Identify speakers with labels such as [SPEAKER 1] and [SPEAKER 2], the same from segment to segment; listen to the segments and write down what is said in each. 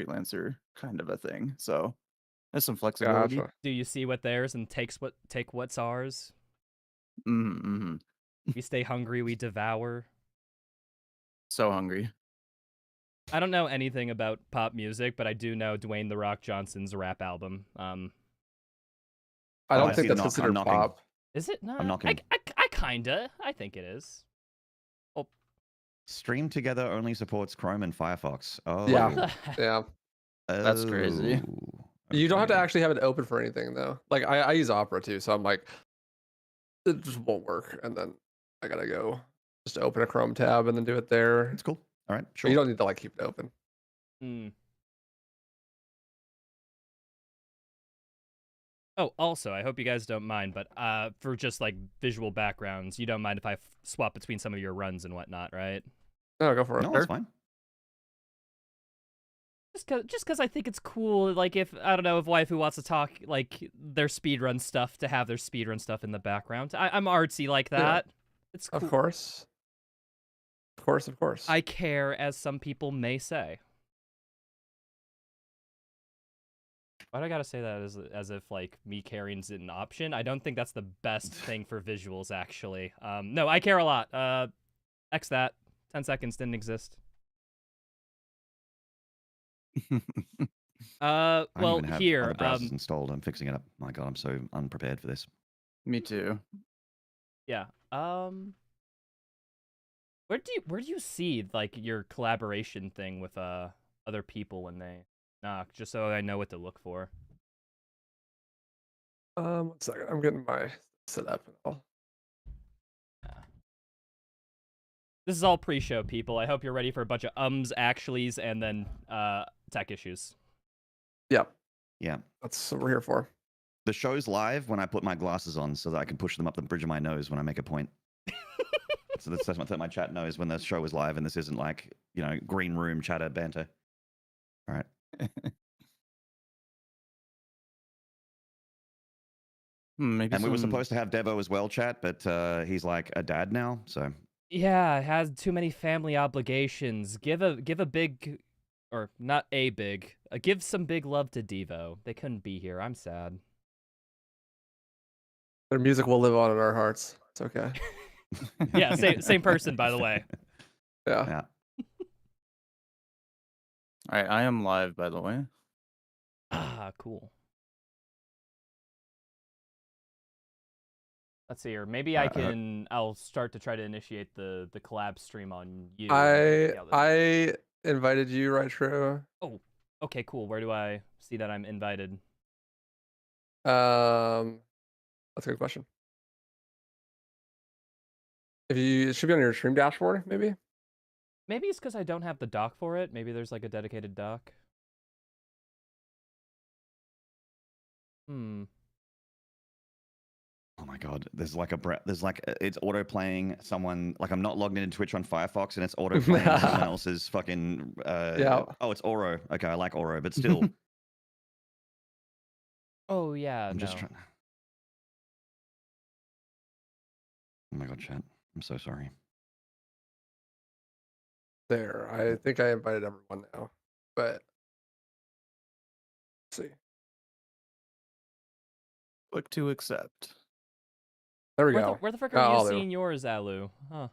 [SPEAKER 1] freelancer kind of a thing. So there's some flexibility.
[SPEAKER 2] Gotcha.
[SPEAKER 3] Do you see what theirs and take what's ours?
[SPEAKER 1] Mm-hmm.
[SPEAKER 3] We stay hungry, we devour.
[SPEAKER 1] So hungry.
[SPEAKER 3] I don't know anything about pop music, but I do know Dwayne The Rock Johnson's rap album.
[SPEAKER 2] I don't
[SPEAKER 1] I
[SPEAKER 2] think
[SPEAKER 1] see
[SPEAKER 2] that's
[SPEAKER 1] knock-
[SPEAKER 2] considered
[SPEAKER 1] knocking.
[SPEAKER 2] pop.
[SPEAKER 3] Is it not?
[SPEAKER 4] I'm knocking.
[SPEAKER 3] I kinda. I think it is.
[SPEAKER 4] Stream Together only supports Chrome and Firefox. Oh.
[SPEAKER 2] Yeah. Yeah.
[SPEAKER 1] That's crazy.
[SPEAKER 4] Oh,
[SPEAKER 2] You don't have to
[SPEAKER 4] okay.
[SPEAKER 2] actually have it open for anything though. Like I use Opera too, so I'm like, it just won't work, and then I gotta go just open a Chrome tab and then do it there.
[SPEAKER 4] It's cool. All right,
[SPEAKER 2] But
[SPEAKER 4] sure.
[SPEAKER 2] you don't need to like keep it open.
[SPEAKER 3] Hmm. Oh, also, I hope you guys don't mind, but for just like visual backgrounds, you don't mind if I swap between some of your runs and whatnot, right?
[SPEAKER 2] No, go for it.
[SPEAKER 4] No, it's fine.
[SPEAKER 3] Just cause I think it's cool, like if, I don't know, if waifu wants to talk, like, their speedrun stuff, to have their speedrun stuff in the background. I'm artsy like that.
[SPEAKER 2] Yeah.
[SPEAKER 3] It's cool.
[SPEAKER 2] Of course. Of course, of course.
[SPEAKER 3] I care, as some people may say. Why do I gotta say that as if, like, me caring's an option? I don't think that's the best thing for visuals, actually. No, I care a lot. X that. 10 seconds didn't exist.
[SPEAKER 4] I don't
[SPEAKER 3] Well,
[SPEAKER 4] even have
[SPEAKER 3] here,
[SPEAKER 4] other browsers installed. I'm fixing it up. My God, I'm so unprepared for this.
[SPEAKER 1] Me too.
[SPEAKER 3] yeah. Where do you see, like, your collaboration thing with other people when they knock, just so I know what to look for?
[SPEAKER 2] 1 second. I'm getting my setup and all.
[SPEAKER 3] This is all pre-show, people. I hope you're ready for a bunch of actuallys, and then tech issues.
[SPEAKER 2] Yep.
[SPEAKER 4] Yeah.
[SPEAKER 2] That's what we're here for.
[SPEAKER 4] The show's live when I put my glasses on so that I can push them up the bridge of my nose when I make a point. So that's what my chat knows when the show is live and this isn't like, you know, green room chatter banter. All right.
[SPEAKER 1] Maybe
[SPEAKER 4] And we were supposed to have Devo as well, chat, but he's like a dad now, so.
[SPEAKER 3] Yeah, it has too many family obligations. Give a big, or not a big, give some big love to Devo. They couldn't be here. I'm sad.
[SPEAKER 2] Their music will live on in our hearts. It's okay.
[SPEAKER 3] Yeah, same person, by the way.
[SPEAKER 2] Yeah.
[SPEAKER 4] Yeah.
[SPEAKER 1] All right, I am live, by the way.
[SPEAKER 3] Ah, cool. Let's see here. Maybe I'll start to try to initiate the collab stream on you.
[SPEAKER 2] I invited you, right, True?
[SPEAKER 3] Oh, okay, cool. Where do I see that I'm invited?
[SPEAKER 2] That's a good question. It should be on your stream dashboard, maybe.
[SPEAKER 3] Maybe it's because I don't have the doc for it. Maybe there's like a dedicated doc.
[SPEAKER 4] Oh my God, there's like it's auto playing someone, like I'm not logged into Twitch on Firefox and it's auto playing someone else's fucking
[SPEAKER 2] Yeah.
[SPEAKER 4] Oh, it's Oro. Okay, I like Oro, but still.
[SPEAKER 3] Oh yeah,
[SPEAKER 4] I'm just
[SPEAKER 3] no.
[SPEAKER 4] trying. Oh my God, chat. I'm so sorry.
[SPEAKER 2] There. I think I invited everyone now. But let's see.
[SPEAKER 1] Click to accept.
[SPEAKER 2] There we go.
[SPEAKER 3] Where the frick are you
[SPEAKER 2] there.
[SPEAKER 3] seeing yours, Alu? Huh.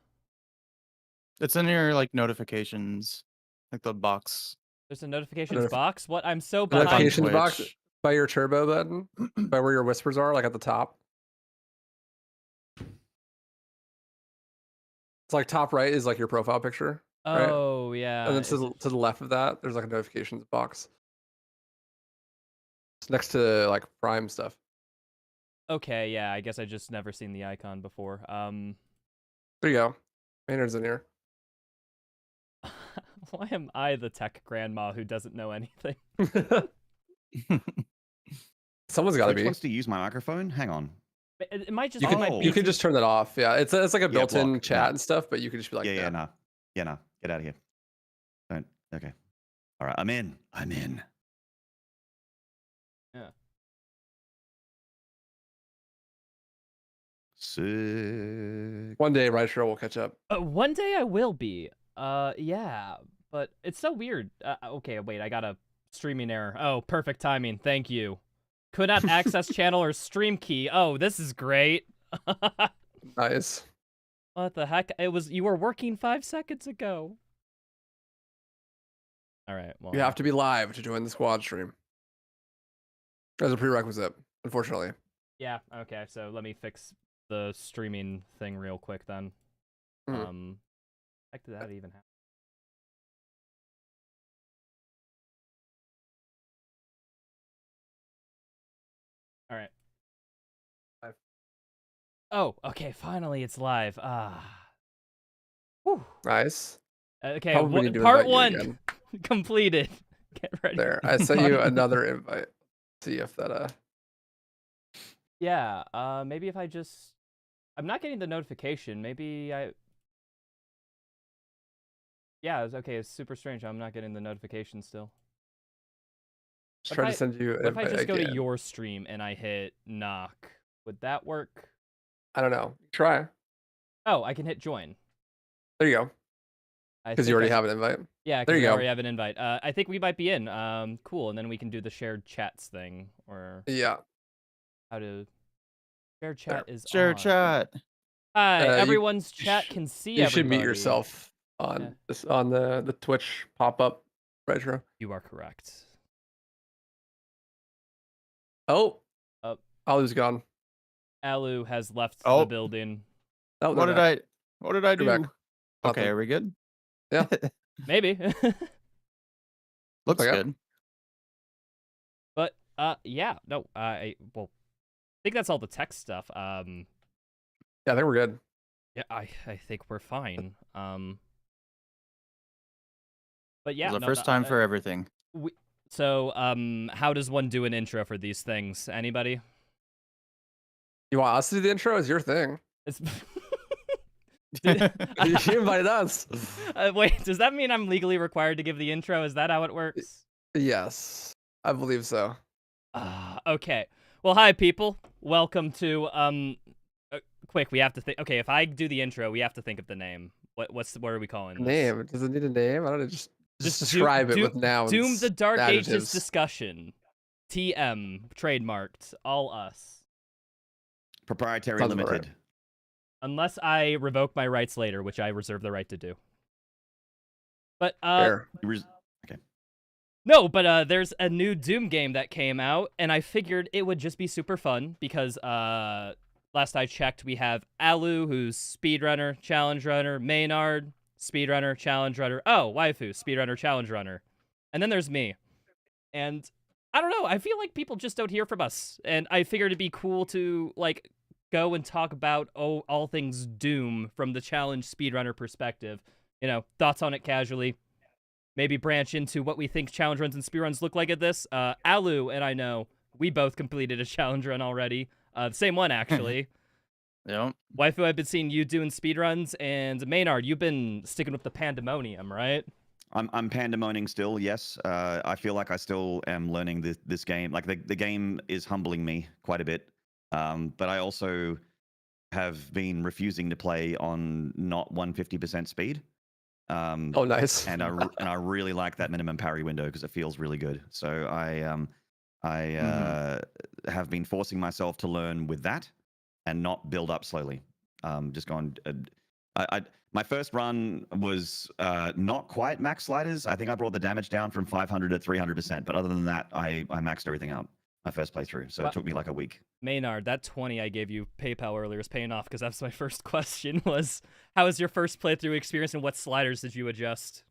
[SPEAKER 1] It's in your like notifications, like the box.
[SPEAKER 3] There's a notifications box? What? I'm so behind.
[SPEAKER 2] Notifications box
[SPEAKER 1] Twitch.
[SPEAKER 2] by your turbo button, by where your whispers are, like at the top. It's like top right is like your profile picture. Right?
[SPEAKER 3] Oh, yeah.
[SPEAKER 2] And then to the left of that, there's like a notifications box. It's next to like Prime stuff.
[SPEAKER 3] Okay, yeah, I guess I just never seen the icon before.
[SPEAKER 2] There you go. Maynard's in here.
[SPEAKER 3] Why am I the tech grandma who doesn't know anything?
[SPEAKER 2] Someone's got to be.
[SPEAKER 4] Wants to use my microphone? Hang on.
[SPEAKER 3] It might just
[SPEAKER 2] You
[SPEAKER 3] be
[SPEAKER 2] can,
[SPEAKER 3] my
[SPEAKER 2] you can just turn that off. Yeah, it's like a built-in
[SPEAKER 4] block.
[SPEAKER 2] chat
[SPEAKER 4] No.
[SPEAKER 2] and stuff, but you can just be like,
[SPEAKER 4] Yeah, no. Get out of here. Don't. Okay. All right, I'm in.
[SPEAKER 3] Yeah.
[SPEAKER 4] Sick.
[SPEAKER 2] One day, right, sure, we'll catch up.
[SPEAKER 3] One day I will be. Yeah, but it's so weird. Okay, wait, I gotta streaming error. Oh, perfect timing. Thank you. Could not access channel or stream key. Oh, this is great.
[SPEAKER 2] Nice.
[SPEAKER 3] What the heck? You were working 5 seconds ago. All right. Well,
[SPEAKER 2] You have to be live to join the squad stream. As a prerequisite, unfortunately.
[SPEAKER 3] Yeah. Okay. So let me fix the streaming thing real quick then. Heck, did that even happen? All right.
[SPEAKER 2] Live.
[SPEAKER 3] Oh, okay. Finally, it's live. Whew.
[SPEAKER 2] Nice.
[SPEAKER 3] Okay.
[SPEAKER 2] Probably need to
[SPEAKER 3] Part
[SPEAKER 2] invite you
[SPEAKER 3] 1
[SPEAKER 2] again.
[SPEAKER 3] completed. Get ready.
[SPEAKER 2] There.
[SPEAKER 3] for
[SPEAKER 2] I sent you
[SPEAKER 3] Minimodding.
[SPEAKER 2] another invite. See if that
[SPEAKER 3] Yeah. Maybe if I just. I'm not getting the notification. Maybe I. Yeah. It's okay. It's super strange. I'm not getting the notification still.
[SPEAKER 2] just tried to send you an
[SPEAKER 3] What if I
[SPEAKER 2] invite
[SPEAKER 3] just go to
[SPEAKER 2] again.
[SPEAKER 3] your stream and I hit knock? Would that work?
[SPEAKER 2] I don't know. Try.
[SPEAKER 3] Oh, I can hit join.
[SPEAKER 2] There you go.
[SPEAKER 3] I
[SPEAKER 2] Because you
[SPEAKER 3] think
[SPEAKER 2] already
[SPEAKER 3] I-
[SPEAKER 2] have an invite.
[SPEAKER 3] Yeah,
[SPEAKER 2] There
[SPEAKER 3] because
[SPEAKER 2] you
[SPEAKER 3] I
[SPEAKER 2] go.
[SPEAKER 3] already have an invite. I think we might be in. Cool, and then we can do the shared chats thing, or
[SPEAKER 2] Yeah.
[SPEAKER 3] how to. Shared chat is
[SPEAKER 1] Share
[SPEAKER 3] on.
[SPEAKER 1] chat.
[SPEAKER 3] Hi,
[SPEAKER 2] You-
[SPEAKER 3] everyone's
[SPEAKER 2] you
[SPEAKER 3] chat
[SPEAKER 2] sh-
[SPEAKER 3] can see
[SPEAKER 2] You should
[SPEAKER 3] everybody.
[SPEAKER 2] meet yourself on
[SPEAKER 3] Yeah.
[SPEAKER 2] this on the Twitch pop-up retro.
[SPEAKER 3] You are correct.
[SPEAKER 2] Oh.
[SPEAKER 3] Up.
[SPEAKER 2] Alu's gone.
[SPEAKER 3] Alu has left
[SPEAKER 1] Oh.
[SPEAKER 3] the building.
[SPEAKER 2] Oh,
[SPEAKER 1] What did I do?
[SPEAKER 2] You're back.
[SPEAKER 1] Okay,
[SPEAKER 2] Nothing.
[SPEAKER 1] are we good?
[SPEAKER 2] Yeah.
[SPEAKER 3] Maybe.
[SPEAKER 1] Looks
[SPEAKER 2] Okay.
[SPEAKER 1] good.
[SPEAKER 3] But yeah, no, I think that's all the tech stuff.
[SPEAKER 2] Yeah, I think we're good.
[SPEAKER 3] Yeah, I think we're fine. But yeah,
[SPEAKER 1] It's the
[SPEAKER 3] no,
[SPEAKER 1] first time for everything.
[SPEAKER 3] So, how does one do an intro for these things? Anybody?
[SPEAKER 2] You want us to do the intro? It's your thing.
[SPEAKER 3] It's
[SPEAKER 2] You invited us.
[SPEAKER 3] wait, does that mean I'm legally required to give the intro? Is that how it works?
[SPEAKER 2] Yes, I believe so.
[SPEAKER 3] Okay. Well, hi people. Welcome to quick. We have to think. Okay, if I do the intro, we have to think of the name. What are we calling this?
[SPEAKER 2] Name? Does it need a name? I don't know. Just
[SPEAKER 3] Doom-
[SPEAKER 2] describe it with nouns.
[SPEAKER 3] Doom the Dark Ages
[SPEAKER 2] adjectives.
[SPEAKER 3] discussion. TM trademarked. All us.
[SPEAKER 4] Proprietary
[SPEAKER 2] Sounds about
[SPEAKER 4] limited.
[SPEAKER 2] right.
[SPEAKER 3] Unless I revoke my rights later, which I reserve the right to do. But
[SPEAKER 2] Fair.
[SPEAKER 3] no, but there's a new Doom game that came out, and I figured it would just be super fun because last I checked, we have Alu, who's speedrunner, challenge runner, Maynard, speedrunner, challenge runner. Oh, waifu, speedrunner, challenge runner, and then there's me. And I don't know, I feel like people just don't hear from us, and I figured it'd be cool to like go and talk about all things Doom from the challenge speedrunner perspective. You know, thoughts on it casually. Maybe branch into what we think challenge runs and speedruns look like at this. Alu and I know we both completed a challenge run already. The same one, actually.
[SPEAKER 1] Yep.
[SPEAKER 3] Waifu, I've been seeing you doing speedruns, and Maynard, you've been sticking with the pandemonium, right?
[SPEAKER 4] I'm pandemonium still, yes. I feel like I still am learning this game. Like the game is humbling me quite a bit. But I also have been refusing to play on not 150% speed.
[SPEAKER 2] Oh, nice.
[SPEAKER 4] And I really like that minimum parry window because it feels really good. So I have been forcing myself to learn with that and not build up slowly. Just going. My first run was not quite max sliders. I think I brought the damage down from 500 to 300%. But other than that, I maxed everything out my first playthrough. So it took me like a week.
[SPEAKER 3] Maynard, that 20 I gave you PayPal earlier is paying off because that's my first question was, how was your first playthrough experience and what sliders did you adjust?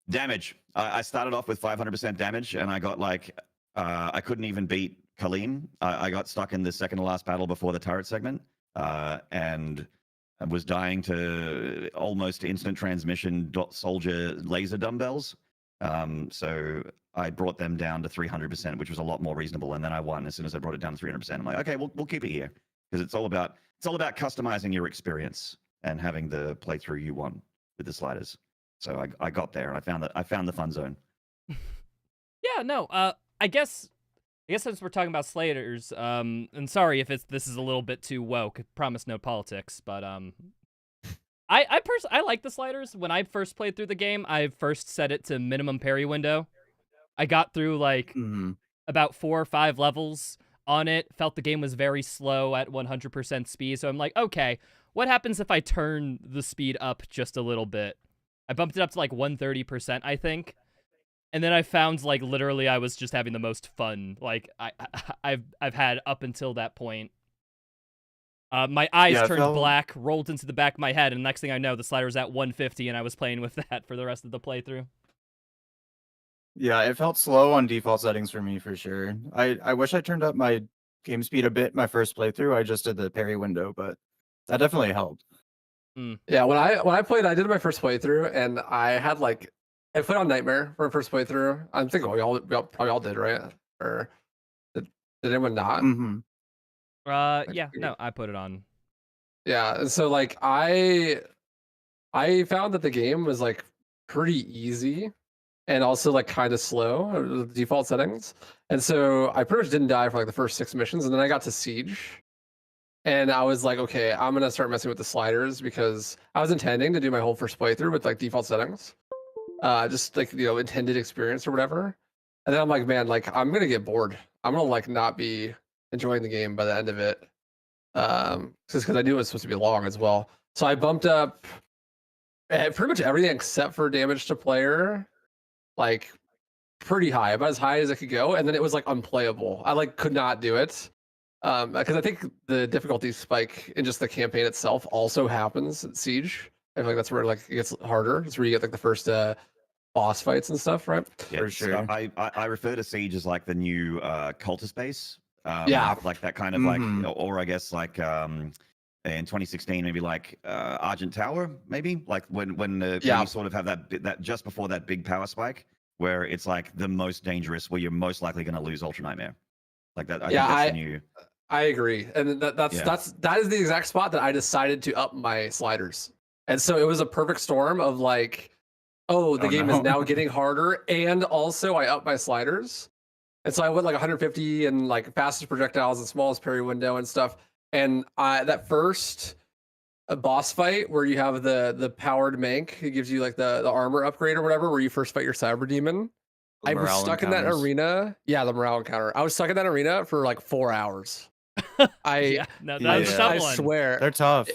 [SPEAKER 4] Damage. I started off with 500% damage and I got like, I couldn't even beat Colleen. I got stuck in the second to last battle before the turret segment and I was dying to almost instant transmission soldier laser dumbbells. So I brought them down to 300%, which was a lot more reasonable. And then I won as soon as I brought it down to 300%. I'm like, okay, we'll keep it here because it's all about customizing your experience and having the playthrough you want with the sliders. So I got there and I found the fun zone.
[SPEAKER 3] Yeah, no, I guess since we're talking about sliders, and sorry if this is a little bit too woke, promise no politics, but I like the sliders. When I first played through the game, I first set it to minimum parry window, I got through like
[SPEAKER 1] Mhm.
[SPEAKER 3] about 4 or 5 levels on it, felt the game was very slow at 100% speed, so I'm like, okay, what happens if I turn the speed up just a little bit? I bumped it up to like 130%, I think. And then I found like literally I was just having the most fun like I've had up until that point. My eyes
[SPEAKER 1] Yeah, I
[SPEAKER 3] turned
[SPEAKER 1] felt
[SPEAKER 3] black, rolled into the back of my head, and next thing I know, the slider was at 150, and I was playing with that for the rest of the playthrough.
[SPEAKER 1] yeah, it felt slow on default settings for me for sure. I wish I turned up my game speed a bit my first playthrough. I just did the parry window, but that definitely helped.
[SPEAKER 2] Yeah, when I played, I did my first playthrough, and I had like I played on Nightmare for my first playthrough. I'm thinking we all probably all did, right? Or did anyone not?
[SPEAKER 1] Mhm.
[SPEAKER 3] Yeah, no, I put it on.
[SPEAKER 2] Yeah, and so like I found that the game was like pretty easy and also like kind of slow the default settings. And so I pretty much didn't die for like the first 6 missions, and then I got to Siege. And I was like, okay, I'm gonna start messing with the sliders because I was intending to do my whole first playthrough with like default settings. Just like intended experience or whatever. And then I'm like, man, like I'm gonna get bored. I'm gonna like not be enjoying the game by the end of it. Just because I knew it was supposed to be long as well. So I bumped up pretty much everything except for damage to player, like pretty high, about as high as I could go, and then it was like unplayable. I like could not do it. Because I think the difficulty spike in just the campaign itself also happens at Siege. I feel like that's where like it gets harder. It's where you get like the first boss fights and stuff, right?
[SPEAKER 4] Yeah,
[SPEAKER 1] For sure.
[SPEAKER 4] I refer to Siege as like the new cultist base.
[SPEAKER 2] Yeah.
[SPEAKER 4] Like that kind of
[SPEAKER 1] Mhm.
[SPEAKER 4] like, or I guess like in 2016 maybe like Argent Tower, maybe like when
[SPEAKER 2] Yeah.
[SPEAKER 4] you sort of have that just before that big power spike where it's like the most dangerous, where you're most likely going to lose Ultra Nightmare. Like that, I
[SPEAKER 2] Yeah,
[SPEAKER 4] think that's the new.
[SPEAKER 2] I agree, and that is the exact spot that I decided to up my sliders, and so it was a perfect storm of like, oh, the
[SPEAKER 1] Oh,
[SPEAKER 2] game is
[SPEAKER 1] no.
[SPEAKER 2] now getting harder, and also I up my sliders, and so I went like 150 and like fastest projectiles and smallest parry window and stuff, and that first boss fight where you have the powered mank, it gives you like the armor upgrade or whatever, where you first fight your cyber demon.
[SPEAKER 1] The
[SPEAKER 2] I was
[SPEAKER 1] morale
[SPEAKER 2] stuck in that
[SPEAKER 1] encounters.
[SPEAKER 2] arena. Yeah, the morale encounter. I was stuck in that arena for like 4 hours.
[SPEAKER 3] Yeah, no,
[SPEAKER 1] Yeah.
[SPEAKER 3] that's a tough
[SPEAKER 2] I
[SPEAKER 3] one.
[SPEAKER 2] swear.
[SPEAKER 1] They're tough.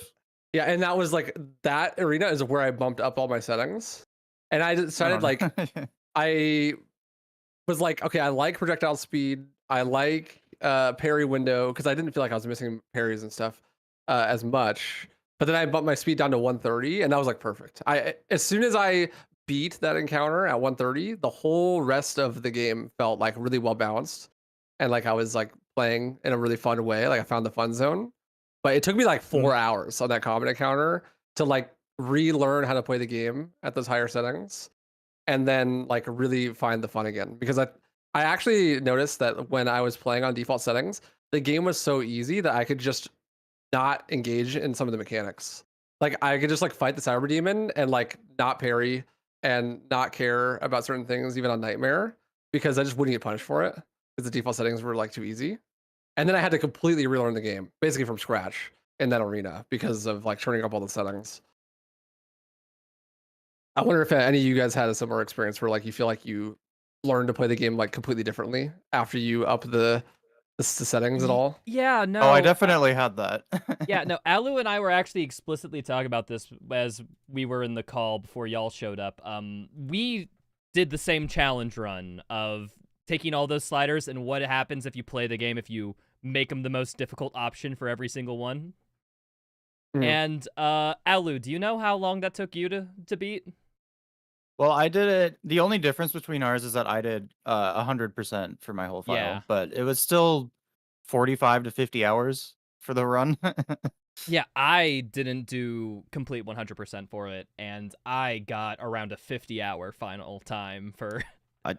[SPEAKER 2] Yeah, and that was like that arena is where I bumped up all my settings. And I decided like I was like, okay, I like projectile speed. I like parry window because I didn't feel like I was missing parries and stuff as much. But then I bumped my speed down to 130, and that was like perfect. As soon as I beat that encounter at 130, the whole rest of the game felt like really well balanced, and like I was like playing in a really fun way. Like I found the fun zone. But it took me like 4 hours on that combat encounter to like relearn how to play the game at those higher settings, and then like really find the fun again. Because I actually noticed that when I was playing on default settings, the game was so easy that I could just not engage in some of the mechanics. Like I could just like fight the cyber demon and like not parry and not care about certain things even on Nightmare because I just wouldn't get punished for it because the default settings were like too easy. And then I had to completely relearn the game basically from scratch in that arena because of like turning up all the settings. I wonder if any of you guys had a similar experience where like you feel like you learned to play the game like completely differently after you up the settings at all.
[SPEAKER 3] Yeah, no.
[SPEAKER 1] Oh, I definitely had that.
[SPEAKER 3] Yeah, no, Alu and I were actually explicitly talking about this as we were in the call before y'all showed up. We did the same challenge run of taking all those sliders and what happens if you play the game if you make them the most difficult option for every single one.
[SPEAKER 2] Mhm.
[SPEAKER 3] And Alu, do you know how long that took you to beat?
[SPEAKER 1] Well, I did it. The only difference between ours is that I did 100% for my whole file,
[SPEAKER 3] Yeah.
[SPEAKER 1] but it was still 45 to 50 hours for the run.
[SPEAKER 3] Yeah, I didn't do complete 100% for it, and I got around a 50-hour final time for.
[SPEAKER 4] I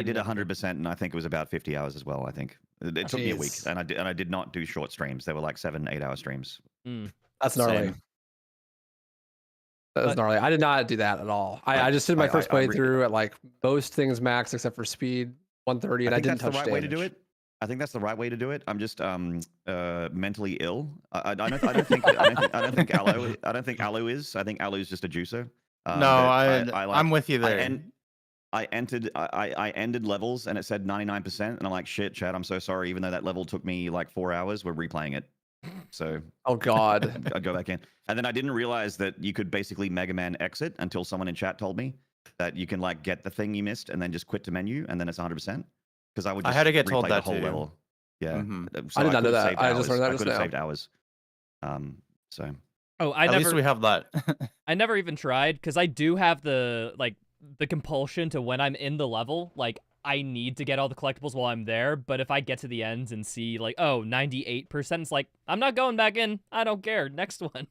[SPEAKER 4] did 100%, and I think it was about 50 hours as well. I think it took me a week,
[SPEAKER 2] Jeez.
[SPEAKER 4] and I did not do short streams. They were like 7-8 hour streams.
[SPEAKER 2] That's gnarly.
[SPEAKER 4] Same.
[SPEAKER 2] That's gnarly. I did not do that at all. I just did my first playthrough at like most things max except for speed 130, and I didn't touch
[SPEAKER 4] that's the right way to do
[SPEAKER 2] damage.
[SPEAKER 4] it. I think that's the right way to do it. I'm just mentally ill. I don't think Alu is. I think Alu's just a juicer.
[SPEAKER 1] No, I'm with you there.
[SPEAKER 4] I ended levels and it said 99%, and I'm like, shit, Chad, I'm so sorry. Even though that level took me like 4 hours, we're replaying it. So
[SPEAKER 2] Oh God.
[SPEAKER 4] I'd go back in, and then I didn't realize that you could basically Mega Man exit until someone in chat told me that you can like get the thing you missed and then just quit to menu, and then it's 100%. Because I would
[SPEAKER 1] I
[SPEAKER 4] just
[SPEAKER 1] had to get
[SPEAKER 4] replay
[SPEAKER 1] told
[SPEAKER 4] the
[SPEAKER 1] that
[SPEAKER 4] whole
[SPEAKER 1] too.
[SPEAKER 4] level. Yeah, so
[SPEAKER 2] I did not know
[SPEAKER 4] could've
[SPEAKER 2] that.
[SPEAKER 4] saved
[SPEAKER 2] I just
[SPEAKER 4] hours.
[SPEAKER 2] learned that
[SPEAKER 4] I
[SPEAKER 2] just
[SPEAKER 4] could have
[SPEAKER 2] now.
[SPEAKER 4] saved hours. So
[SPEAKER 3] Oh, I
[SPEAKER 1] At
[SPEAKER 3] never.
[SPEAKER 1] least we have that.
[SPEAKER 3] I never even tried because I do have the compulsion to when I'm in the level, like I need to get all the collectibles while I'm there. But if I get to the end and see like, oh, 98%, it's like I'm not going back in. I don't care. Next one.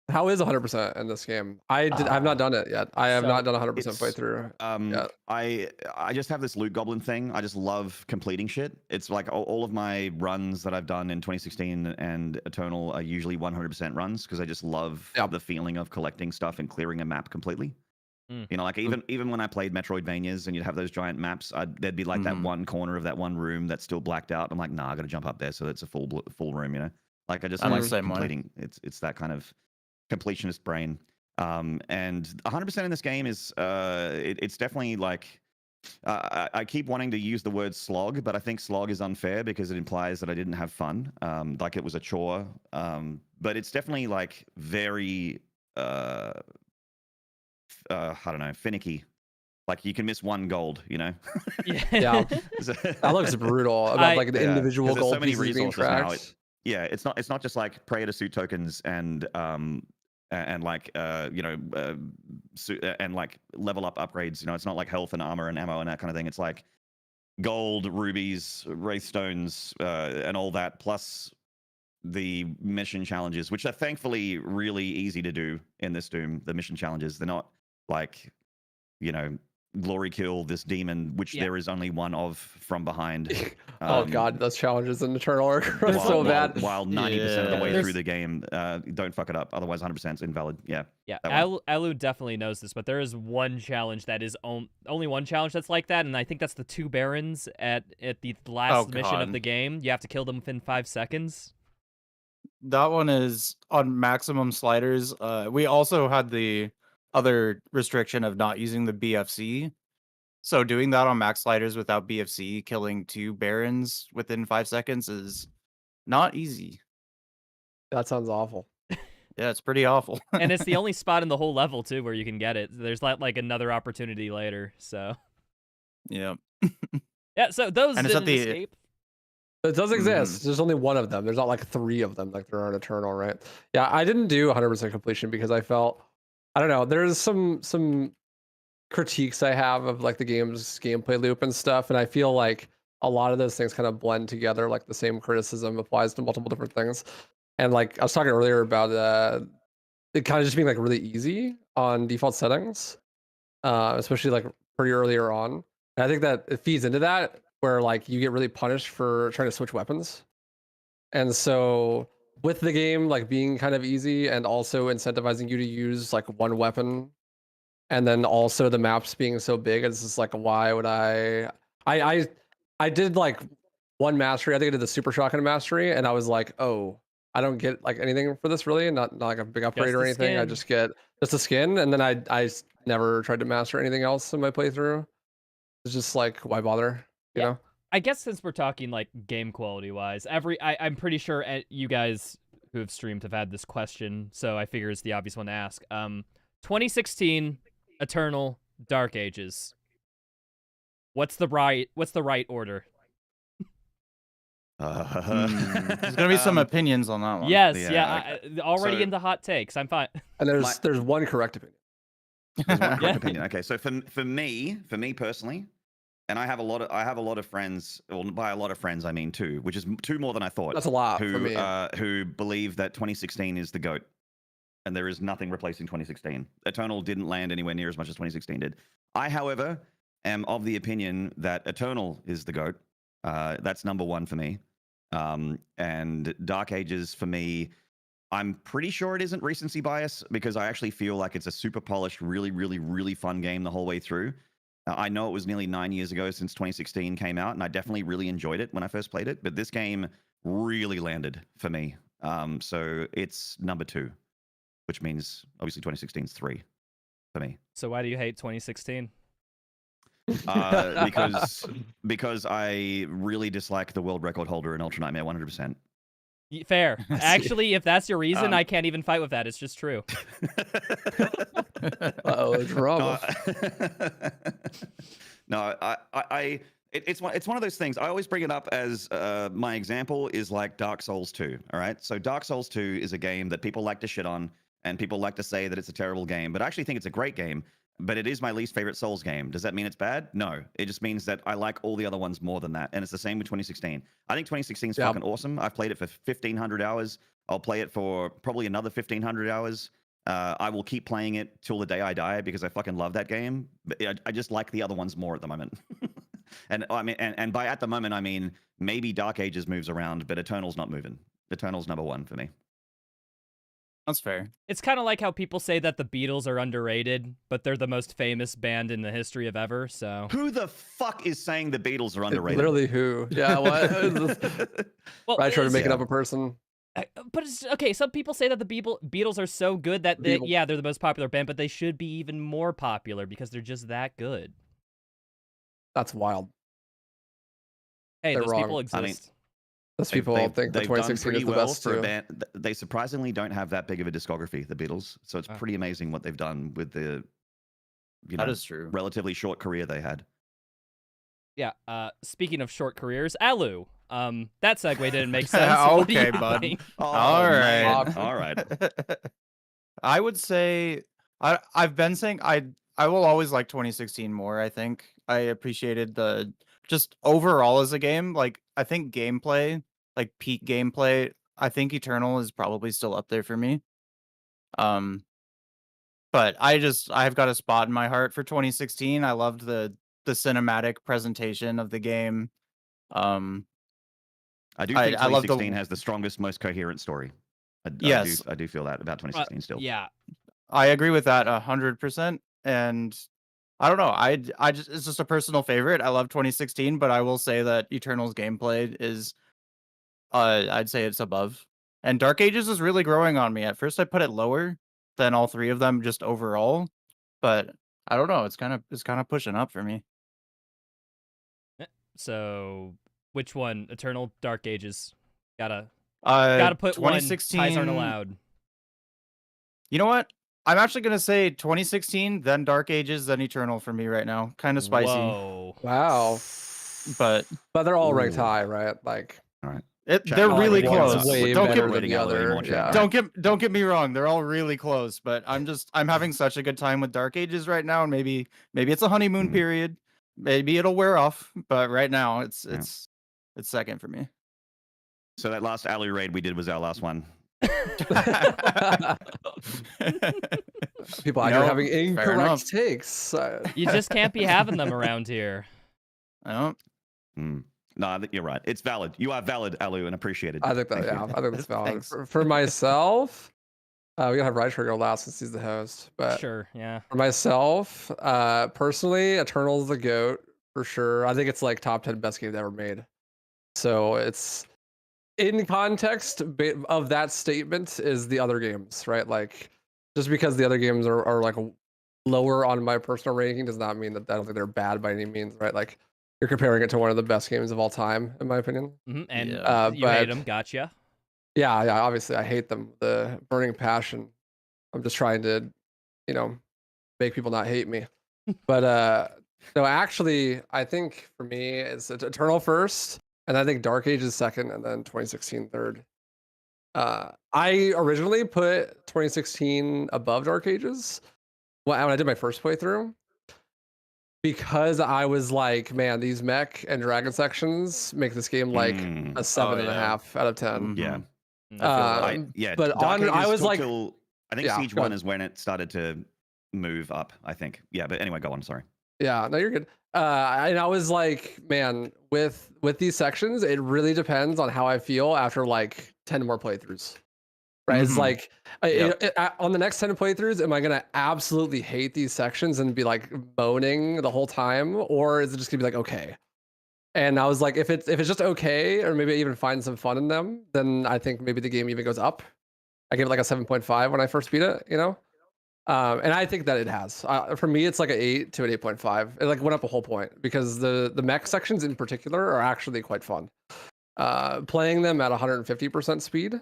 [SPEAKER 2] How is 100% in this game? I've not done it yet. I have
[SPEAKER 3] So
[SPEAKER 2] not done 100%
[SPEAKER 4] it's,
[SPEAKER 2] playthrough. Yeah.
[SPEAKER 4] I just have this loot goblin thing. I just love completing shit. It's like all of my runs that I've done in 2016 and Eternal are usually 100% runs because I just love the feeling of collecting stuff and clearing a map completely. You know, like even when I played Metroidvanias and you'd have those giant maps, there'd be like that one corner of that one room that's still blacked out. I'm like, nah, I got to jump up there so it's a full room. You know, like I just
[SPEAKER 1] I'm
[SPEAKER 4] like
[SPEAKER 1] the same way.
[SPEAKER 4] completing. It's that kind of completionist brain. And 100% in this game is it's definitely like I keep wanting to use the word slog, but I think slog is unfair because it implies that I didn't have fun, like it was a chore. But it's definitely like very I don't know, finicky. Like you can miss one gold, you know.
[SPEAKER 2] Yeah. That looks brutal. About like the individual gold
[SPEAKER 4] so many
[SPEAKER 2] pieces being
[SPEAKER 4] resources now.
[SPEAKER 2] tracked.
[SPEAKER 4] It's not just like pray to suit tokens and like you know and like level up upgrades. You know, it's not like health and armor and ammo and that kind of thing. It's like gold, rubies, wraith stones, and all that, plus the mission challenges, which are thankfully really easy to do in this Doom. The mission challenges, they're not like, you know, glory kill this demon, which there is only one of from behind.
[SPEAKER 2] Oh God, those challenges in Eternal are so bad.
[SPEAKER 4] While 90% of the way through the game, don't fuck it up. Otherwise, 100% is invalid. Yeah.
[SPEAKER 3] Alu definitely knows this, but there is one challenge that is only one challenge that's like that, and I think that's the 2 barons at the last mission of the game. You have to kill them within 5 seconds.
[SPEAKER 1] That one is on maximum sliders. We also had the other restriction of not using the BFC. So doing that on max sliders without BFC, killing 2 barons within 5 seconds is not easy.
[SPEAKER 2] That sounds awful.
[SPEAKER 1] Yeah, it's pretty awful.
[SPEAKER 3] And it's the only spot in the whole level too where you can get it. There's like another opportunity later. So
[SPEAKER 1] yeah.
[SPEAKER 3] Yeah, so those
[SPEAKER 1] and
[SPEAKER 3] didn't escape.
[SPEAKER 2] It does exist. There's only one of them. There's not like 3 of them like there are in Eternal, right? Yeah, I didn't do 100% completion because I felt, I don't know, there's some critiques I have of like the game's gameplay loop and stuff, and I feel like a lot of those things kind of blend together. Like the same criticism applies to multiple different things. And like I was talking earlier about it kind of just being like really easy on default settings, especially like pretty earlier on. And I think that it feeds into that where like you get really punished for trying to switch weapons. And so with the game like being kind of easy and also incentivizing you to use like one weapon, and then also the maps being so big, it's just like, why would I did like one mastery. I think I did the super shotgun mastery, and I was like, oh, I don't get like anything for this really, not like a big upgrade or anything.
[SPEAKER 3] Skin.
[SPEAKER 2] I just get just a skin, and then I never tried to master anything else in my playthrough. It's just like, why bother? You know?
[SPEAKER 3] I guess since we're talking like game quality wise, I'm pretty sure you guys who have streamed have had this question, so I figure it's the obvious one to ask. 2016, Eternal, Dark Ages. What's the right order?
[SPEAKER 1] There's gonna be some opinions on that one.
[SPEAKER 3] Yes, already
[SPEAKER 4] so,
[SPEAKER 3] into hot takes. I'm fine.
[SPEAKER 2] And there's one correct opinion.
[SPEAKER 4] There's one correct opinion. Okay, so for me personally, and I have a lot of friends. Well, by a lot of friends, I mean 2, which is 2 more than I thought.
[SPEAKER 2] That's a lot
[SPEAKER 4] who,
[SPEAKER 2] for me.
[SPEAKER 4] Who believe that 2016 is the GOAT, and there is nothing replacing 2016. Eternal didn't land anywhere near as much as 2016 did. I, however, am of the opinion that Eternal is the GOAT. That's number 1 for me. And Dark Ages for me, I'm pretty sure it isn't recency bias because I actually feel like it's a super polished, really, really, really fun game the whole way through. I know it was nearly 9 years ago since 2016 came out, and I definitely really enjoyed it when I first played it, but this game really landed for me. So it's number 2, which means obviously 2016 is 3. for me.
[SPEAKER 3] So why do you hate 2016?
[SPEAKER 4] Because I really dislike the world record holder in Ultra Nightmare 100%.
[SPEAKER 3] Fair.
[SPEAKER 1] I see.
[SPEAKER 3] Actually, if that's your reason, I can't even fight with that. It's just true.
[SPEAKER 2] Uh-oh, drama.
[SPEAKER 4] No, it's one of those things. I always bring it up as my example is like Dark Souls 2. All right, so Dark Souls 2 is a game that people like to shit on, and people like to say that it's a terrible game, but I actually think it's a great game. But it is my least favorite Souls game. Does that mean it's bad? No. It just means that I like all the other ones more than that. And it's the same with 2016. I think 2016 is fucking awesome. I've played it for 1,500 hours. I'll play it for probably another 1,500 hours. I will keep playing it till the day I die because I fucking love that game. But I just like the other ones more at the moment. And I mean, and by at the moment, I mean maybe Dark Ages moves around, but Eternal's not moving. Eternal's #1 for me.
[SPEAKER 1] That's fair.
[SPEAKER 3] It's kind of like how people say that the Beatles are underrated, but they're the most famous band in the history of ever, so...
[SPEAKER 4] Who the fuck is saying the Beatles are underrated?
[SPEAKER 2] Literally who? Yeah, what?
[SPEAKER 3] Well,
[SPEAKER 2] I try to make it
[SPEAKER 4] yeah.
[SPEAKER 2] up a person.
[SPEAKER 3] But it's... Okay, some people say that the Beatles are so good that, they're the most popular band, but they should be even more popular because they're just that good.
[SPEAKER 2] That's wild.
[SPEAKER 3] Hey,
[SPEAKER 2] They're
[SPEAKER 3] those
[SPEAKER 2] wrong.
[SPEAKER 3] people exist.
[SPEAKER 4] I mean,
[SPEAKER 2] Those people all think that
[SPEAKER 4] they've done
[SPEAKER 2] 2016
[SPEAKER 4] pretty
[SPEAKER 2] is the
[SPEAKER 4] well
[SPEAKER 2] best
[SPEAKER 4] for a
[SPEAKER 2] too.
[SPEAKER 4] band. They surprisingly don't have that big of a discography, the Beatles. So it's pretty amazing what they've done with the,
[SPEAKER 1] That is true.
[SPEAKER 4] relatively short career they had.
[SPEAKER 3] Yeah, speaking of short careers, Alu. That segue didn't make sense. What do
[SPEAKER 1] Okay,
[SPEAKER 3] you
[SPEAKER 1] bud.
[SPEAKER 3] think?
[SPEAKER 1] All right.
[SPEAKER 4] man. All right.
[SPEAKER 1] I would say I've been saying I will always like 2016 more. I think I appreciated the just overall as a game. Like I think gameplay, like peak gameplay, I think Eternal is probably still up there for me. But I've got a spot in my heart for 2016. I loved the cinematic presentation of the game.
[SPEAKER 4] I do think
[SPEAKER 1] I love the
[SPEAKER 4] 2016 has the strongest, most coherent story.
[SPEAKER 1] Yes.
[SPEAKER 4] I do feel that about 2016 still.
[SPEAKER 3] Yeah.
[SPEAKER 1] I agree with that 100%. And I don't know. I just it's just a personal favorite. I love 2016, but I will say that Eternal's gameplay is I'd say it's above. And Dark Ages is really growing on me. At first I put it lower than all three of them just overall, but I don't know, it's kind of pushing up for me.
[SPEAKER 3] So, which one? Eternal, Dark Ages. Gotta put one.
[SPEAKER 1] 2016
[SPEAKER 3] Ties aren't allowed.
[SPEAKER 1] You know what? I'm actually going to say 2016, then Dark Ages, then Eternal for me right now. Kind of spicy.
[SPEAKER 3] Whoa.
[SPEAKER 2] Wow.
[SPEAKER 1] But
[SPEAKER 2] they're all ranked
[SPEAKER 4] Ooh.
[SPEAKER 2] high, right? Like,
[SPEAKER 4] All right.
[SPEAKER 1] they're really
[SPEAKER 4] One's
[SPEAKER 1] close.
[SPEAKER 2] way
[SPEAKER 1] Don't
[SPEAKER 2] better
[SPEAKER 1] get
[SPEAKER 2] than the other. Yeah.
[SPEAKER 1] don't get me wrong. They're all really close, but I'm having such a good time with Dark Ages right now, and maybe it's a honeymoon period. Maybe it'll wear off, but right now it's second for me.
[SPEAKER 4] So that last Alu raid we did was our last one.
[SPEAKER 2] People out here having incorrect takes.
[SPEAKER 3] You just can't be having them around here.
[SPEAKER 1] I don't.
[SPEAKER 4] No, I think you're right. It's valid. You are valid, Alu, and appreciated.
[SPEAKER 2] I think that,
[SPEAKER 4] Thank
[SPEAKER 2] yeah,
[SPEAKER 4] you.
[SPEAKER 2] I think that's valid.
[SPEAKER 1] Thanks.
[SPEAKER 2] For myself, we gotta have Right Trigger last since he's the host. But
[SPEAKER 3] Sure, yeah.
[SPEAKER 2] for myself, personally, Eternal's the GOAT for sure. I think it's like top 10 best games ever made. So it's in context of that statement is the other games, right? Like just because the other games are like lower on my personal ranking does not mean that I don't think they're bad by any means, right? Like you're comparing it to one of the best games of all time, in my opinion.
[SPEAKER 3] And
[SPEAKER 1] Yeah.
[SPEAKER 3] you hate them, gotcha.
[SPEAKER 2] Yeah, obviously I hate them. The burning passion. I'm just trying to, make people not hate me. But no, actually, I think for me it's Eternal first, and I think Dark Ages second, and then 2016 third. I originally put 2016 above Dark Ages when I did my first playthrough, because I was like, man, these mech and dragon sections make this game like a 7.5 out of 10.
[SPEAKER 4] Yeah.
[SPEAKER 2] But
[SPEAKER 4] Dark Ages
[SPEAKER 2] I was
[SPEAKER 4] took
[SPEAKER 2] like,
[SPEAKER 4] I think
[SPEAKER 2] yeah,
[SPEAKER 4] Siege
[SPEAKER 2] go
[SPEAKER 4] 1
[SPEAKER 2] ahead.
[SPEAKER 4] is when it started to move up, I think. Yeah, but anyway, go on, sorry.
[SPEAKER 2] Yeah, no, you're good. And I was like, man, with these sections, it really depends on how I feel after like 10 more playthroughs. Right? It's like on the next 10 playthroughs, am I gonna absolutely hate these sections and be like moaning the whole time, or is it just gonna be like okay? And I was like, if it's just okay, or maybe I even find some fun in them, then I think maybe the game even goes up. I gave it like a 7.5 when I first beat it, And I think that it has. For me, it's like an 8 to an 8.5. It like went up a whole point because the mech sections in particular are actually quite fun. Playing them at 150% speed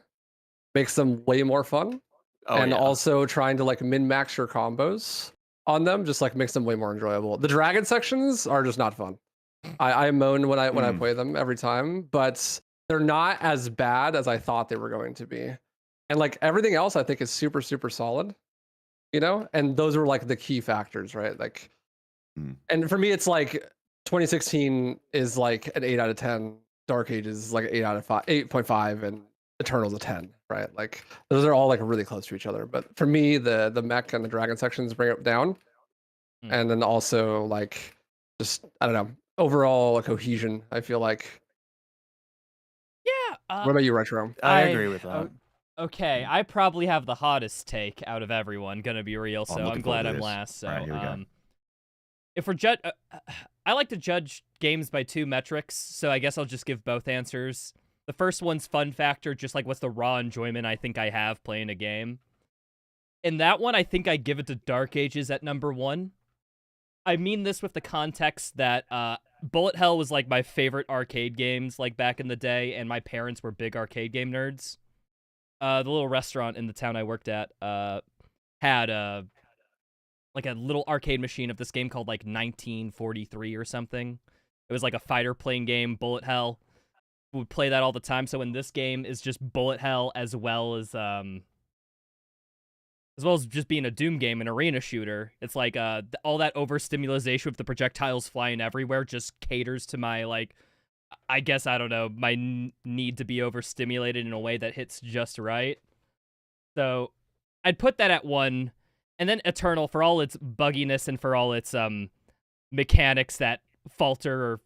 [SPEAKER 2] makes them way more fun.
[SPEAKER 1] Oh,
[SPEAKER 2] and
[SPEAKER 1] yeah.
[SPEAKER 2] also trying to like min-max your combos on them just like makes them way more enjoyable. The dragon sections are just not fun. I moan when I play them every time, but they're not as bad as I thought they were going to be. And like everything else I think is super, super solid, you know? And those were like the key factors, right? Like, and for me, it's like 2016 is like an 8 out of 10. Dark Ages is like 8 out of 5, 8.5, and Eternal's a 10, right? Like those are all like really close to each other. But for me, the mech and the dragon sections bring it down. And then also like just I don't know, overall cohesion, I feel like.
[SPEAKER 3] Yeah.
[SPEAKER 2] What about you, Retro?
[SPEAKER 1] I agree with that.
[SPEAKER 3] Okay, I probably have the hottest take out of everyone, gonna be real, so I'm
[SPEAKER 4] looking
[SPEAKER 3] glad
[SPEAKER 4] forward to
[SPEAKER 3] I'm
[SPEAKER 4] this.
[SPEAKER 3] last. So,
[SPEAKER 4] All right, here we go.
[SPEAKER 3] if we're I like to judge games by 2 metrics, so I guess I'll just give both answers. The first one's fun factor, just like what's the raw enjoyment I think I have playing a game. In that one, I think I give it to Dark Ages at number 1. I mean this with the context that Bullet Hell was like my favorite arcade games like back in the day, and my parents were big arcade game nerds. The little restaurant in the town I worked at had like a little arcade machine of this game called like 1943 or something. It was like a fighter plane game, Bullet Hell. We would play that all the time. So in this game is just Bullet Hell as well as just being a Doom game, an arena shooter. It's like all that overstimulation with the projectiles flying everywhere just caters to my like, I guess, I don't know, my need to be overstimulated in a way that hits just right. So I'd put that at 1. And then Eternal, for all its bugginess and for all its mechanics that falter or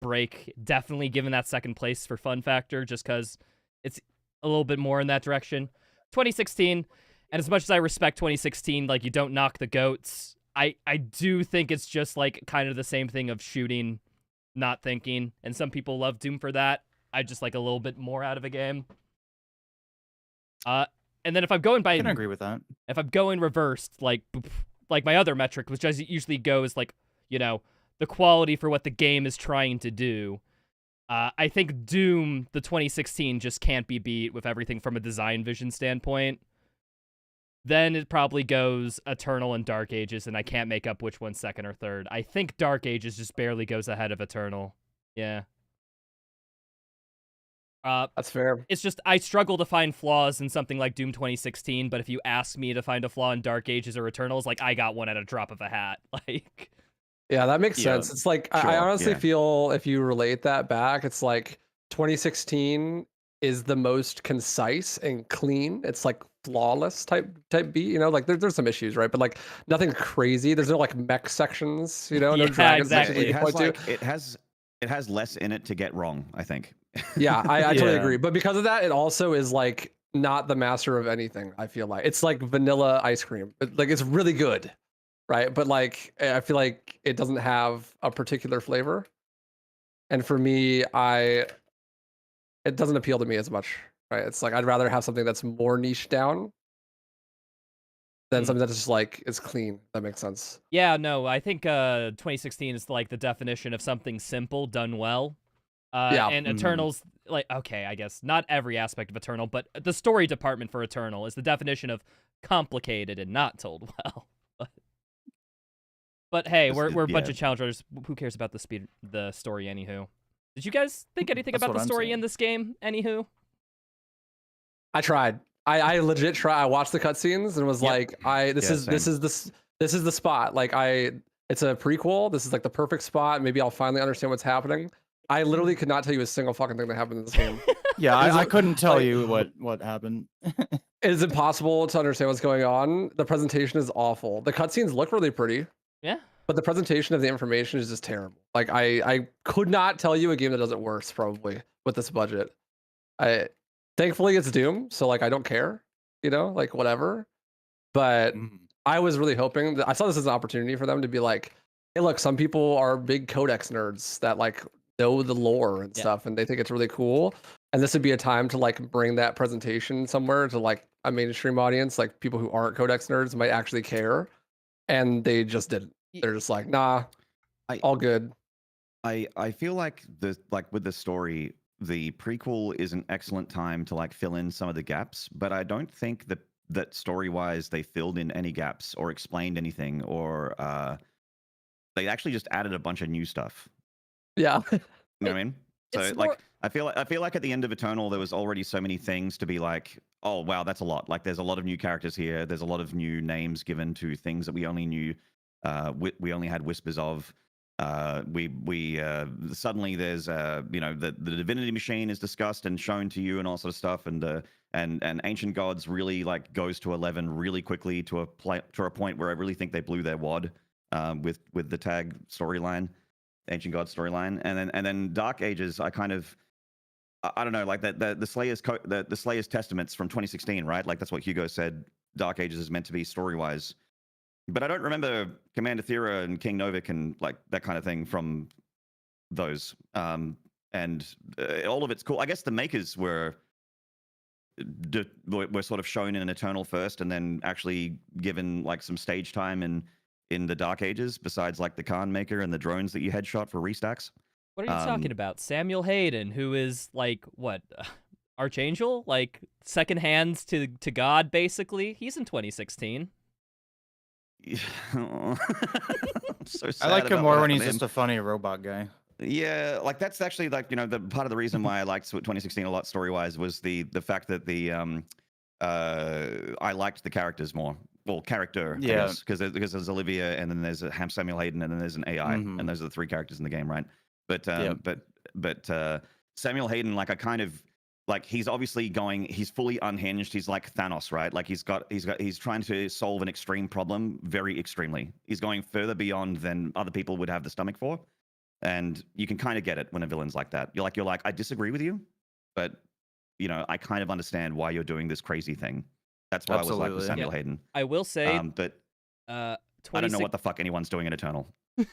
[SPEAKER 3] break, definitely given that second place for fun factor, just because it's a little bit more in that direction. 2016, and as much as I respect 2016, like, you don't knock the goats, I do think it's just, like, kind of the same thing of shooting, not thinking, and some people love Doom for that. I just like a little bit more out of a game. And then if I'm going by,
[SPEAKER 1] I can agree with that.
[SPEAKER 3] If I'm going reversed, like my other metric, which usually goes like, you know, the quality for what the game is trying to do. I think Doom, the 2016, just can't be beat with everything from a design vision standpoint. Then it probably goes Eternal and Dark Ages, and I can't make up which one's second or third. I think Dark Ages just barely goes ahead of Eternal. Yeah.
[SPEAKER 2] That's fair.
[SPEAKER 3] It's just, I struggle to find flaws in something like Doom 2016, but if you ask me to find a flaw in Dark Ages or Eternals, like, I got one at a drop of a hat. Like,
[SPEAKER 2] yeah, that makes sense. It's like,
[SPEAKER 4] sure,
[SPEAKER 2] I honestly feel if you relate that back, it's like 2016 is the most concise and clean. It's like flawless type beat, you know, like there's some issues, right? But like nothing crazy. There's no like mech sections, you know, no dragon sections.
[SPEAKER 4] It has less in it to get wrong, I think.
[SPEAKER 2] Yeah, I totally agree. But because of that, it also is like not the master of anything. I feel like it's like vanilla ice cream. Like it's really good, right? But like I feel like it doesn't have a particular flavor. And for me, it doesn't appeal to me as much, right? It's like I'd rather have something that's more niche down than something that's just like is clean. That makes sense.
[SPEAKER 3] Yeah, no, I think 2016 is like the definition of something simple done well.
[SPEAKER 2] Yeah.
[SPEAKER 3] And Eternal's like, okay, I guess not every aspect of Eternal, but the story department for Eternal is the definition of complicated and not told well. But hey, we're a bunch of challengers. Who cares about the story, anywho? Did you guys think anything about the story in this game, anywho?
[SPEAKER 2] I tried. I legit tried. I watched the cutscenes and was like, this is the spot. Like it's a prequel. This is like the perfect spot. Maybe I'll finally understand what's happening. I literally could not tell you a single fucking thing that happened in this game.
[SPEAKER 1] Yeah, I couldn't tell you what happened.
[SPEAKER 2] It is impossible to understand what's going on. The presentation is awful. The cutscenes look really pretty.
[SPEAKER 3] Yeah.
[SPEAKER 2] But the presentation of the information is just terrible. Like I could not tell you a game that does it worse probably with this budget. Thankfully it's Doom, so like I don't care, you know, like whatever. But I was really hoping that I saw this as an opportunity for them to be like, hey, look, some people are big codex nerds that like know the lore and stuff, and they think it's really cool. And this would be a time to like bring that presentation somewhere to like, a mainstream audience, like people who aren't Codex nerds, might actually care, and they just didn't. They're just like, nah, all good.
[SPEAKER 4] I feel like with the story, the prequel is an excellent time to like fill in some of the gaps, but I don't think that story-wise they filled in any gaps or explained anything, or they actually just added a bunch of new stuff.
[SPEAKER 2] Yeah.
[SPEAKER 4] You know what I mean? So
[SPEAKER 3] It's
[SPEAKER 4] like
[SPEAKER 3] more-
[SPEAKER 4] I feel like at the end of Eternal there was already so many things to be like, oh wow, that's a lot. Like there's a lot of new characters here. There's a lot of new names given to things that we only knew, we only had whispers of. Suddenly there's the divinity machine is discussed and shown to you and all sort of stuff, and ancient gods really like goes to 11 really quickly to a point where I really think they blew their wad with the tag storyline, ancient god storyline, and then Dark Ages. I kind of I don't know, like the Slayer's Testaments from 2016, right? Like that's what Hugo said. Dark Ages is meant to be story wise. But I don't remember Commander Thera and King Novik and like that kind of thing from those. And all of it's cool. I guess the makers were sort of shown in Eternal first, and then actually given like some stage time in the Dark Ages. Besides like the Khan maker and the drones that you headshot for restacks.
[SPEAKER 3] What are you talking about? Samuel Hayden, who is like what? Archangel, like second hands to God, basically. He's in 2016.
[SPEAKER 4] I'm so sad
[SPEAKER 1] I like him
[SPEAKER 4] about
[SPEAKER 1] more
[SPEAKER 4] what
[SPEAKER 1] when he's
[SPEAKER 4] happened
[SPEAKER 1] just a funny robot guy.
[SPEAKER 4] Yeah, like that's actually like the part of the reason why I liked 2016 a lot story wise was the fact that I liked the characters more. Well, character,
[SPEAKER 1] Yeah,
[SPEAKER 4] because there's Olivia, and then there's Samuel Hayden, and then there's an AI,
[SPEAKER 1] Mhm.
[SPEAKER 4] and those are the three characters in the game, right? But
[SPEAKER 1] Yep.
[SPEAKER 4] but Samuel Hayden, like I kind of like he's obviously he's fully unhinged. He's like Thanos, right? Like he's trying to solve an extreme problem very extremely. He's going further beyond than other people would have the stomach for. And you can kind of get it when a villain's like that. You're like, I disagree with you, but I kind of understand why you're doing this crazy thing. That's what I was like with
[SPEAKER 1] Absolutely.
[SPEAKER 4] Samuel Hayden.
[SPEAKER 3] I will say,
[SPEAKER 4] But I don't know
[SPEAKER 3] 26
[SPEAKER 4] what the fuck anyone's doing in Eternal.
[SPEAKER 2] No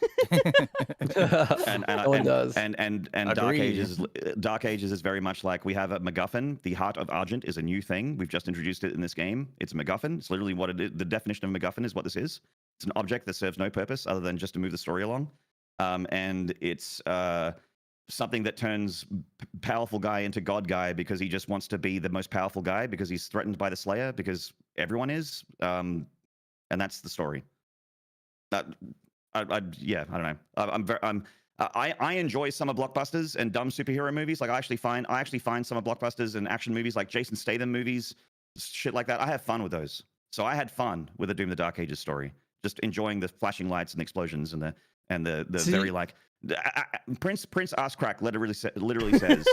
[SPEAKER 2] one does.
[SPEAKER 4] And Dark
[SPEAKER 1] Agreed.
[SPEAKER 4] Ages is very much like we have a MacGuffin. The Heart of Argent is a new thing. We've just introduced it in this game. It's a MacGuffin. It's literally what it is. The definition of MacGuffin is what this is. It's an object that serves no purpose other than just to move the story along. And it's something that turns powerful guy into God guy because he just wants to be the most powerful guy because he's threatened by the Slayer because everyone is. And that's the story. I don't know. I enjoy summer blockbusters and dumb superhero movies. Like I actually find summer blockbusters and action movies like Jason Statham movies, shit like that. I have fun with those. So I had fun with the Doom the Dark Ages story, just enjoying the flashing lights and explosions and the very like Prince Askcrack literally says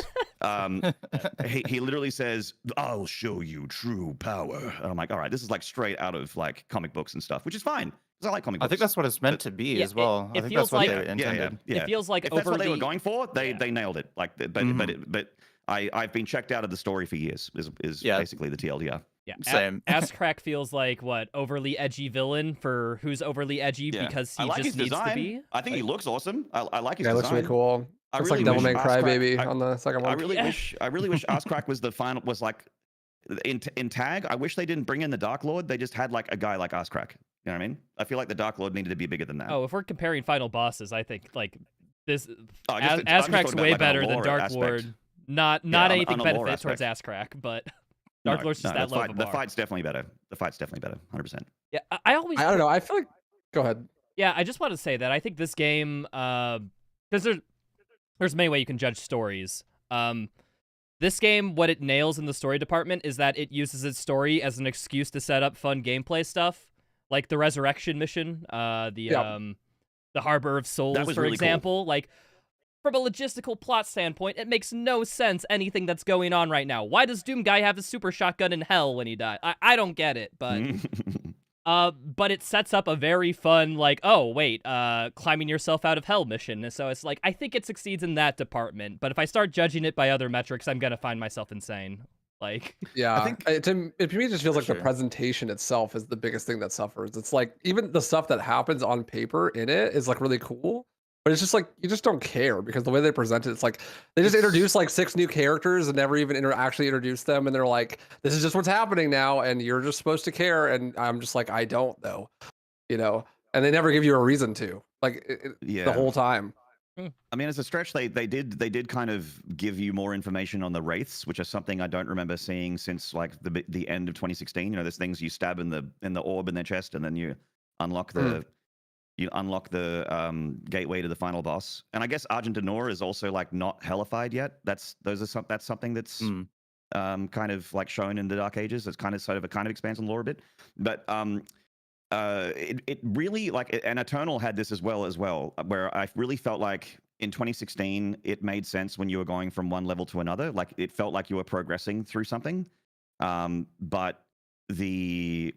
[SPEAKER 4] he literally says, "I'll show you true power." And I'm like, all right, this is like straight out of like comic books and stuff, which is fine. I like comic books.
[SPEAKER 1] I think that's what it's meant to be
[SPEAKER 3] Yeah,
[SPEAKER 1] as well.
[SPEAKER 3] it
[SPEAKER 1] I think
[SPEAKER 3] feels
[SPEAKER 1] that's what
[SPEAKER 3] like-
[SPEAKER 1] they intended.
[SPEAKER 3] It feels like
[SPEAKER 4] if that's what they were
[SPEAKER 3] overly-
[SPEAKER 4] going for, they
[SPEAKER 3] Yeah.
[SPEAKER 4] nailed it. Like, but I've been checked out of the story for years. Is
[SPEAKER 1] Yeah.
[SPEAKER 4] basically the TLDR.
[SPEAKER 3] Yeah,
[SPEAKER 1] Same.
[SPEAKER 3] Askcrack feels like what overly edgy villain for who's overly edgy
[SPEAKER 4] Yeah.
[SPEAKER 3] because
[SPEAKER 4] I
[SPEAKER 3] he
[SPEAKER 4] like
[SPEAKER 3] just
[SPEAKER 4] his
[SPEAKER 3] needs
[SPEAKER 4] design.
[SPEAKER 3] to be.
[SPEAKER 4] I think he looks awesome. I like his
[SPEAKER 2] Yeah, it
[SPEAKER 4] design.
[SPEAKER 2] looks really cool.
[SPEAKER 4] I
[SPEAKER 2] It's
[SPEAKER 4] really
[SPEAKER 2] like
[SPEAKER 4] wish
[SPEAKER 2] Devilman
[SPEAKER 4] Askcrack-
[SPEAKER 2] Crybaby
[SPEAKER 4] I-
[SPEAKER 2] on the second one.
[SPEAKER 4] I really wish Askcrack was the final. Was like in tag. I wish they didn't bring in the Dark Lord. They just had like a guy like Askcrack. You know what I mean? I feel like the Dark Lord needed to be bigger than that.
[SPEAKER 3] Oh, if we're comparing final bosses, I think like this
[SPEAKER 4] I'm just
[SPEAKER 3] Askcrack's
[SPEAKER 4] talking about,
[SPEAKER 3] way
[SPEAKER 4] like, on a
[SPEAKER 3] better than
[SPEAKER 4] lore
[SPEAKER 3] Dark
[SPEAKER 4] aspect.
[SPEAKER 3] Lord. Not
[SPEAKER 4] on-
[SPEAKER 3] anything
[SPEAKER 4] on a lore
[SPEAKER 3] benefit towards
[SPEAKER 4] aspect.
[SPEAKER 3] Askcrack, but Dark Lord's just that low of a
[SPEAKER 4] The
[SPEAKER 3] bar.
[SPEAKER 4] fight's definitely better. The fight's definitely better. 100%.
[SPEAKER 3] Yeah, I always.
[SPEAKER 2] I don't know. I feel like. Go ahead.
[SPEAKER 3] Yeah, I just want to say that I think this game, because there's many ways you can judge stories. This game, what it nails in the story department is that it uses its story as an excuse to set up fun gameplay stuff, like the resurrection mission, the Harbor of Souls,
[SPEAKER 4] That was
[SPEAKER 3] for
[SPEAKER 4] really cool.
[SPEAKER 3] example. Like, from a logistical plot standpoint, it makes no sense anything that's going on right now. Why does Doom Guy have a super shotgun in hell when he died? I don't get it, but. But it sets up a very fun, like, oh, wait, climbing yourself out of hell mission. So it's like, I think it succeeds in that department. But if I start judging it by other metrics, I'm going to find myself insane. Like,
[SPEAKER 2] Yeah,
[SPEAKER 4] think-
[SPEAKER 2] to me, it just feels like
[SPEAKER 4] Sure.
[SPEAKER 2] the presentation itself is the biggest thing that suffers. It's like even the stuff that happens on paper in it is like really cool, But it's just like you just don't care because the way they present it, it's like they just introduce like 6 new characters and never even actually introduce them, and they're like, "This is just what's happening now, and you're just supposed to care." And I'm just like, I don't though, you know. And they never give you a reason to, like, the whole time.
[SPEAKER 4] I mean, as a stretch, they did kind of give you more information on the wraiths, which is something I don't remember seeing since like the end of 2016. You know, there's things you stab in the orb in their chest, and then you unlock the gateway to the final boss. And I guess Argent Denor is also like not hellified yet. That's something that's kind of like shown in the Dark Ages. It's kind of expands on lore a bit, but it really like, and Eternal had this as well, where I really felt like in 2016 it made sense when you were going from one level to another. Like it felt like you were progressing through something, but you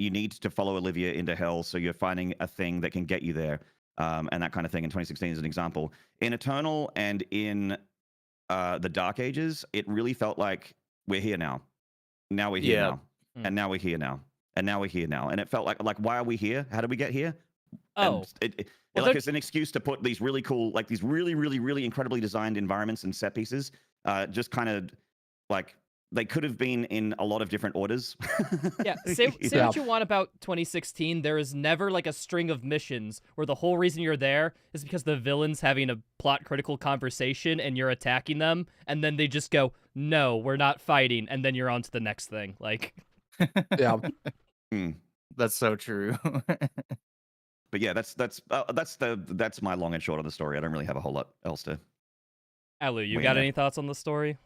[SPEAKER 4] need to follow Olivia into hell, so you're finding a thing that can get you there, and that kind of thing. In 2016 is an example. In Eternal and in the Dark Ages, it really felt like we're here now. Now we're here now, and now we're here now. And now we're here now, and it felt like why are we here? How did we get here?
[SPEAKER 3] Oh,
[SPEAKER 4] It's an excuse to put these really cool, like these really, really, really incredibly designed environments and set pieces. Just kind of like they could have been in a lot of different orders.
[SPEAKER 3] Yeah, say what you want about 2016. There is never like a string of missions where the whole reason you're there is because the villain's having a plot critical conversation and you're attacking them, and then they just go, "No, we're not fighting," and then you're on to the next thing. Like,
[SPEAKER 2] yeah.
[SPEAKER 1] That's so true.
[SPEAKER 4] But yeah, that's my long and short of the story. I don't really have a whole lot else to.
[SPEAKER 3] Alu, you got any thoughts on the story?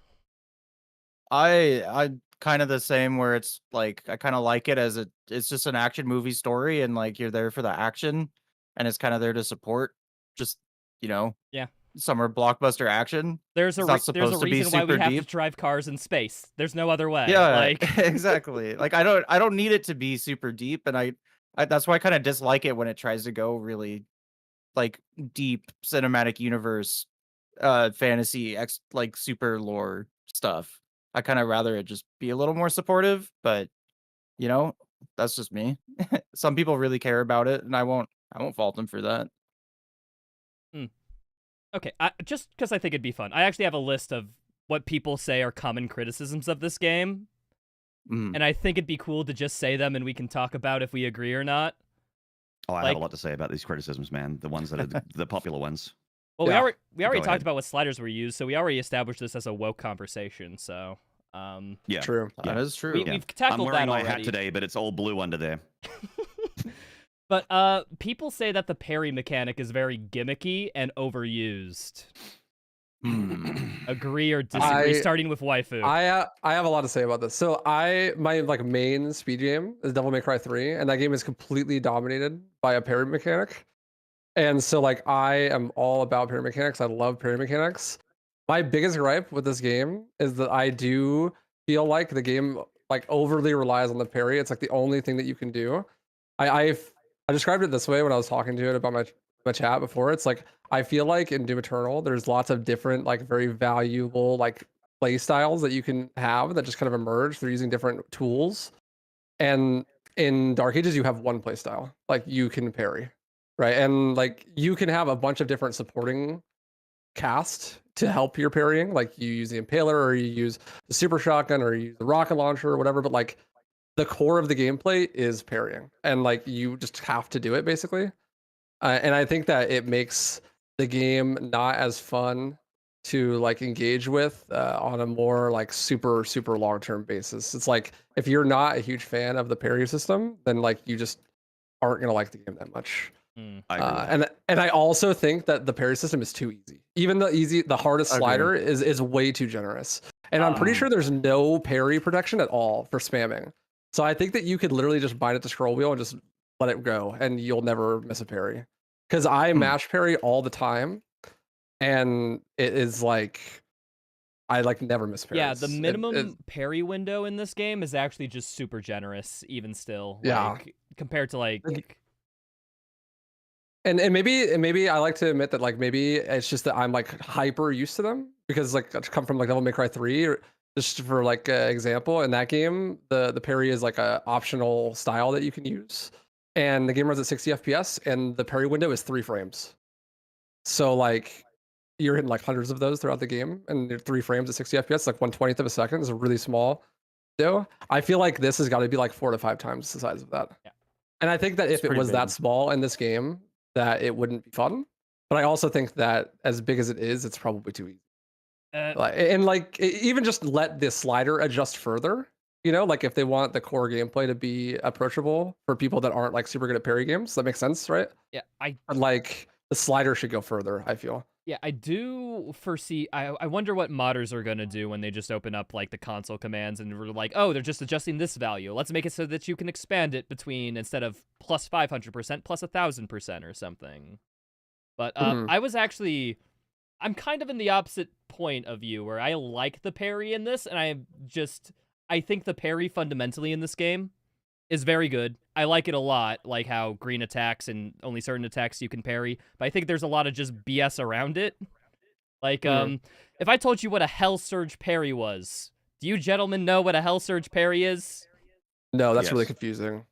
[SPEAKER 1] I kind of the same, where it's like I kind of like it as it's just an action movie story, and like you're there for the action, and it's kind of there to support just summer blockbuster action.
[SPEAKER 3] There's a reason why we have to drive cars in space. There's no other way.
[SPEAKER 1] Yeah,
[SPEAKER 3] like
[SPEAKER 1] exactly. Like I don't need it to be super deep, and I that's why I kind of dislike it when it tries to go really like deep cinematic universe, fantasy, like super lore stuff. I kind of rather it just be a little more supportive, but that's just me. Some people really care about it, and I won't fault them for that.
[SPEAKER 3] Okay, just because I think it'd be fun. I actually have a list of what people say are common criticisms of this game. And I think it'd be cool to just say them and we can talk about if we agree or not.
[SPEAKER 4] Oh, I have a lot to say about these criticisms, man. The ones that are the popular ones.
[SPEAKER 3] Well, we already talked about what sliders were used, so we already established this as a woke conversation, so...
[SPEAKER 2] yeah, true.
[SPEAKER 1] Yeah. That is true.
[SPEAKER 3] We've tackled that already.
[SPEAKER 4] I'm wearing my hat today, but it's all blue under there.
[SPEAKER 3] But people say that the parry mechanic is very gimmicky and overused. Agree or disagree? Starting with waifu.
[SPEAKER 2] I have a lot to say about this. So my like main speed game is Devil May Cry 3, and that game is completely dominated by a parry mechanic. And so like I am all about parry mechanics. I love parry mechanics. My biggest gripe with this game is that I do feel like the game like overly relies on the parry. It's like the only thing that you can do. I described it this way when I was talking to it about my chat before. It's like I feel like in Doom Eternal, there's lots of different like very valuable like play styles that you can have that just kind of emerge through using different tools. And in Dark Ages, you have one play style, like you can parry, right? And like you can have a bunch of different supporting cast to help your parrying, like you use the Impaler or you use the Super Shotgun or you use the rocket launcher or whatever. But like the core of the gameplay is parrying, and like you just have to do it basically. And I think that it makes the game not as fun to like engage with on a more like super long-term basis. It's like if you're not a huge fan of the parry system, then like you just aren't gonna like the game that much. And I also think that the parry system is too easy. Even the hardest slider is way too generous. And I'm pretty sure there's no parry protection at all for spamming. So I think that you could literally just bind it to scroll wheel and just let it go, and you'll never miss a parry. Because I mash parry all the time, and it is like I like never miss parries.
[SPEAKER 3] Yeah, the minimum parry window in this game is actually just super generous, even still.
[SPEAKER 2] Yeah,
[SPEAKER 3] like, compared to like.
[SPEAKER 2] And maybe I like to admit that like maybe it's just that I'm like hyper used to them because like I come from like Devil May Cry 3 or just for like example in that game the parry is like a optional style that you can use, and the game runs at 60 FPS, and the parry window is 3 frames. So like you're hitting like hundreds of those throughout the game, and they're 3 frames at 60 FPS, like 1/20th of a second. Is a really small window. I feel like this has got to be like 4 to 5 times the size of that.
[SPEAKER 3] Yeah.
[SPEAKER 2] And I think that
[SPEAKER 1] It's
[SPEAKER 2] if it
[SPEAKER 1] pretty
[SPEAKER 2] was that
[SPEAKER 1] big.
[SPEAKER 2] small in this game, that it wouldn't be fun. But I also think that as big as it is, it's probably too easy. Like even just let the slider adjust further. You know, like if they want the core gameplay to be approachable for people that aren't like super good at parry games, that makes sense, right?
[SPEAKER 3] Yeah,
[SPEAKER 2] But like the slider should go further, I feel.
[SPEAKER 3] Yeah, I do foresee. I wonder what modders are gonna do when they just open up like the console commands and we're like, oh, they're just adjusting this value. Let's make it so that you can expand it between instead of plus 500%, plus 1,000% or something. But I'm kind of in the opposite point of you where I like the parry in this, and I think the parry fundamentally in this game is very good. I like it a lot, like how green attacks and only certain attacks you can parry. But I think there's a lot of just BS around it. Like, if I told you what a Hell Surge parry was, do you gentlemen know what a Hell Surge parry is?
[SPEAKER 2] No, that's really
[SPEAKER 4] Yes.
[SPEAKER 2] confusing.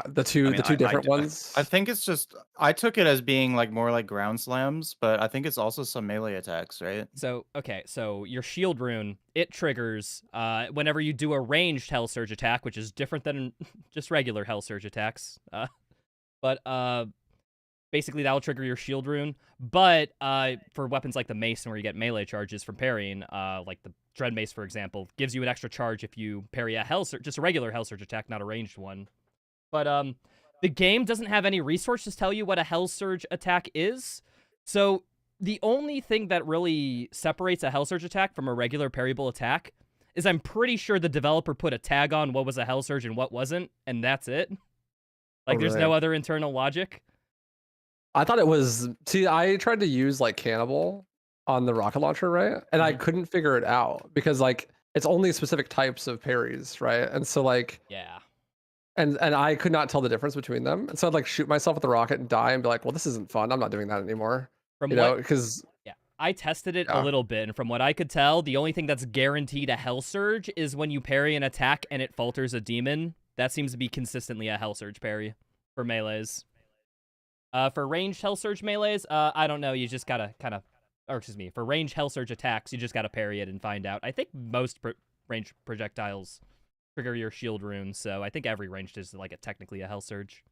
[SPEAKER 2] The two
[SPEAKER 4] mean,
[SPEAKER 2] different ones.
[SPEAKER 1] I think it's just I took it as being like more like ground slams, but I think it's also some melee attacks, right?
[SPEAKER 3] So, okay, so your shield rune, it triggers whenever you do a ranged Hell Surge attack, which is different than just regular Hell Surge attacks. But basically that will trigger your shield rune. But for weapons like the mace, where you get melee charges from parrying, like the Dread Mace, for example, gives you an extra charge if you parry a Hell Surge, just a regular Hell Surge attack, not a ranged one. But the game doesn't have any resources to tell you what a Hell Surge attack is. So the only thing that really separates a Hell Surge attack from a regular parryable attack is I'm pretty sure the developer put a tag on what was a Hell Surge and what wasn't, and that's it. Like, there's no other internal logic.
[SPEAKER 2] I thought it was. See, I tried to use like Cannibal on the rocket launcher, right? And I couldn't figure it out because like it's only specific types of parries, right? And so like
[SPEAKER 3] Yeah.
[SPEAKER 2] and I could not tell the difference between them. And so I'd like shoot myself with the rocket and die and be like, well, this isn't fun. I'm not doing that anymore.
[SPEAKER 3] From
[SPEAKER 2] You know, because
[SPEAKER 3] yeah, I tested it a little bit, and from what I could tell, the only thing that's guaranteed a Hell Surge is when you parry an attack and it falters a demon. That seems to be consistently a Hell Surge parry for melees. For ranged Hell Surge melees, I don't know. You just gotta kind of, or excuse me, for ranged Hell Surge attacks, you just gotta parry it and find out. I think most ranged projectiles trigger your shield rune, so I think every ranged is like technically a Hell Surge.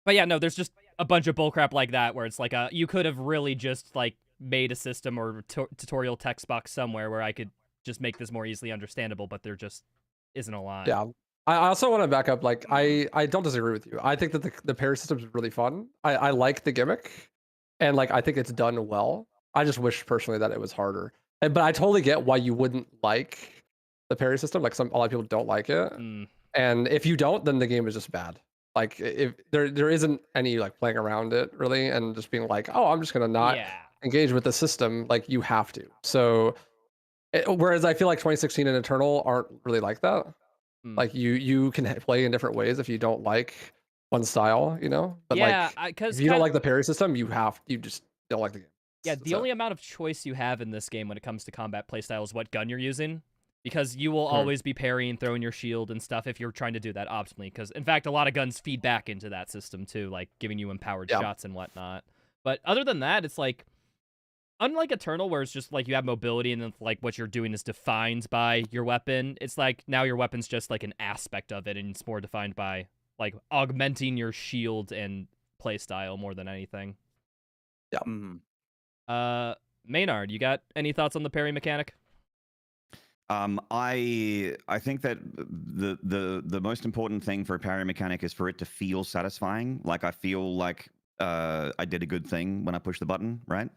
[SPEAKER 3] But yeah, no, there's just a bunch of bullcrap like that where it's like you could have really just like made a system or tutorial text box somewhere where I could just make this more easily understandable, but there just isn't a lot.
[SPEAKER 2] yeah. I also want to back up. Like, I don't disagree with you. I think that the parry system is really fun. I like the gimmick, and like I think it's done well. I just wish personally that it was harder. But I totally get why you wouldn't like the parry system. Like a lot of people don't like it, and if you don't, then the game is just bad. Like if there isn't any like playing around it really, and just being like, oh, I'm just gonna not engage with the system. Like you have to. So, whereas I feel like 2016 and Eternal aren't really like that. Like you can play in different ways if you don't like one style, you know. But
[SPEAKER 3] yeah,
[SPEAKER 2] like if you don't like the parry system, you just don't like the game.
[SPEAKER 3] Yeah, the only amount of choice you have in this game when it comes to combat playstyle is what gun you're using, because you will always be parrying, throwing your shield and stuff if you're trying to do that optimally. Because in fact, a lot of guns feed back into that system too, like giving you empowered shots and whatnot. But other than that, it's like, unlike Eternal, where it's just like you have mobility and then like what you're doing is defined by your weapon, it's like now your weapon's just like an aspect of it, and it's more defined by like augmenting your shield and playstyle more than anything.
[SPEAKER 2] Yeah.
[SPEAKER 3] Maynard, you got any thoughts on the parry mechanic?
[SPEAKER 4] I think that the most important thing for a parry mechanic is for it to feel satisfying. Like I feel like I did a good thing when I pushed the button, right?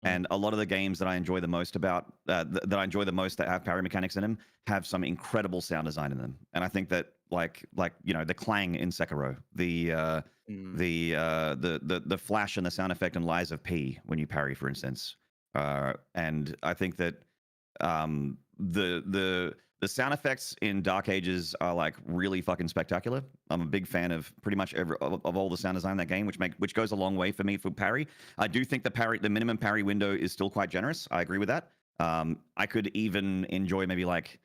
[SPEAKER 4] And a lot of the games that I enjoy the most that have parry mechanics in them have some incredible sound design in them. And I think that like you know, the clang in Sekiro, the flash and the sound effect in Lies of P when you parry, for instance. And I think that the sound effects in Dark Ages are like really fucking spectacular. I'm a big fan of pretty much of all the sound design in that game, which goes a long way for me for parry. I do think the minimum parry window is still quite generous. I agree with that. I could even enjoy maybe like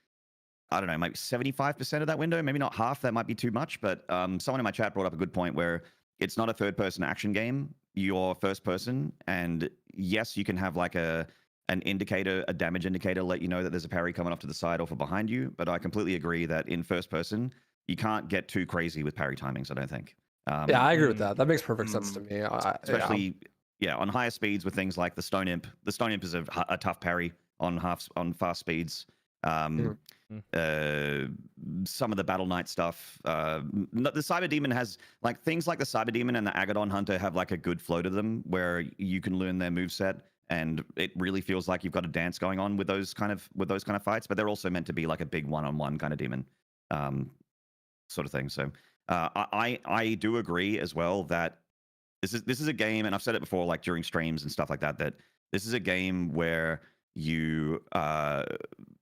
[SPEAKER 4] I don't know, maybe 75% of that window, maybe not half. That might be too much. But someone in my chat brought up a good point where it's not a third-person action game. You're first person, and yes, you can have like an indicator, a damage indicator, let you know that there's a parry coming off to the side or from behind you. But I completely agree that in first person, you can't get too crazy with parry timings, I don't think.
[SPEAKER 2] Yeah, I agree with that. That makes perfect sense to me.
[SPEAKER 4] Especially, on higher speeds with things like the Stone Imp. The Stone Imp is a tough parry on fast speeds. Some of the Battle Knight stuff. The Cyber Demon has like things like the Cyber Demon and the Agadon Hunter have like a good flow to them where you can learn their moveset, and it really feels like you've got a dance going on with those kind of fights. But they're also meant to be like a big one-on-one kind of demon, sort of thing. So I do agree as well that this is a game, and I've said it before, like during streams and stuff like that, that this is a game where you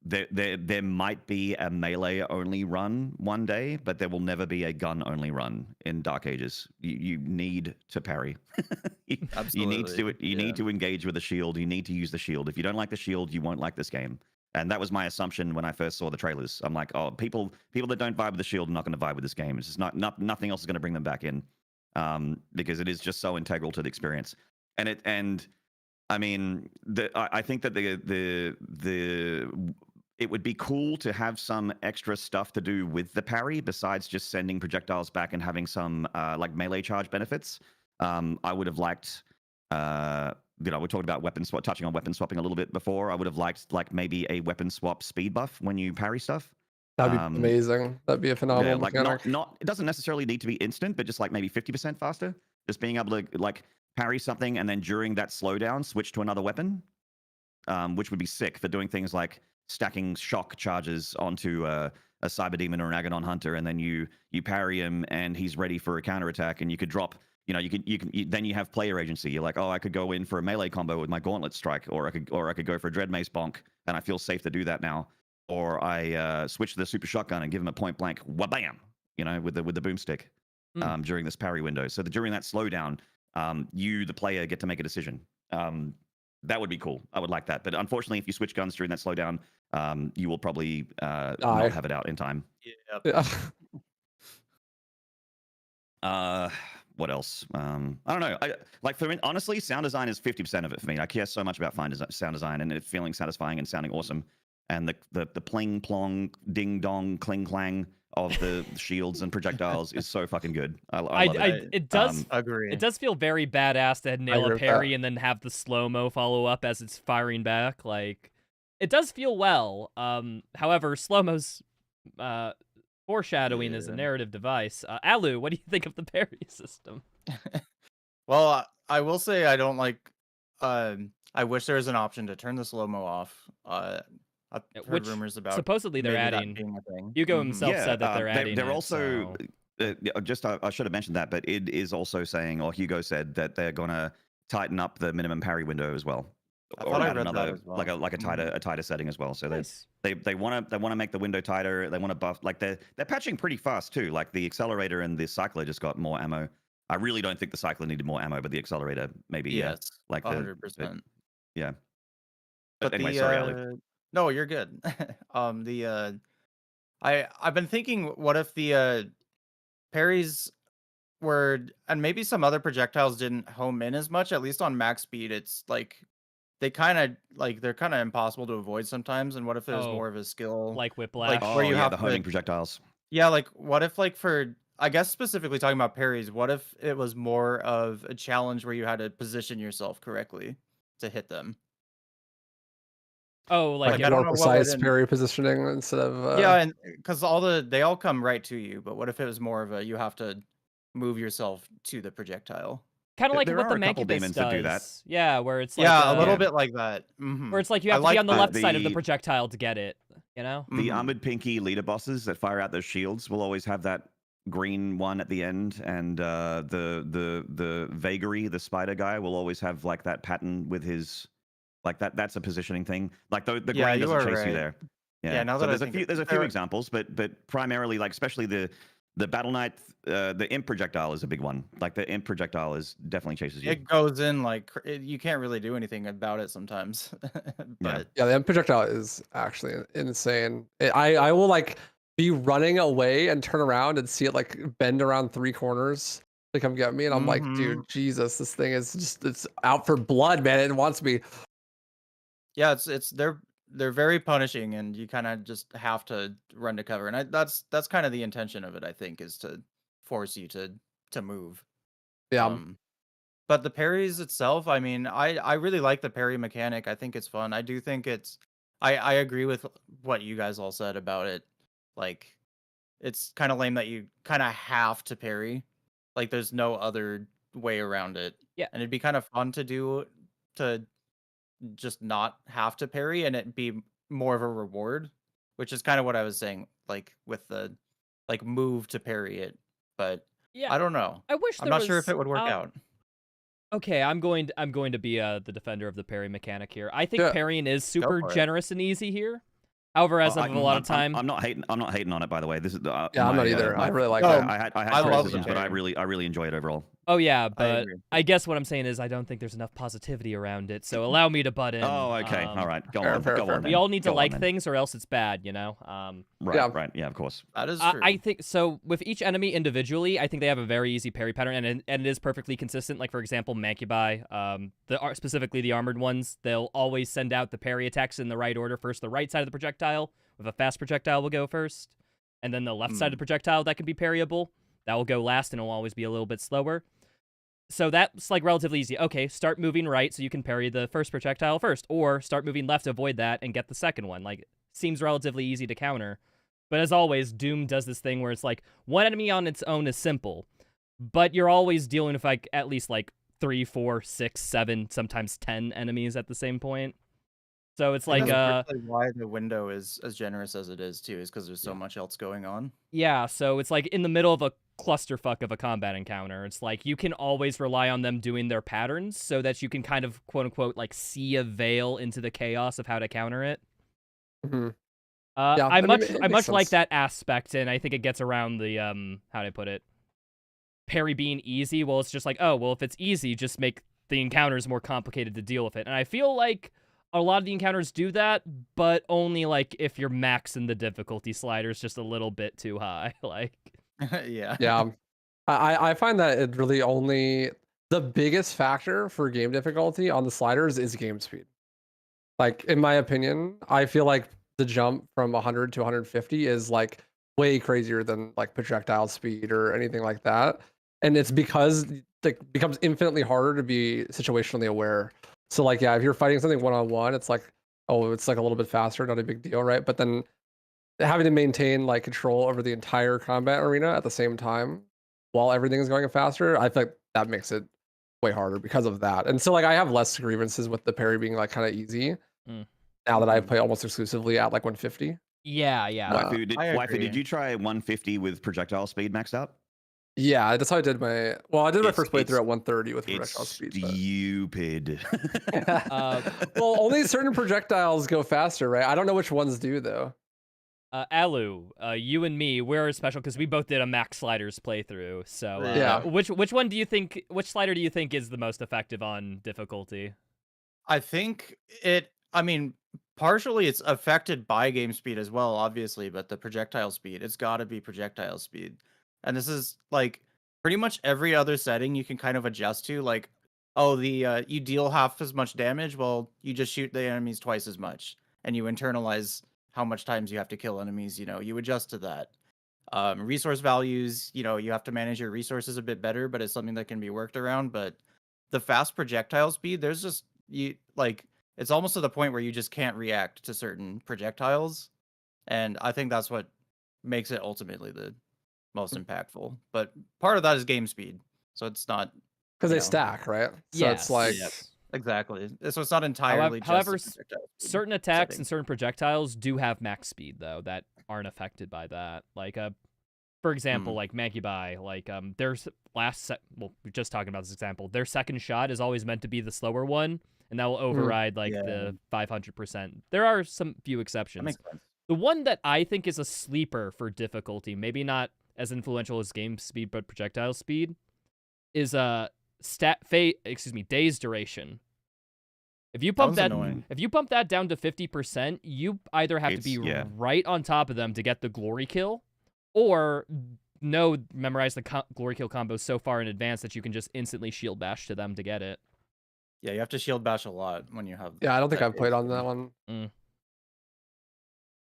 [SPEAKER 4] there might be a melee only run one day, but there will never be a gun only run in Dark Ages. You need to parry. You need to do it. You need to engage with the shield. You need to use the shield. If you don't like the shield, you won't like this game. And that was my assumption when I first saw the trailers. I'm like, oh, people that don't vibe with the shield are not going to vibe with this game. It's just nothing else is going to bring them back in, because it is just so integral to the experience. And I mean, I think that it would be cool to have some extra stuff to do with the parry besides just sending projectiles back and having some like melee charge benefits. I would have liked, we talked about touching on weapon swapping a little bit before. I would have liked like maybe a weapon swap speed buff when you parry stuff.
[SPEAKER 2] That'd be amazing. That'd be a phenomenal mechanic.
[SPEAKER 4] Not it doesn't necessarily need to be instant, but just like maybe 50% faster. Just being able to like parry something and then during that slowdown switch to another weapon, which would be sick for doing things like stacking shock charges onto a Cyber Demon or an Agadon Hunter, and then you parry him and he's ready for a counterattack, and you could drop. Then you have player agency. You're like, oh, I could go in for a melee combo with my Gauntlet Strike, or I could go for a Dread Mace bonk, and I feel safe to do that now. Or I switch to the Super Shotgun and give him a point blank wha-bam, with the boomstick during this parry window. So during that slowdown, you, the player, get to make a decision. That would be cool. I would like that. But unfortunately, if you switch guns during that slowdown, you will probably not have it out in time.
[SPEAKER 2] Yeah.
[SPEAKER 4] What else? I don't know. Honestly, sound design is 50% of it for me. I care so much about sound design and it feeling satisfying and sounding awesome. And the pling plong, ding dong, cling clang of the shields and projectiles is so fucking good. I love it.
[SPEAKER 3] It does
[SPEAKER 1] agree.
[SPEAKER 3] It does feel very badass to nail a parry and then have the slow-mo follow up as it's firing back. Like, it does feel well. However, slow-mo's foreshadowing is a narrative device. Alu, what do you think of the parry system?
[SPEAKER 1] Well, I will say I don't like. I wish there was an option to turn the slow-mo off. I've heard rumors about
[SPEAKER 3] supposedly they're adding. Hugo himself said that they're adding.
[SPEAKER 4] They're also I should have mentioned that, but it is also saying, or Hugo said that they're gonna tighten up the minimum parry window as well.
[SPEAKER 1] I thought I read that as well.
[SPEAKER 4] like a tighter setting as well. So nice. they want to make the window tighter. They want to buff, like they're patching pretty fast too. Like the accelerator and the cycler just got more ammo. I really don't think the cycler needed more ammo, but the accelerator maybe.
[SPEAKER 1] Yes,
[SPEAKER 4] like
[SPEAKER 1] 100%.
[SPEAKER 4] Yeah.
[SPEAKER 1] But
[SPEAKER 4] anyway, sorry, Ali.
[SPEAKER 1] No, you're good. I've been thinking, what if the parries were, and maybe some other projectiles didn't home in as much, at least on max speed. It's like they're kind of impossible to avoid sometimes. And what if it was more of a skill,
[SPEAKER 3] like whiplash,
[SPEAKER 1] where you have
[SPEAKER 4] the homing projectiles?
[SPEAKER 1] Yeah, like what if, like, for, I guess specifically talking about parries, what if it was more of a challenge where you had to position yourself correctly to hit them?
[SPEAKER 3] Oh, like
[SPEAKER 2] more precise parry positioning instead of
[SPEAKER 1] yeah, and because they all come right to you, but what if it was more of a, you have to move yourself to the projectile?
[SPEAKER 3] Kind of like
[SPEAKER 4] there
[SPEAKER 3] what the
[SPEAKER 4] are a couple
[SPEAKER 3] Mancubus
[SPEAKER 4] demons
[SPEAKER 3] does.
[SPEAKER 4] that do that.
[SPEAKER 3] Yeah, where it's like
[SPEAKER 1] a little bit like that. Mm-hmm.
[SPEAKER 3] Where it's like you have to be on the left side of the projectile to get it.
[SPEAKER 4] The Armored Pinky leader bosses that fire out those shields will always have that green one at the end, and the Vagary, the spider guy, will always have like that pattern with his, like that's a positioning thing. Like the green doesn't chase you there. Yeah. Now that there's a few examples, but primarily, like, especially the The Battle Knight, the imp projectile is a big one. Like the imp projectile is definitely chases you.
[SPEAKER 1] It goes in like you can't really do anything about it sometimes. But
[SPEAKER 2] Yeah, the end projectile is actually insane. I will like be running away and turn around and see it like bend around 3 corners to come get me, and I'm like, dude, Jesus, this thing is just it's out for blood, man. It wants me.
[SPEAKER 1] yeah, it's they're very punishing, and you kind of just have to run to cover. And that's kind of the intention of it, I think, is to force you to move.
[SPEAKER 2] Yeah.
[SPEAKER 1] But the parries itself, I mean, I really like the parry mechanic. I think it's fun. I do think it's I agree with what you guys all said about it. Like, it's kind of lame that you kind of have to parry. Like, there's no other way around it.
[SPEAKER 3] Yeah.
[SPEAKER 1] And it'd be kind of fun to do to just not have to parry and it be more of a reward, which is kind of what I was saying, like with the like move to parry it. But
[SPEAKER 3] Yeah,
[SPEAKER 1] I don't know.
[SPEAKER 3] I wish
[SPEAKER 1] I'm
[SPEAKER 3] there
[SPEAKER 1] not sure if
[SPEAKER 3] was,
[SPEAKER 1] it would work out.
[SPEAKER 3] Okay, I'm going to be the defender of the parry mechanic here. I think
[SPEAKER 2] Yeah.
[SPEAKER 3] parrying is super
[SPEAKER 1] for it.
[SPEAKER 3] generous and easy here. However, as of a lot of time,
[SPEAKER 4] I'm not hating on it, by the way. This is
[SPEAKER 2] Yeah, I'm not either. I really like
[SPEAKER 1] No,
[SPEAKER 2] that.
[SPEAKER 4] I had
[SPEAKER 1] I love
[SPEAKER 4] criticisms,
[SPEAKER 1] the
[SPEAKER 4] but I
[SPEAKER 1] parry.
[SPEAKER 4] really enjoy it overall.
[SPEAKER 3] oh yeah, but
[SPEAKER 1] agree.
[SPEAKER 3] I guess what I'm saying is I don't think there's enough positivity around it. So allow me to butt in.
[SPEAKER 4] Oh, okay. All right. Go
[SPEAKER 2] fair,
[SPEAKER 4] on.
[SPEAKER 2] fair,
[SPEAKER 4] Go
[SPEAKER 2] fair.
[SPEAKER 4] on.
[SPEAKER 3] We
[SPEAKER 4] then.
[SPEAKER 3] all need to
[SPEAKER 4] Go on,
[SPEAKER 3] like
[SPEAKER 4] then.
[SPEAKER 3] things, or else it's bad, you know.
[SPEAKER 4] Right.
[SPEAKER 2] Yeah.
[SPEAKER 4] Right. Yeah. Of course.
[SPEAKER 1] That is true.
[SPEAKER 3] I think so. With each enemy individually, I think they have a very easy parry pattern, and it is perfectly consistent. Like for example, Mancubi, specifically the armored ones, they'll always send out the parry attacks in the right order. First, the right side of the projectile with a fast projectile will go first, and then the left side of the projectile that can be parryable that will go last, and it'll always be a little bit slower. So that's like relatively easy. Okay, start moving right so you can parry the first projectile first, or start moving left to avoid that and get the second one. Like, seems relatively easy to counter. But as always, Doom does this thing where it's like one enemy on its own is simple, but you're always dealing with like at least like 3, 4, 6, 7, sometimes 10 enemies at the same point. So it's like
[SPEAKER 1] that's partially why the window is as generous as it is too, is because there's so much else going on.
[SPEAKER 3] yeah, so it's like in the middle of a clusterfuck of a combat encounter. It's like you can always rely on them doing their patterns so that you can kind of quote unquote like see a veil into the chaos of how to counter it.
[SPEAKER 2] Mm-hmm.
[SPEAKER 3] I
[SPEAKER 2] I mean,
[SPEAKER 3] much
[SPEAKER 2] it
[SPEAKER 3] I much
[SPEAKER 2] makes
[SPEAKER 3] like
[SPEAKER 2] sense.
[SPEAKER 3] that aspect, and I think it gets around the how do I put it? Parry being easy. Well, it's just like, oh, well, if it's easy, just make the encounters more complicated to deal with it. And I feel like a lot of the encounters do that, but only like if you're maxing the difficulty sliders just a little bit too high. Like,
[SPEAKER 1] Yeah.
[SPEAKER 2] Yeah. I find that it really only the biggest factor for game difficulty on the sliders is game speed. Like in my opinion, I feel like the jump from 100 to 150 is like way crazier than like projectile speed or anything like that. And it's because it becomes infinitely harder to be situationally aware. So like yeah, if you're fighting something one-on-one, it's like oh, it's like a little bit faster, not a big deal, right? But then having to maintain like control over the entire combat arena at the same time while everything is going faster, I think that makes it way harder because of that. And so like I have less grievances with the parry being like kind of easy now that I play almost exclusively at like 150.
[SPEAKER 3] yeah.
[SPEAKER 1] I
[SPEAKER 4] Waifu,
[SPEAKER 1] agree.
[SPEAKER 4] did you try 150 with projectile speed maxed out?
[SPEAKER 2] Yeah, that's how I did my first playthrough
[SPEAKER 4] it's-
[SPEAKER 2] at 130 with
[SPEAKER 4] It's
[SPEAKER 2] projectile speed.
[SPEAKER 4] stupid.
[SPEAKER 2] Well, only certain projectiles go faster, right? I don't know which ones do though.
[SPEAKER 3] Alu, you and me, we're special because we both did a max sliders playthrough. So
[SPEAKER 2] Yeah.
[SPEAKER 3] which one do you think? Which slider do you think is the most effective on difficulty?
[SPEAKER 1] I think it. I mean, partially it's affected by game speed as well, obviously, but the projectile speed, it's got to be projectile speed. And this is like pretty much every other setting you can kind of adjust to. Like, oh, the you deal half as much damage, well, you just shoot the enemies twice as much, and you internalize how much times you have to kill enemies. You know, you adjust to that. Resource values, you know, you have to manage your resources a bit better, but it's something that can be worked around. But the fast projectile speed, there's just you like it's almost to the point where you just can't react to certain projectiles, and I think that's what makes it ultimately the most impactful. But part of that is game speed, so it's not
[SPEAKER 2] Because
[SPEAKER 1] you
[SPEAKER 2] they
[SPEAKER 1] know,
[SPEAKER 2] stack, right? So it's like
[SPEAKER 1] exactly. So it's not entirely
[SPEAKER 3] However,
[SPEAKER 1] just the projectile speed
[SPEAKER 3] certain attacks
[SPEAKER 1] setting.
[SPEAKER 3] and certain projectiles do have max speed though that aren't affected by that. Like for example, like Mancubi, like there's well, we're just talking about this example. Their second shot is always meant to be the slower one, and that will override like the 500%. There are some few
[SPEAKER 1] That
[SPEAKER 3] exceptions.
[SPEAKER 1] makes sense.
[SPEAKER 3] The one that I think is a sleeper for difficulty, maybe not as influential as game speed but projectile speed is days duration. If you bump that
[SPEAKER 1] annoying.
[SPEAKER 3] if you bump that down to 50%, you either have to be right on top of them to get the glory kill, or memorize the glory kill combo so far in advance that you can just instantly shield bash to them to get it.
[SPEAKER 1] Yeah, you have to shield bash a lot when you have.
[SPEAKER 2] Yeah, I don't think
[SPEAKER 1] that
[SPEAKER 2] I've played
[SPEAKER 1] base
[SPEAKER 2] on
[SPEAKER 1] game.
[SPEAKER 2] that one.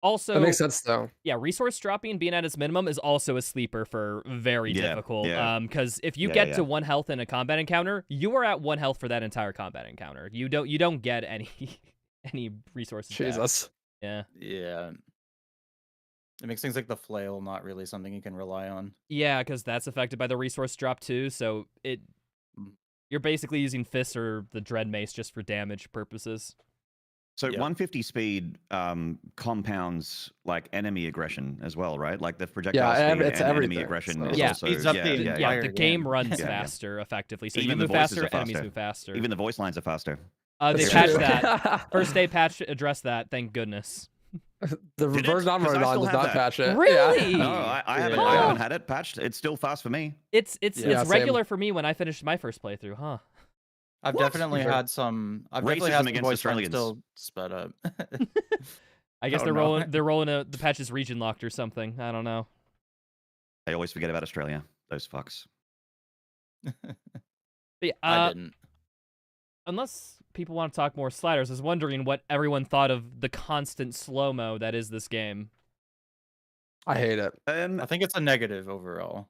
[SPEAKER 3] Also,
[SPEAKER 2] That makes sense though.
[SPEAKER 3] Yeah, resource dropping being at its minimum is also a sleeper for very difficult. Because if you get to 1 health in a combat encounter, you are at 1 health for that entire combat encounter. You don't get any resources.
[SPEAKER 2] Jesus.
[SPEAKER 3] Back.
[SPEAKER 1] Yeah. It makes things like the flail not really something you can rely on.
[SPEAKER 3] Yeah, because that's affected by the resource drop too. So you're basically using fists or the dread mace just for damage purposes.
[SPEAKER 4] So 150 speed compounds like enemy aggression as well, right? Like the projectile speed
[SPEAKER 2] it's
[SPEAKER 4] and
[SPEAKER 2] everything,
[SPEAKER 4] enemy aggression
[SPEAKER 2] so.
[SPEAKER 4] is
[SPEAKER 3] Yeah,
[SPEAKER 4] also
[SPEAKER 1] speeds up the entire
[SPEAKER 3] the game
[SPEAKER 1] game.
[SPEAKER 3] runs faster effectively. So
[SPEAKER 4] Even
[SPEAKER 3] you
[SPEAKER 4] the
[SPEAKER 3] move
[SPEAKER 4] voices
[SPEAKER 3] faster,
[SPEAKER 4] are
[SPEAKER 3] enemies
[SPEAKER 4] faster.
[SPEAKER 3] move faster.
[SPEAKER 4] Even the voice lines are faster.
[SPEAKER 3] They
[SPEAKER 2] That's
[SPEAKER 3] patched
[SPEAKER 2] true.
[SPEAKER 3] that. First day patch addressed that. Thank goodness.
[SPEAKER 2] The
[SPEAKER 4] Did it?
[SPEAKER 2] reverse
[SPEAKER 4] 'Cause I
[SPEAKER 2] non-Ramadan
[SPEAKER 4] still
[SPEAKER 2] does
[SPEAKER 4] have
[SPEAKER 2] not
[SPEAKER 4] that.
[SPEAKER 2] patch it.
[SPEAKER 3] Really?
[SPEAKER 2] Yeah.
[SPEAKER 4] No, I haven't.
[SPEAKER 1] Yeah.
[SPEAKER 4] I haven't had it patched. It's still fast for me.
[SPEAKER 3] It's
[SPEAKER 2] Yeah, same.
[SPEAKER 3] regular for me when I finished my first playthrough, huh?
[SPEAKER 1] I've
[SPEAKER 4] What?
[SPEAKER 1] definitely had some. I've definitely
[SPEAKER 4] Racism
[SPEAKER 1] had some
[SPEAKER 4] against
[SPEAKER 1] voice lines
[SPEAKER 4] Australians.
[SPEAKER 1] still sped up.
[SPEAKER 3] I guess
[SPEAKER 1] Oh,
[SPEAKER 3] they're
[SPEAKER 1] no.
[SPEAKER 3] rolling the patch is region locked or something. I don't know.
[SPEAKER 4] I always forget about Australia. Those fucks.
[SPEAKER 3] But yeah,
[SPEAKER 1] I didn't.
[SPEAKER 3] unless people want to talk more sliders, I was wondering what everyone thought of the constant slow-mo that is this game.
[SPEAKER 2] I hate it.
[SPEAKER 1] I think it's a negative overall,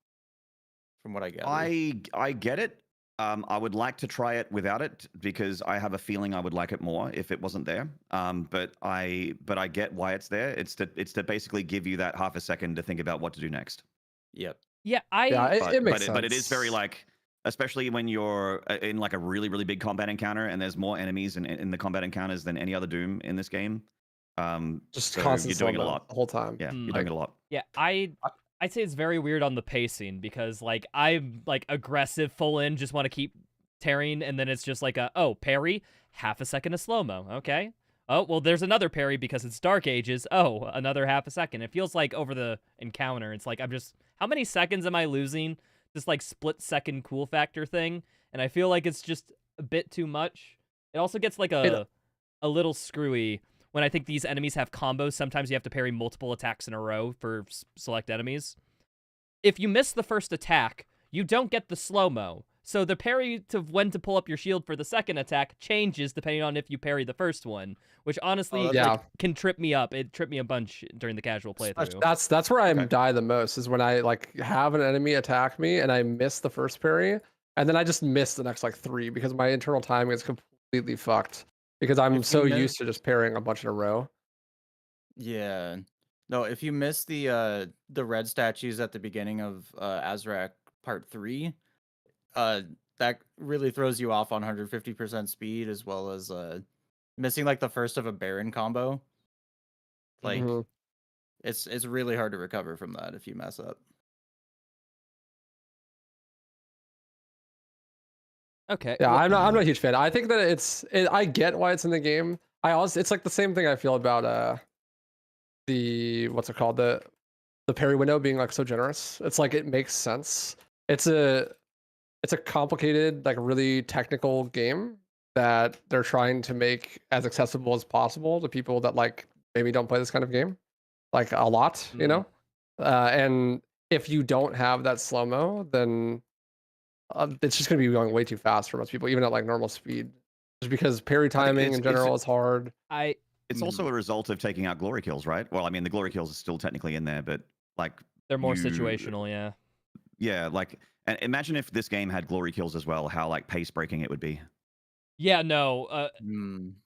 [SPEAKER 1] from what I gather.
[SPEAKER 4] I get it. I would like to try it without it because I have a feeling I would like it more if it wasn't there. But I get why it's there. It's to basically give you that half a second to think about what to do next.
[SPEAKER 1] Yep.
[SPEAKER 3] Yeah,
[SPEAKER 2] It makes sense.
[SPEAKER 4] But it is very like, especially when you're in like a really really big combat encounter and there's more enemies in the combat encounters than any other Doom in this game.
[SPEAKER 2] Just
[SPEAKER 4] so
[SPEAKER 2] constant
[SPEAKER 4] you're doing it a
[SPEAKER 2] slow-mo
[SPEAKER 4] lot
[SPEAKER 2] the whole time.
[SPEAKER 4] Yeah, you're doing it a lot.
[SPEAKER 3] Yeah, I'd say it's very weird on the pacing because like I'm like aggressive full in, just want to keep tearing, and then it's just like parry, half a second of slow-mo. Okay. Oh, well, there's another parry because it's Dark Ages. Oh, another half a second. It feels like over the encounter, it's like how many seconds am I losing? This like split second cool factor thing, and I feel like it's just a bit too much. It also gets like a little screwy when I think these enemies have combos. Sometimes you have to parry multiple attacks in a row for select enemies. If you miss the first attack, you don't get the slow-mo. So the parry to when to pull up your shield for the second attack changes depending on if you parry the first one, which honestly can trip me up. It tripped me a bunch during the casual playthrough.
[SPEAKER 2] That's where I die the most, is when I like have an enemy attack me and I miss the first parry, and then I just miss the next like 3 because my internal timing is completely fucked because I'm so used to just parrying a bunch in a row.
[SPEAKER 1] Yeah. No, if you miss the red statues at the beginning of Azrak Part 3, that really throws you off on 150% speed, as well as missing like the first of a Baron combo. Like it's really hard to recover from that if you mess up.
[SPEAKER 3] Okay.
[SPEAKER 2] Yeah, I'm not a huge fan. I think that I get why it's in the game. It's like the same thing I feel about the what's it called, the parry window being like so generous. It's like it makes sense. It's a complicated, like really technical game that they're trying to make as accessible as possible to people that like maybe don't play this kind of game like a lot, you know. And if you don't have that slow-mo, then it's just going to be going way too fast for most people, even at like normal speed, just because parry timing in general is hard.
[SPEAKER 4] It's also a result of taking out glory kills, right? Well, I mean, the glory kills are still technically in there, but like
[SPEAKER 3] they're more situational, yeah.
[SPEAKER 4] Yeah, like, and imagine if this game had glory kills as well, how like pace breaking it would be.
[SPEAKER 3] Yeah, no,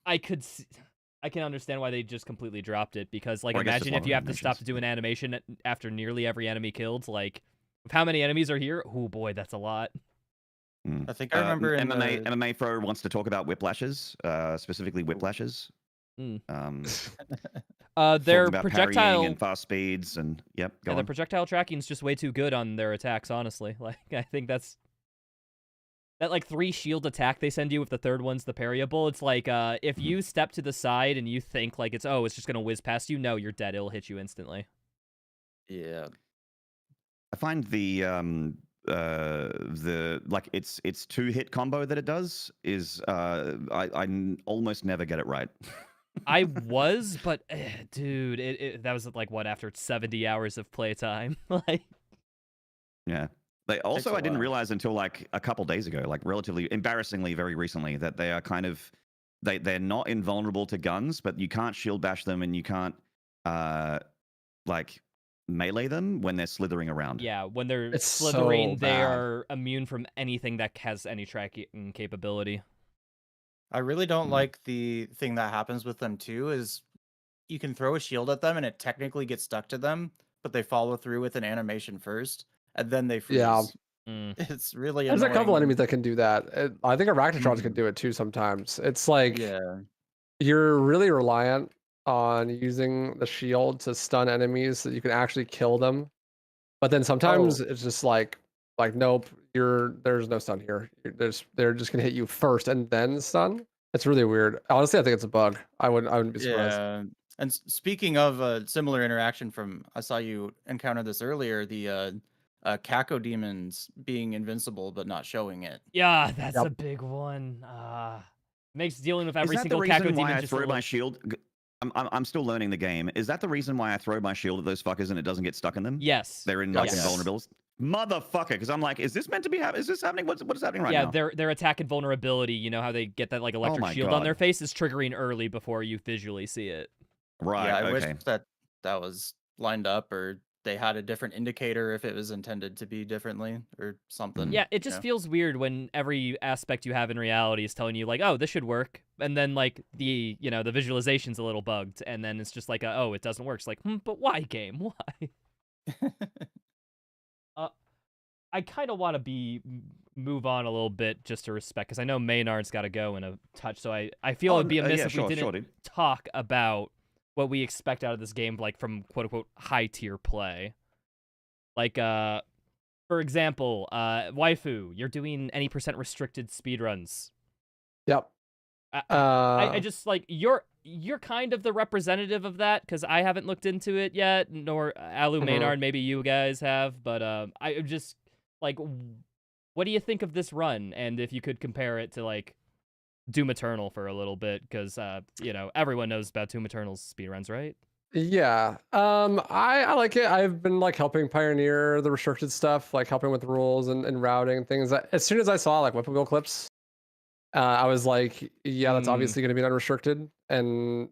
[SPEAKER 3] I can understand why they just completely dropped it, because like imagine if you have to stop to do an animation after nearly every enemy killed. Like, with how many enemies are here? Oh boy, that's a lot.
[SPEAKER 1] I think I remember
[SPEAKER 4] MMA Pro wants to talk about whiplashes, specifically whiplashes.
[SPEAKER 3] Their projectile
[SPEAKER 4] and fast speeds and
[SPEAKER 3] the projectile tracking is just way too good on their attacks, honestly. Like, I think that like 3 shield attack they send you with the third one's the parryable. It's like if you step to the side and you think like it's just gonna whiz past you, no, you're dead. It'll hit you instantly.
[SPEAKER 1] Yeah.
[SPEAKER 4] I find the like its 2-hit combo that it does is I almost never get it right.
[SPEAKER 3] I was, but dude, that was like what, after 70 hours of playtime. Like,
[SPEAKER 4] Yeah. They also,
[SPEAKER 1] a
[SPEAKER 4] I didn't
[SPEAKER 1] while.
[SPEAKER 4] realize until like a couple days ago, like relatively embarrassingly, very recently, that they are kind of they're not invulnerable to guns, but you can't shield bash them and you can't like melee them when they're slithering around.
[SPEAKER 3] yeah, when they're
[SPEAKER 2] It's
[SPEAKER 3] slithering,
[SPEAKER 2] so
[SPEAKER 3] they
[SPEAKER 2] bad.
[SPEAKER 3] are immune from anything that has any tracking capability.
[SPEAKER 1] I really don't
[SPEAKER 4] Mm.
[SPEAKER 1] like the thing that happens with them too. Is you can throw a shield at them and it technically gets stuck to them, but they follow through with an animation first, and then they freeze.
[SPEAKER 2] Yeah.
[SPEAKER 3] Mm.
[SPEAKER 1] It's really
[SPEAKER 2] There's
[SPEAKER 1] annoying.
[SPEAKER 2] a couple
[SPEAKER 1] when-
[SPEAKER 2] enemies that can do that. I think Arachnotrons can
[SPEAKER 1] Mhm.
[SPEAKER 2] do it too sometimes. It's like
[SPEAKER 1] Yeah.
[SPEAKER 2] you're really reliant on using the shield to stun enemies so you can actually kill them. But then sometimes
[SPEAKER 1] Oh.
[SPEAKER 2] it's just like nope, there's no stun here. They're just gonna hit you first and then stun. It's really weird. Honestly, I think it's a bug. I wouldn't be surprised.
[SPEAKER 1] Yeah. And speaking of a similar interaction from, I saw you encounter this earlier, the Kako demons being invincible but not showing it.
[SPEAKER 3] Yeah, that's
[SPEAKER 2] Yep.
[SPEAKER 3] a big one. Makes dealing with
[SPEAKER 4] Is
[SPEAKER 3] every
[SPEAKER 4] that the
[SPEAKER 3] single
[SPEAKER 4] reason
[SPEAKER 3] Kako
[SPEAKER 4] why
[SPEAKER 3] demon
[SPEAKER 4] I
[SPEAKER 3] just a
[SPEAKER 4] throw
[SPEAKER 3] little...
[SPEAKER 4] my shield? I'm still learning the game. Is that the reason why I throw my shield at those fuckers and it doesn't get stuck in them?
[SPEAKER 3] Yes.
[SPEAKER 4] They're in like
[SPEAKER 1] Yes.
[SPEAKER 4] invulnerables. Motherfucker, because I'm like, is this meant to be happening? Is this happening? What is happening right
[SPEAKER 3] yeah,
[SPEAKER 4] now?
[SPEAKER 3] their attack and vulnerability, you know how they get that like electric
[SPEAKER 4] my
[SPEAKER 3] shield on
[SPEAKER 4] God.
[SPEAKER 3] their face, is triggering early before you visually see it.
[SPEAKER 4] Right.
[SPEAKER 1] Yeah, I
[SPEAKER 4] okay.
[SPEAKER 1] wish that was lined up, or they had a different indicator if it was intended to be differently or something.
[SPEAKER 3] Yeah, it just
[SPEAKER 1] Yeah.
[SPEAKER 3] feels weird when every aspect you have in reality is telling you like, oh, this should work, and then like the the visualization's a little bugged, and then it's just like, oh, it doesn't work. It's like, but why, game? Why? I kind of want to move on a little bit just to respect, because I know Maynard's got to go in a touch, so I feel it'd be amiss
[SPEAKER 4] yeah,
[SPEAKER 3] if
[SPEAKER 4] sure,
[SPEAKER 3] we didn't
[SPEAKER 4] dude.
[SPEAKER 3] talk about what we expect out of this game, like from quote unquote high tier play. Like for example, waifu, you're doing any % restricted speedruns.
[SPEAKER 2] Yep.
[SPEAKER 3] I just like you're kind of the representative of that, because I haven't looked into it yet, nor Alu Maynard, maybe you guys have, but I just like, what do you think of this run? And if you could compare it to like Doom Eternal for a little bit, because everyone knows about Doom Eternal's speedruns, right?
[SPEAKER 2] Yeah. I like it. I've been like helping pioneer the restricted stuff, like helping with rules and routing and things. As soon as I saw like whippable clips, I was like, yeah, that's obviously going to be unrestricted. And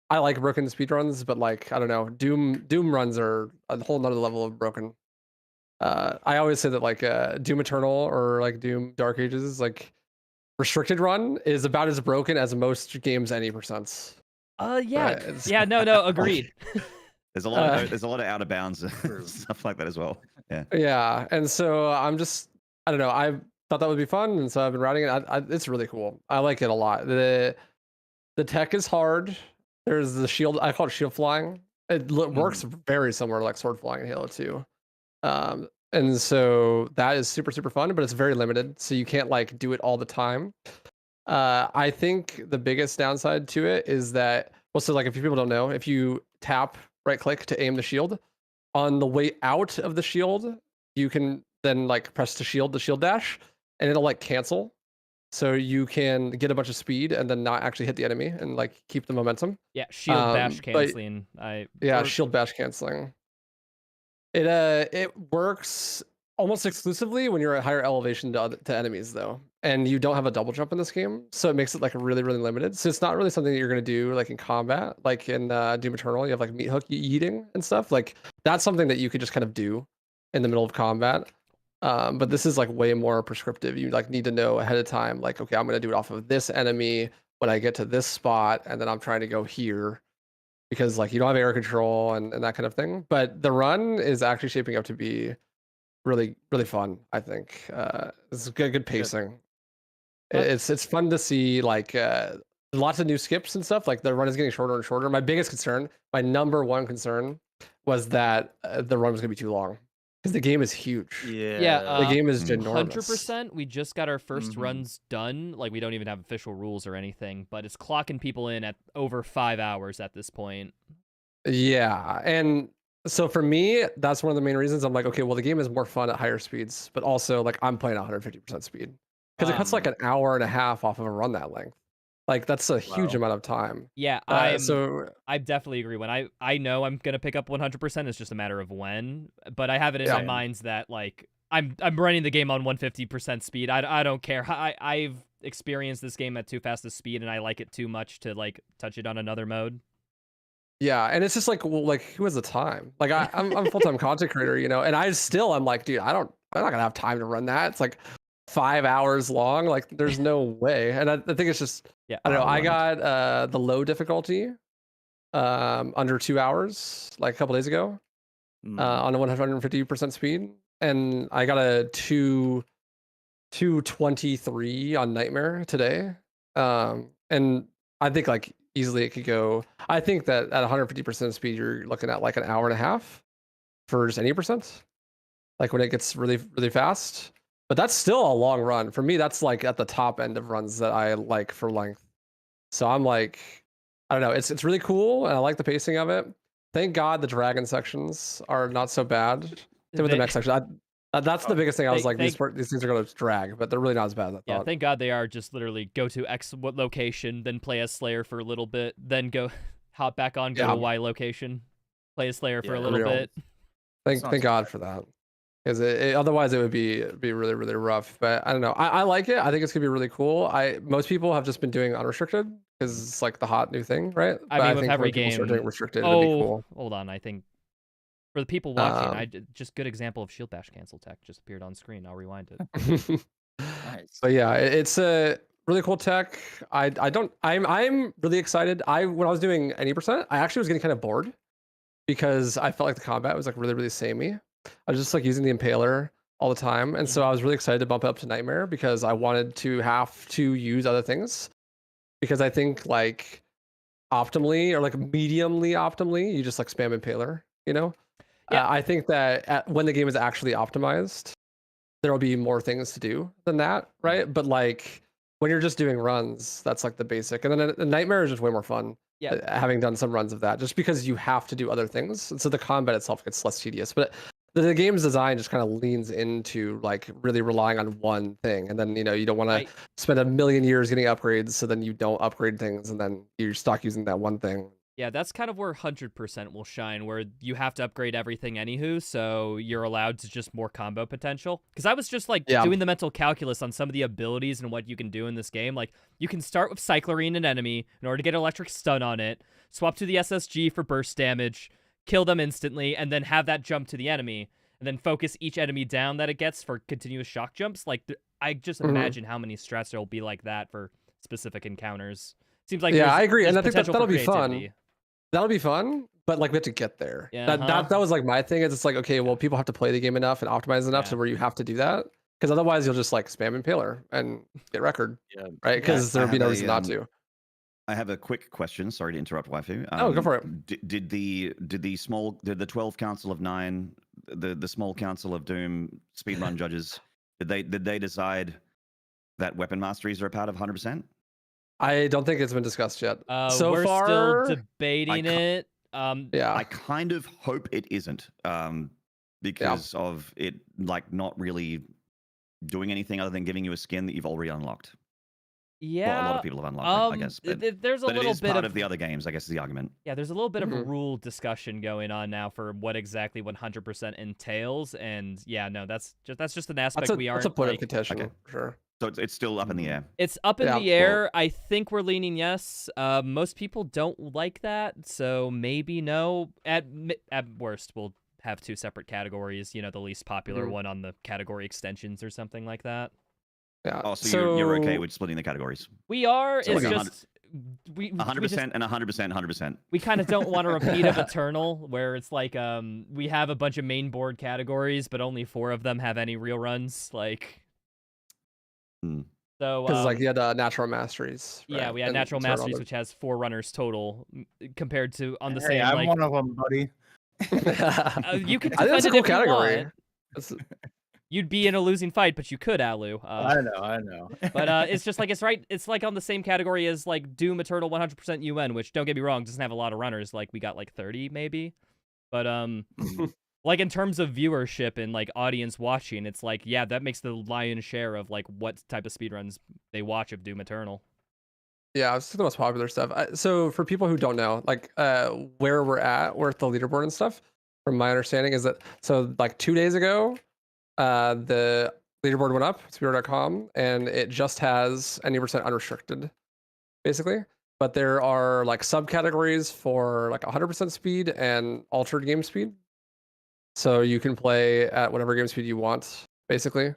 [SPEAKER 2] I like broken speedruns, but like, I don't know, Doom runs are a whole nother level of broken. I always say that like Doom Eternal or like Doom Dark Ages, like restricted run is about as broken as most games any %.
[SPEAKER 3] Yeah.
[SPEAKER 2] Right,
[SPEAKER 3] Yeah, no, agreed.
[SPEAKER 4] There's a lot of there's a lot of out of bounds stuff like that as well. Yeah.
[SPEAKER 2] Yeah, and so I don't know. I thought that would be fun, and so I've been routing it. It's really cool. I like it a lot. The tech is hard. There's the shield. I call it shield flying. It works very similar to like sword flying in Halo 2. And so that is super fun, but it's very limited. So you can't like do it all the time. I think the biggest downside to it is that, well, so like if people don't know, if you tap right click to aim the shield, on the way out of the shield, you can then like press the shield dash, and it'll like cancel. So you can get a bunch of speed and then not actually hit the enemy and like keep the momentum.
[SPEAKER 3] Yeah, shield bash
[SPEAKER 2] but-
[SPEAKER 3] canceling.
[SPEAKER 2] Shield bash canceling. It works almost exclusively when you're at higher elevation to enemies though, and you don't have a double jump in this game, so it makes it like really limited. So it's not really something that you're gonna do like in combat, like in Doom Eternal. You have like meat hook yeeting and stuff. Like that's something that you could just kind of do in the middle of combat. But this is like way more prescriptive. You like need to know ahead of time, like, okay, I'm gonna do it off of this enemy when I get to this spot, and then I'm trying to go here, because like you don't have air control and that kind of thing. But the run is actually shaping up to be really fun. I think it's good pacing. It's fun to see like lots of new skips and stuff. Like the run is getting shorter and shorter. My biggest concern, my number one concern, was that the run was gonna be too long, because the game is huge.
[SPEAKER 3] Yeah,
[SPEAKER 2] The game is ginormous.
[SPEAKER 3] 100%. We just got our first runs done. Like, we don't even have official rules or anything, but it's clocking people in at over 5 hours at this point.
[SPEAKER 2] Yeah, and So for me, that's one of the main reasons I'm like, okay, well, the game is more fun at higher speeds, but also like I'm playing 150% speed because it cuts like an hour and a half off of a run that length. Like that's a huge amount of time.
[SPEAKER 3] Yeah,
[SPEAKER 2] I
[SPEAKER 3] definitely agree. When I know I'm gonna pick up 100%, it's just a matter of when. But I have it in my mind that like I'm running the game on 150% speed. I don't care. I've experienced this game at too fast a speed, and I like it too much to like touch it on another mode.
[SPEAKER 2] Yeah, and it's just like, well, like who has the time? Like I'm a full-time content creator, you know, and I'm like, dude, I'm not gonna have time to run that. It's like 5 hours long. Like there's no way. And I think it's just I don't know. I got the low difficulty under 2 hours like a couple days ago on a 150% speed, and I got a 223 on Nightmare today. And I think like easily it could go. I think that at 150% speed, you're looking at like an hour and a half for just any percent. Like when it gets really, really fast. But that's still a long run. For me, that's like at the top end of runs that I like for length. So I'm like, I don't know. It's really cool, and I like the pacing of it. Thank God the dragon sections are not so bad. Same with the mech section. That's the biggest thing. I was like, these things are going to drag, but they're really not as bad as I thought.
[SPEAKER 3] Thank God they are just literally go to X location, then play as Slayer for a little bit, then go hop back on, go to Y location, play as Slayer for a little bit.
[SPEAKER 2] Thank God for that. Because otherwise it would be really, really rough. But I don't know. I like it. I think it's gonna be really cool. Most people have just been doing unrestricted because it's like the hot new thing, right?
[SPEAKER 3] I mean, with every game,
[SPEAKER 2] start doing restricted, it'd be cool.
[SPEAKER 3] Hold on. I think for the people watching, just good example of shield bash cancel tech just appeared on screen. I'll rewind it.
[SPEAKER 1] Nice.
[SPEAKER 2] But yeah, it's a really cool tech. I'm really excited. When I was doing any percent, I actually was getting kind of bored because I felt like the combat was like really, really samey. I was just like using the impaler all the time. And so I was really excited to bump it up to Nightmare because I wanted to have to use other things. Because I think like optimally or like mediumly optimally, you just like spam impaler, you know? Yeah. I think that when the game is actually optimized, there will be more things to do than that, right? But like when you're just doing runs, that's like the basic. And then a Nightmare is just way more fun. Yeah. Having done some runs of that, just because you have to do other things. And so the combat itself gets less tedious. But the game's design just kind of leans into like really relying on one thing, and then you don't want to spend a million years getting upgrades, so then you don't upgrade things, and then you're stuck using that one thing.
[SPEAKER 3] Yeah, that's kind of where 100% will shine, where you have to upgrade everything anywho, so you're allowed to just more combo potential. Because I was just like doing the mental calculus on some of the abilities and what you can do in this game. Like you can start with Cyclorine an enemy in order to get electric stun on it, swap to the SSG for burst damage, kill them instantly, and then have that jump to the enemy, and then focus each enemy down that it gets for continuous shock jumps. Like, I just imagine how many strats there will be like that for specific encounters. Seems like
[SPEAKER 2] I agree, and I think that'll be fun. That'll be fun, but like we have to get there. Yeah, that was like my thing. Is it's like, okay, well, people have to play the game enough and optimize enough to where you have to do that, because otherwise you'll just like spam impaler and get record, right? Because there'll be no reason not to.
[SPEAKER 4] I have a quick question. Sorry to interrupt, Waifu.
[SPEAKER 2] Go for it.
[SPEAKER 4] Did the 12 Council of 9, the small Council of Doom speedrun judges, did they decide that weapon masteries are a part of 100%?
[SPEAKER 2] I don't think it's been discussed yet. So
[SPEAKER 3] we're
[SPEAKER 2] far,
[SPEAKER 3] still debating it.
[SPEAKER 4] I kind of hope it isn't, because of it like not really doing anything other than giving you a skin that you've already unlocked.
[SPEAKER 3] Yeah,
[SPEAKER 4] well, a lot of people have unlocked it, I guess. But,
[SPEAKER 3] there's a little
[SPEAKER 4] it is
[SPEAKER 3] bit
[SPEAKER 4] part of the other games, I guess, is the argument.
[SPEAKER 3] Yeah, there's a little bit of a rule discussion going on now for what exactly 100% entails, and yeah, no, that's just an aspect we aren't.
[SPEAKER 2] That's a point of contention, for sure.
[SPEAKER 4] So it's still up in the air.
[SPEAKER 3] It's up in the air. I think we're leaning yes. Most people don't like that, so maybe no. At worst, we'll have two separate categories. You know, the least popular one on the category extensions or something like that.
[SPEAKER 2] Yeah.
[SPEAKER 4] Oh, so you're okay with splitting the categories?
[SPEAKER 3] We are.
[SPEAKER 4] So
[SPEAKER 3] it's
[SPEAKER 4] like
[SPEAKER 3] just
[SPEAKER 4] 100% and 100%.
[SPEAKER 3] We kind of don't want to repeat of Eternal, where it's like we have a bunch of main board categories, but only 4 of them have any real runs. Like, so
[SPEAKER 2] because like you had natural masteries. Right?
[SPEAKER 3] Yeah, we had natural masteries, which has 4 runners total, compared to on the same.
[SPEAKER 1] I'm one of them, buddy.
[SPEAKER 3] You can.
[SPEAKER 2] I think that's a cool category.
[SPEAKER 3] You'd be in a losing fight, but you could, Alu.
[SPEAKER 1] I know.
[SPEAKER 3] But it's just like it's like on the same category as like Doom Eternal 100% UN, which don't get me wrong, doesn't have a lot of runners. Like we got like 30 maybe. But like in terms of viewership and like audience watching, it's like, yeah, that makes the lion's share of like what type of speedruns they watch of Doom Eternal.
[SPEAKER 2] Yeah, it's the most popular stuff. So for people who don't know, like where we're at with the leaderboard and stuff, from my understanding is that so like 2 days ago, the leaderboard went up, speedrun.com, and it just has any percent unrestricted, basically. But there are like subcategories for like 100% speed and altered game speed. So you can play at whatever game speed you want, basically,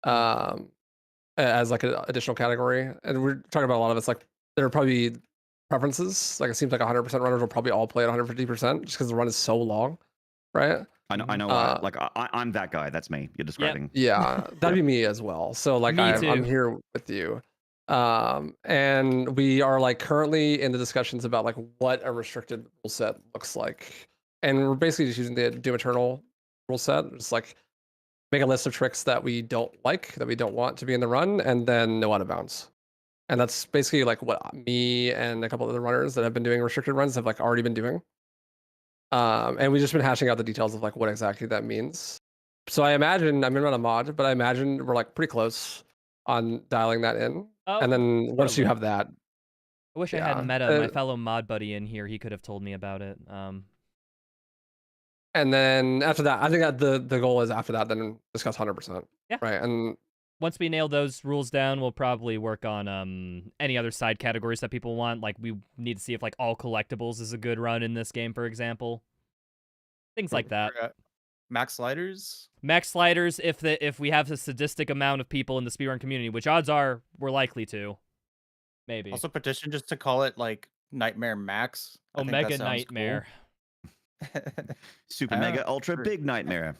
[SPEAKER 2] as like an additional category. And we're talking about a lot of it's like there are probably preferences. Like it seems like 100% runners will probably all play at 150% just because the run is so long, right?
[SPEAKER 4] I know why. Like I'm that guy. That's me. You're describing.
[SPEAKER 2] Yeah, that'd be me as well. So like I'm here with you. And we are like currently in the discussions about like what a restricted rule set looks like. And we're basically just using the Doom Eternal rule set. Just like make a list of tricks that we don't like, that we don't want to be in the run, and then no out of bounds. And that's basically like what me and a couple of other runners that have been doing restricted runs have like already been doing. And we've just been hashing out the details of like what exactly that means. So I imagine, I'm not a mod, but I imagine we're like pretty close on dialing that in. And then once you have that,
[SPEAKER 3] I wish I had Meta, my fellow mod buddy, in here. He could have told me about it.
[SPEAKER 2] And then after that, I think that the goal is after that, then discuss 100%.
[SPEAKER 3] Yeah.
[SPEAKER 2] Right. And
[SPEAKER 3] once we nail those rules down, we'll probably work on any other side categories that people want. Like we need to see if like all collectibles is a good run in this game, for example. Things like that.
[SPEAKER 1] Max sliders?
[SPEAKER 3] Max sliders, if we have a sadistic amount of people in the speedrun community, which odds are we're likely to. Maybe.
[SPEAKER 1] Also petition just to call it like Nightmare Max.
[SPEAKER 3] Omega Nightmare.
[SPEAKER 1] Cool.
[SPEAKER 4] Super mega ultra big nightmare.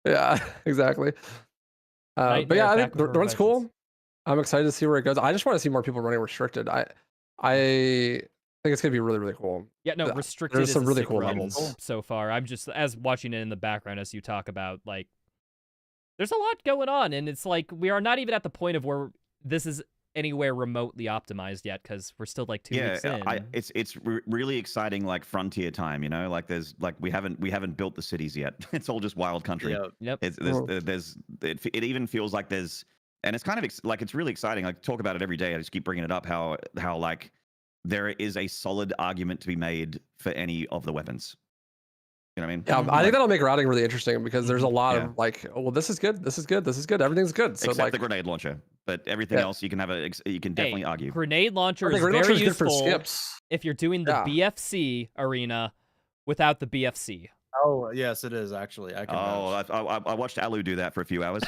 [SPEAKER 2] Yeah, exactly. But yeah, I think the run's cool. I'm excited to see where it goes. I just want to see more people running restricted. I think it's gonna be really, really cool.
[SPEAKER 3] Yeah, no, restricted
[SPEAKER 2] there's
[SPEAKER 3] is
[SPEAKER 2] some really
[SPEAKER 3] sick
[SPEAKER 2] cool
[SPEAKER 3] run
[SPEAKER 2] levels
[SPEAKER 3] so far. I'm just as watching it in the background as you talk about like there's a lot going on, and it's like we are not even at the point of where this is anywhere remotely optimized yet because we're still like 2 weeks in.
[SPEAKER 4] It's really exciting, like frontier time, you know. Like there's like we haven't built the cities yet. It's all just wild country.
[SPEAKER 3] Yep.
[SPEAKER 4] It even feels like there's, and it's kind of like it's really exciting. Like talk about it every day. I just keep bringing it up how like there is a solid argument to be made for any of the weapons. You know what I mean?
[SPEAKER 2] Yeah, I think that'll make routing really interesting because there's a lot of like, oh, well, this is good, this is good, this is good, everything's good. So
[SPEAKER 4] except
[SPEAKER 2] like
[SPEAKER 4] the grenade launcher, but everything else you can have you can definitely argue.
[SPEAKER 3] Grenade launcher is very useful
[SPEAKER 2] for skips
[SPEAKER 3] if you're doing the BFC arena without the BFC.
[SPEAKER 1] Oh yes, it is actually.
[SPEAKER 4] I watched Alu do that for a few hours.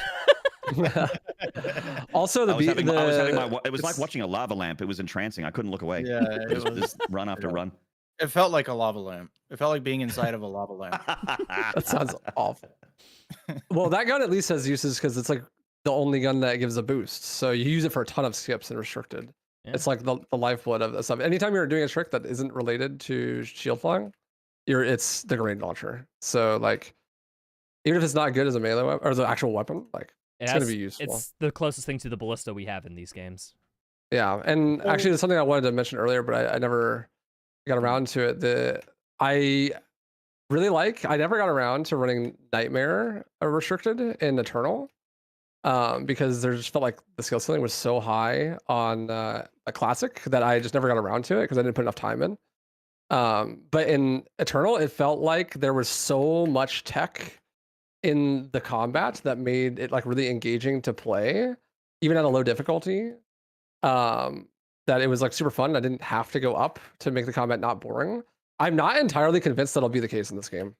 [SPEAKER 2] Also,
[SPEAKER 4] it was like watching a lava lamp. It was entrancing. I couldn't look away.
[SPEAKER 1] Yeah, it was
[SPEAKER 4] just run after run.
[SPEAKER 1] It felt like a lava lamp. It felt like being inside of a lava lamp.
[SPEAKER 2] That sounds awful. Well, that gun at least has uses because it's like the only gun that gives a boost. So you use it for a ton of skips and restricted. Yeah. It's like the lifeblood of the stuff. Anytime you're doing a trick that isn't related to shield flying, it's the grenade launcher. So like, even if it's not good as a melee weapon or the actual weapon, like it's gonna be useful.
[SPEAKER 3] It's the closest thing to the ballista we have in these games.
[SPEAKER 2] Yeah, and actually, there's something I wanted to mention earlier, but I never got around to it. I never got around to running Nightmare restricted in Eternal because there just felt like the skill ceiling was so high on a classic that I just never got around to it because I didn't put enough time in. But in Eternal, it felt like there was so much tech in the combat that made it like really engaging to play, even at a low difficulty. That it was like super fun. I didn't have to go up to make the combat not boring. I'm not entirely convinced that'll be the case in this game.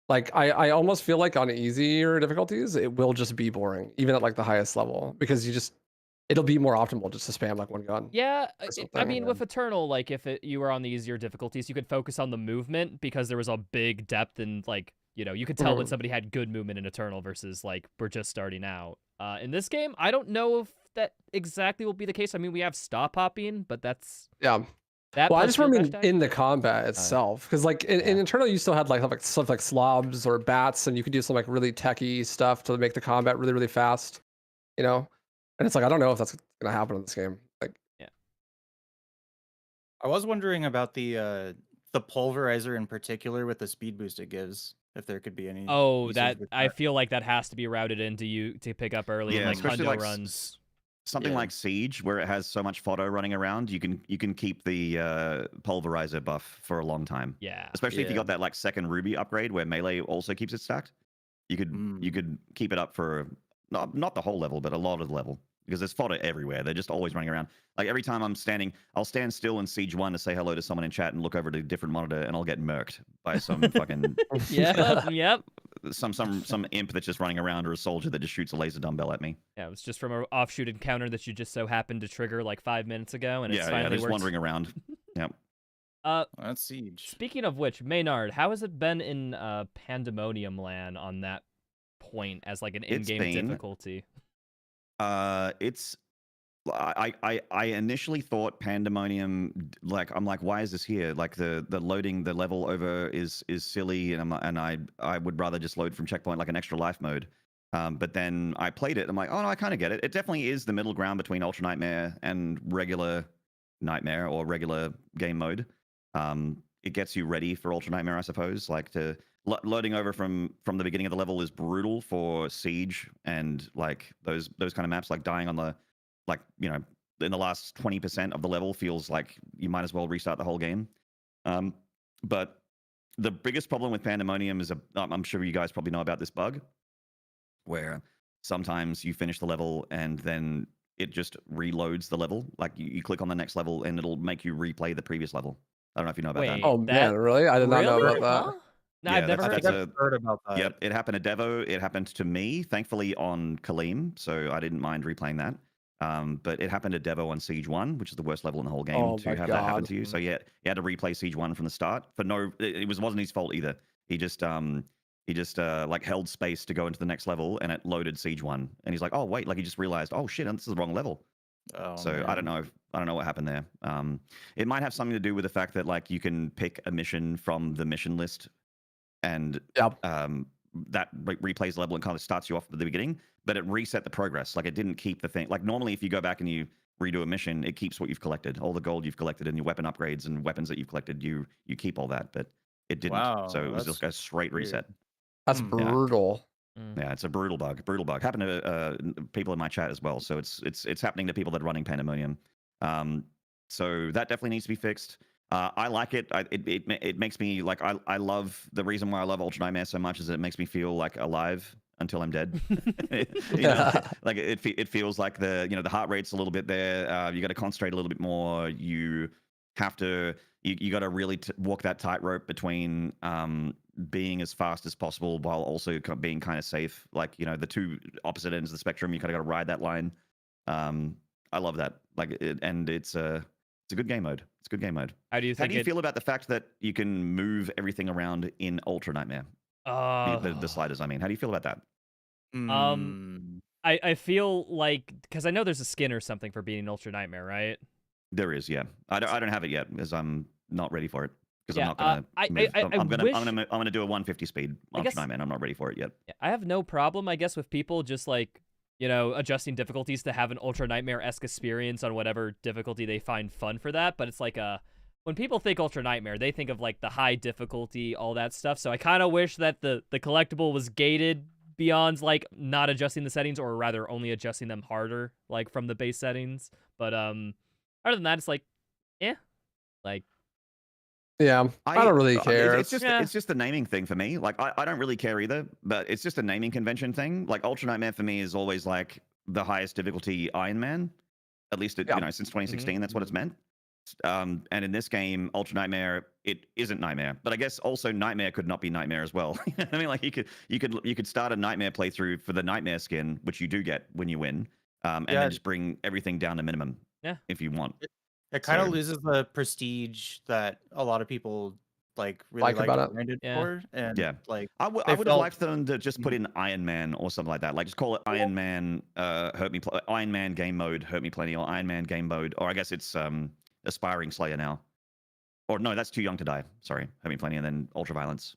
[SPEAKER 2] Like I almost feel like on easier difficulties, it will just be boring, even at like the highest level, because it'll be more optimal just to spam like one gun.
[SPEAKER 3] Yeah, I mean, with Eternal, like if you were on the easier difficulties, you could focus on the movement because there was a big depth and like, you know, you could tell when somebody had good movement in Eternal versus like we're just starting out. In this game, I don't know if that exactly will be the case. I mean, we have stop hopping, but that's
[SPEAKER 2] well, I just mean in the combat itself, because like in Eternal, you still had like stuff like slobs or bats, and you could do some like really techie stuff to make the combat really, really fast, you know. And it's like I don't know if that's gonna happen in this game. Like,
[SPEAKER 1] I was wondering about the the pulverizer in particular with the speed boost it gives. If there could be any.
[SPEAKER 3] Oh,
[SPEAKER 1] usage
[SPEAKER 3] that
[SPEAKER 1] with
[SPEAKER 3] I feel like that has to be routed into you to pick up early in
[SPEAKER 4] Yeah,
[SPEAKER 3] like
[SPEAKER 4] especially
[SPEAKER 3] hundo
[SPEAKER 4] like
[SPEAKER 3] runs.
[SPEAKER 4] something
[SPEAKER 1] Yeah.
[SPEAKER 4] like Siege, where it has so much photo running around, you can keep the pulverizer buff for a long time.
[SPEAKER 3] Yeah.
[SPEAKER 4] Especially if you
[SPEAKER 1] Yeah.
[SPEAKER 4] got that like second ruby upgrade where melee also keeps it stacked. You could keep it up for not the whole level, but a lot of the level. Because there's fodder everywhere. They're just always running around. Like every time I'm standing, I'll stand still in Siege 1 to say hello to someone in chat and look over to a different monitor and I'll get murked by some fucking
[SPEAKER 3] Yep.
[SPEAKER 4] some imp that's just running around or a soldier that just shoots a laser dumbbell at me.
[SPEAKER 3] Yeah, it was just from an offshoot encounter that you just so happened to trigger like 5 minutes ago, and it's
[SPEAKER 4] Yeah,
[SPEAKER 3] finally
[SPEAKER 4] they're just
[SPEAKER 3] worked.
[SPEAKER 4] wandering around. Yep.
[SPEAKER 1] That's Siege.
[SPEAKER 3] Speaking of which, Maynard, how has it been in Pandemonium Land on that point as like an in-game difficulty?
[SPEAKER 4] It's I initially thought Pandemonium, like I'm like, why is this here? Like the loading the level over is silly, and I would rather just load from checkpoint like an extra life mode. But then I played it. I'm like, oh no, I kind of get it. It definitely is the middle ground between Ultra Nightmare and regular Nightmare or regular game mode. It gets you ready for Ultra Nightmare, I suppose. Like loading over from the beginning of the level is brutal for Siege and like those kind of maps. Like dying on the in the last 20% of the level feels like you might as well restart the whole game. But the biggest problem with Pandemonium is I'm sure you guys probably know about this bug, where sometimes you finish the level and then it just reloads the level. Like you click on the next level and it'll make you replay the previous level. I don't know if you know about that.
[SPEAKER 3] Wait,
[SPEAKER 2] Oh man, really? I did not know
[SPEAKER 3] really?
[SPEAKER 2] about that.
[SPEAKER 3] Huh? No,
[SPEAKER 4] Yeah,
[SPEAKER 3] I've never
[SPEAKER 4] that's-
[SPEAKER 3] heard.
[SPEAKER 4] that's
[SPEAKER 1] I've heard about that.
[SPEAKER 4] Yep, it happened to Devo. It happened to me, thankfully on Kaleem, so I didn't mind replaying that. But it happened to Devo on Siege 1, which is the worst level in the whole game to have that happen to you. So yeah, he had to replay Siege 1 from the start. For no, it wasn't his fault either. He just like held space to go into the next level, and it loaded Siege 1. And he's like, oh wait, like he just realized, oh shit, this is the wrong level.
[SPEAKER 1] Oh,
[SPEAKER 4] So
[SPEAKER 1] man.
[SPEAKER 4] I don't know what happened there. It might have something to do with the fact that like you can pick a mission from the mission list, and that replays the level and kind of starts you off at the beginning, but it reset the progress. Like it didn't keep the thing. Like normally, if you go back and you redo a mission, it keeps what you've collected, all the gold you've collected, and your weapon upgrades and weapons that you've collected. You keep all that, but it didn't.
[SPEAKER 1] Wow,
[SPEAKER 4] So it was
[SPEAKER 1] that's
[SPEAKER 4] just a straight
[SPEAKER 1] weird.
[SPEAKER 4] reset.
[SPEAKER 2] That's
[SPEAKER 1] Hmm.
[SPEAKER 2] brutal.
[SPEAKER 4] Yeah, it's a brutal bug. Happened to people in my chat as well. So it's happening to people that are running Pandemonium. So that definitely needs to be fixed. I like it. It makes me like I love the reason why I love Ultra Nightmare so much is it makes me feel like alive until I'm dead. You know, like it feels like the heart rate's a little bit there. You got to concentrate a little bit more. You have to you got to really walk that tightrope between being as fast as possible while also being kind of safe. Like the two opposite ends of the spectrum. You kind of got to ride that line. I love that. Like it's a good game mode. It's a good game mode.
[SPEAKER 3] How do you think?
[SPEAKER 4] How do you feel about the fact that you can move everything around in Ultra Nightmare? The sliders, I mean. How do you feel about that?
[SPEAKER 3] I feel like, because I know there's a skin or something for being an Ultra Nightmare, right?
[SPEAKER 4] There is, yeah. I don't have it yet because I'm not ready for it. Because
[SPEAKER 3] Yeah,
[SPEAKER 4] I'm not gonna.
[SPEAKER 3] I
[SPEAKER 4] I'm gonna do a 150 speed Ultra Nightmare. And I'm not ready for it yet.
[SPEAKER 3] I have no problem, I guess, with people just like adjusting difficulties to have an Ultra Nightmare-esque experience on whatever difficulty they find fun for that. But it's like when people think Ultra Nightmare, they think of like the high difficulty, all that stuff. So I kind of wish that the collectible was gated beyond like not adjusting the settings, or rather only adjusting them harder, like from the base settings. But other than that, it's like, like.
[SPEAKER 2] Yeah, I don't really care.
[SPEAKER 4] It's just the naming thing for me. Like I don't really care either, but it's just a naming convention thing. Like Ultra Nightmare for me is always like the highest difficulty Iron Man, at least since 2016. That's what it's meant. And in this game, Ultra Nightmare, it isn't Nightmare, but I guess also Nightmare could not be Nightmare as well. I mean, like you could start a Nightmare playthrough for the Nightmare skin, which you do get when you win, and then just bring everything down to minimum.
[SPEAKER 3] Yeah,
[SPEAKER 4] if you want.
[SPEAKER 1] It kind of loses the prestige that a lot of people really like
[SPEAKER 2] about
[SPEAKER 1] it
[SPEAKER 3] Yeah.
[SPEAKER 1] for, and like
[SPEAKER 4] I would have liked them to just put in Iron Man or something like that. Like just call it Iron Man Iron Man game mode hurt me plenty, or Iron Man game mode, or I guess it's Aspiring Slayer now. Or no, that's Too Young to Die. Sorry, hurt me plenty, and then Ultra Violence.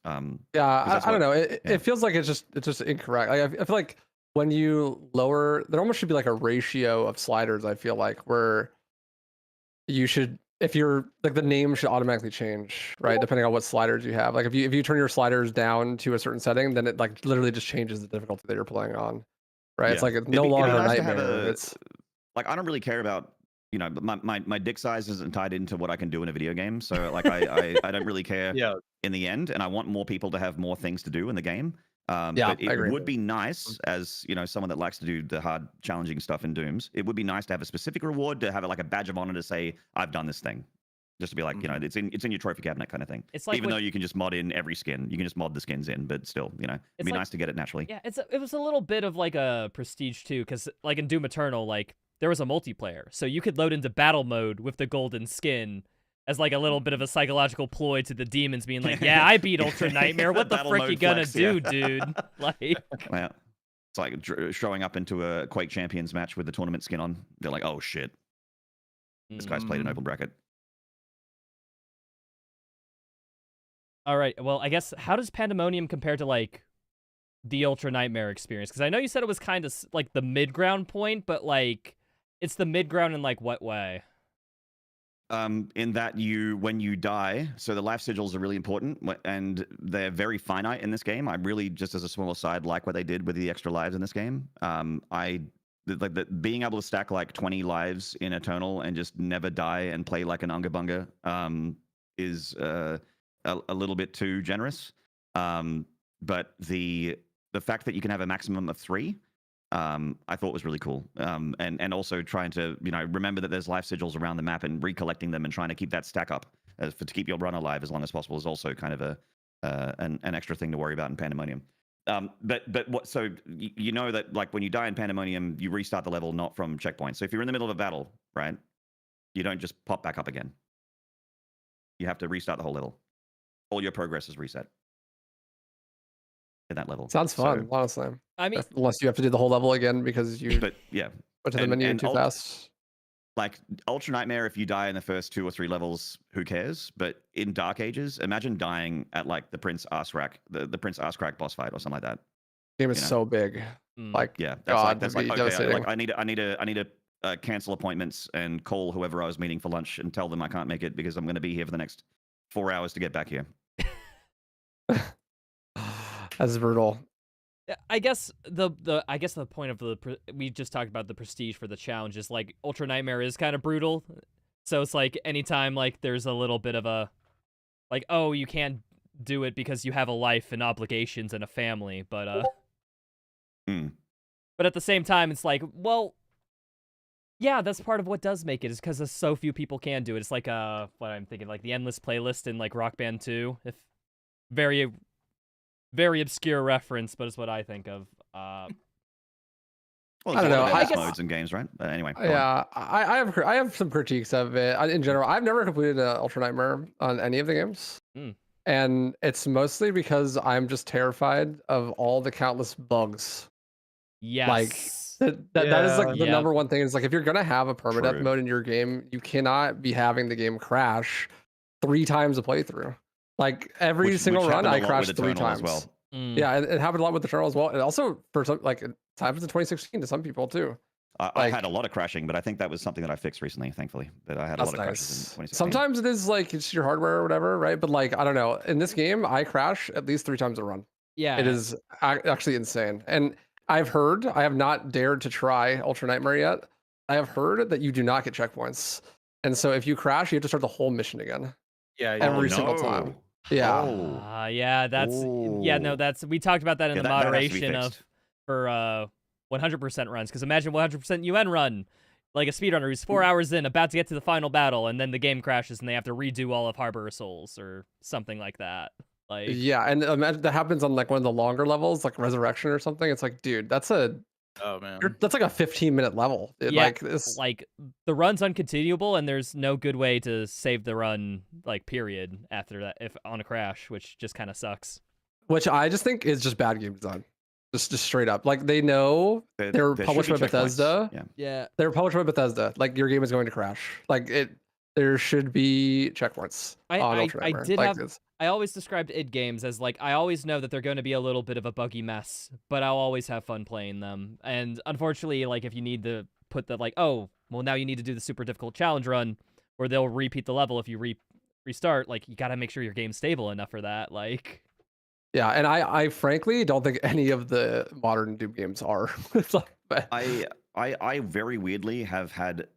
[SPEAKER 2] I don't know. It feels like it's just incorrect. Like, I feel like when you lower, there almost should be like a ratio of sliders. I feel like where you should, if you're like the name should automatically change, right? Depending on what sliders you have. Like if you turn your sliders down to a certain setting, then it like literally just changes the difficulty that you're playing on. Right? It's
[SPEAKER 4] Yeah.
[SPEAKER 2] like it's no longer a
[SPEAKER 4] nice to have
[SPEAKER 2] nightmare.
[SPEAKER 4] a,
[SPEAKER 2] It's
[SPEAKER 4] like I don't really care about, you know, my dick size isn't tied into what I can do in a video game. So like I don't really care
[SPEAKER 1] Yeah.
[SPEAKER 4] in the end, and I want more people to have more things to do in the game.
[SPEAKER 2] Yeah,
[SPEAKER 4] But
[SPEAKER 2] I
[SPEAKER 4] it
[SPEAKER 2] agree.
[SPEAKER 4] would be nice, as you know, someone that likes to do the hard, challenging stuff in Dooms. It would be nice to have a specific reward, to have like a badge of honor to say I've done this thing, just to be like, you know, it's in your trophy cabinet kind of thing.
[SPEAKER 3] It's like
[SPEAKER 4] even though you can just mod in every skin, you can just mod the skins in, but still, you know, it'd be
[SPEAKER 3] like,
[SPEAKER 4] nice to get it naturally.
[SPEAKER 3] Yeah, it was a little bit of like a prestige too, because like in Doom Eternal, like there was a multiplayer, so you could load into battle mode with the golden skin as like a little bit of a psychological ploy to the demons, being like, "Yeah, I beat Ultra Nightmare. What the
[SPEAKER 4] Battle
[SPEAKER 3] frick
[SPEAKER 4] mode
[SPEAKER 3] you gonna
[SPEAKER 4] flex,
[SPEAKER 3] do,
[SPEAKER 4] yeah.
[SPEAKER 3] dude?" Like,
[SPEAKER 4] Yeah. It's like showing up into a Quake Champions match with the tournament skin on. They're like, "Oh shit, this guy's played an open bracket."
[SPEAKER 3] all right. Well, I guess how does Pandemonium compare to like the Ultra Nightmare experience? Because I know you said it was kind of like the mid ground point, but like it's the mid ground in like what way?
[SPEAKER 4] In that when you die, so the life sigils are really important, and they're very finite in this game. I really, just as a small aside, like what they did with the extra lives in this game. Being able to stack like 20 lives in Eternal and just never die and play like an Unga Bunga is a little bit too generous. But the fact that you can have a maximum of 3. I thought was really cool, and also trying to, you know, remember that there's life sigils around the map and recollecting them and trying to keep that stack up to keep your run alive as long as possible is also kind of an extra thing to worry about in Pandemonium. But what? So you know that like when you die in Pandemonium, you restart the level not from checkpoints. So if you're in the middle of a battle, right, you don't just pop back up again. You have to restart the whole level. All your progress is reset in that level.
[SPEAKER 2] sounds fun, honestly.
[SPEAKER 3] I mean,
[SPEAKER 2] Unless you have to do the whole level again because you
[SPEAKER 4] But yeah,
[SPEAKER 2] went to the menu too fast.
[SPEAKER 4] like Ultra Nightmare, if you die in the first 2 or 3 levels, who cares? But in Dark Ages, imagine dying at like the Prince Arscrack, the Prince Arscrack boss fight or something like that.
[SPEAKER 2] Game is so big. Like,
[SPEAKER 4] yeah,
[SPEAKER 2] God,
[SPEAKER 4] that's
[SPEAKER 2] that'd
[SPEAKER 4] like
[SPEAKER 2] be
[SPEAKER 4] okay,
[SPEAKER 2] devastating.
[SPEAKER 4] like I need to cancel appointments and call whoever I was meeting for lunch and tell them I can't make it because I'm going to be here for the next 4 hours to get back here.
[SPEAKER 2] That's brutal.
[SPEAKER 3] I guess the point of we just talked about the prestige for the challenge is like Ultra Nightmare is kind of brutal, so it's like anytime like there's a little bit of a like, oh, you can't do it because you have a life and obligations and a family, but but at the same time it's like, well, yeah, that's part of what does make it, is because so few people can do it. It's like what I'm thinking, like the endless playlist in like Rock Band 2, if very obscure reference, but it's what I think of.
[SPEAKER 4] Well,
[SPEAKER 2] I don't know.
[SPEAKER 4] I guess modes in games, right? But anyway.
[SPEAKER 2] Yeah, I have some critiques of it in general. I've never completed Ultra Nightmare on any of the games, and it's mostly because I'm just terrified of all the countless bugs.
[SPEAKER 3] Yes.
[SPEAKER 2] Like that is like the number one thing. Is like if you're gonna have a permadeath mode in your game, you cannot be having the game crash 3 times a playthrough. Like every single run, I crashed 3 times.
[SPEAKER 4] As well.
[SPEAKER 2] Yeah, it happened a lot with Eternal as well, and also for some like it happens in 2016 to some people too.
[SPEAKER 4] I had a lot of crashing, but I think that was something that I fixed recently, thankfully. But I had a lot of crashes in 2016.
[SPEAKER 2] Sometimes it is like it's your hardware or whatever, right? But like I don't know. In this game, I crash at least 3 times a run.
[SPEAKER 3] Yeah,
[SPEAKER 2] it is actually insane. And I've heard, I have not dared to try Ultra Nightmare yet. I have heard that you do not get checkpoints, and so if you crash, you have to start the whole mission again.
[SPEAKER 1] Yeah,
[SPEAKER 2] every single time. Yeah.
[SPEAKER 3] Yeah, that's we talked about that in the moderation for 100% runs, because imagine 100% UN run, like a speedrunner who's 4 hours in, about to get to the final battle, and then the game crashes and they have to redo all of Harbor of Souls or something like that. Like,
[SPEAKER 2] yeah, and imagine that happens on like one of the longer levels, like Resurrection or something. It's like, dude, that's like a 15-minute level.
[SPEAKER 3] Like the run's uncontinuable, and there's no good way to save the run, like, period, after that, if on a crash, which just kind of sucks.
[SPEAKER 2] Which I just think is just bad game design. Just straight up. Like, they know they're published by Bethesda.
[SPEAKER 3] Yeah.
[SPEAKER 2] They're published by Bethesda. Like, your game is going to crash. Like, there should be checkpoints on Ultra Nightmare.
[SPEAKER 3] I always described id games as, like, I always know that they're going to be a little bit of a buggy mess, but I'll always have fun playing them. And unfortunately, like, if you need to put the, like, oh, well, now you need to do the super difficult challenge run, or they'll repeat the level if you restart. Like, you got to make sure your game's stable enough for that. Like,
[SPEAKER 2] yeah, and I frankly don't think any of the modern Doom games are. It's like,
[SPEAKER 4] I very weirdly have had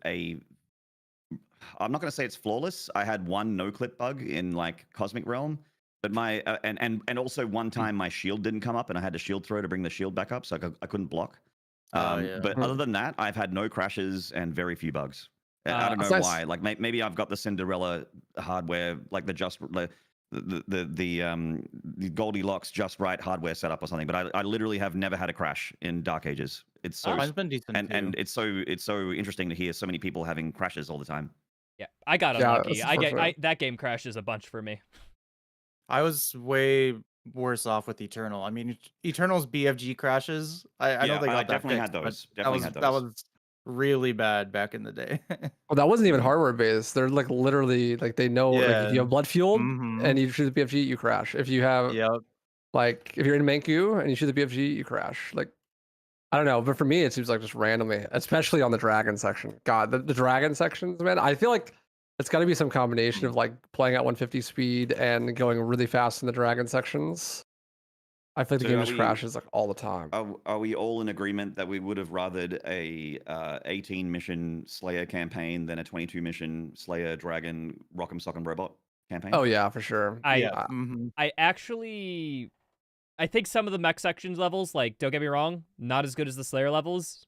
[SPEAKER 4] a. I'm not going to say it's flawless. I had one no clip bug in like Cosmic Realm, but my and also one time my shield didn't come up and I had to shield throw to bring the shield back up, so I couldn't block.
[SPEAKER 1] Yeah.
[SPEAKER 4] But other than that, I've had no crashes and very few bugs. I don't know
[SPEAKER 2] Nice.
[SPEAKER 4] why. Like maybe I've got the Cinderella hardware, like the Goldilocks just right hardware setup or something. But I literally have never had a crash in Dark Ages. It's so
[SPEAKER 1] Mine's been decent
[SPEAKER 4] and
[SPEAKER 1] too.
[SPEAKER 4] it's so interesting to hear so many people having crashes all the time.
[SPEAKER 3] yeah, I got
[SPEAKER 2] Yeah,
[SPEAKER 3] unlucky.
[SPEAKER 2] that's unfortunate.
[SPEAKER 3] That game crashes a bunch for me.
[SPEAKER 1] I was way worse off with Eternal. I mean, Eternal's BFG crashes. I know they got that
[SPEAKER 4] definitely
[SPEAKER 1] fixed,
[SPEAKER 4] had
[SPEAKER 1] but
[SPEAKER 4] those. Definitely had those.
[SPEAKER 1] that was really bad back in the day.
[SPEAKER 2] Well, that wasn't even hardware based. They're like literally like they know like if you
[SPEAKER 1] Yeah.
[SPEAKER 2] have blood fueled
[SPEAKER 1] Mhm.
[SPEAKER 2] and you shoot the BFG, you crash. If you have
[SPEAKER 1] Yep.
[SPEAKER 2] like if you're in Manku and you shoot the BFG, you crash. Like I don't know, but for me it seems like just randomly, especially on the dragon section. God, the dragon sections, man. I feel like it's got to be some combination of like playing at 150 speed and going really fast in the dragon sections. I feel like the
[SPEAKER 4] So
[SPEAKER 2] game
[SPEAKER 4] are
[SPEAKER 2] just
[SPEAKER 4] we-
[SPEAKER 2] crashes like all the time.
[SPEAKER 4] Are we all in agreement that we would have rathered a 18 mission Slayer campaign than a 22 mission Slayer Dragon Rock'em Sock'em Robot campaign?
[SPEAKER 2] Oh yeah, for sure.
[SPEAKER 1] Yeah. Mhm.
[SPEAKER 3] I actually, I think some of the mech sections levels, like, don't get me wrong, not as good as the Slayer levels,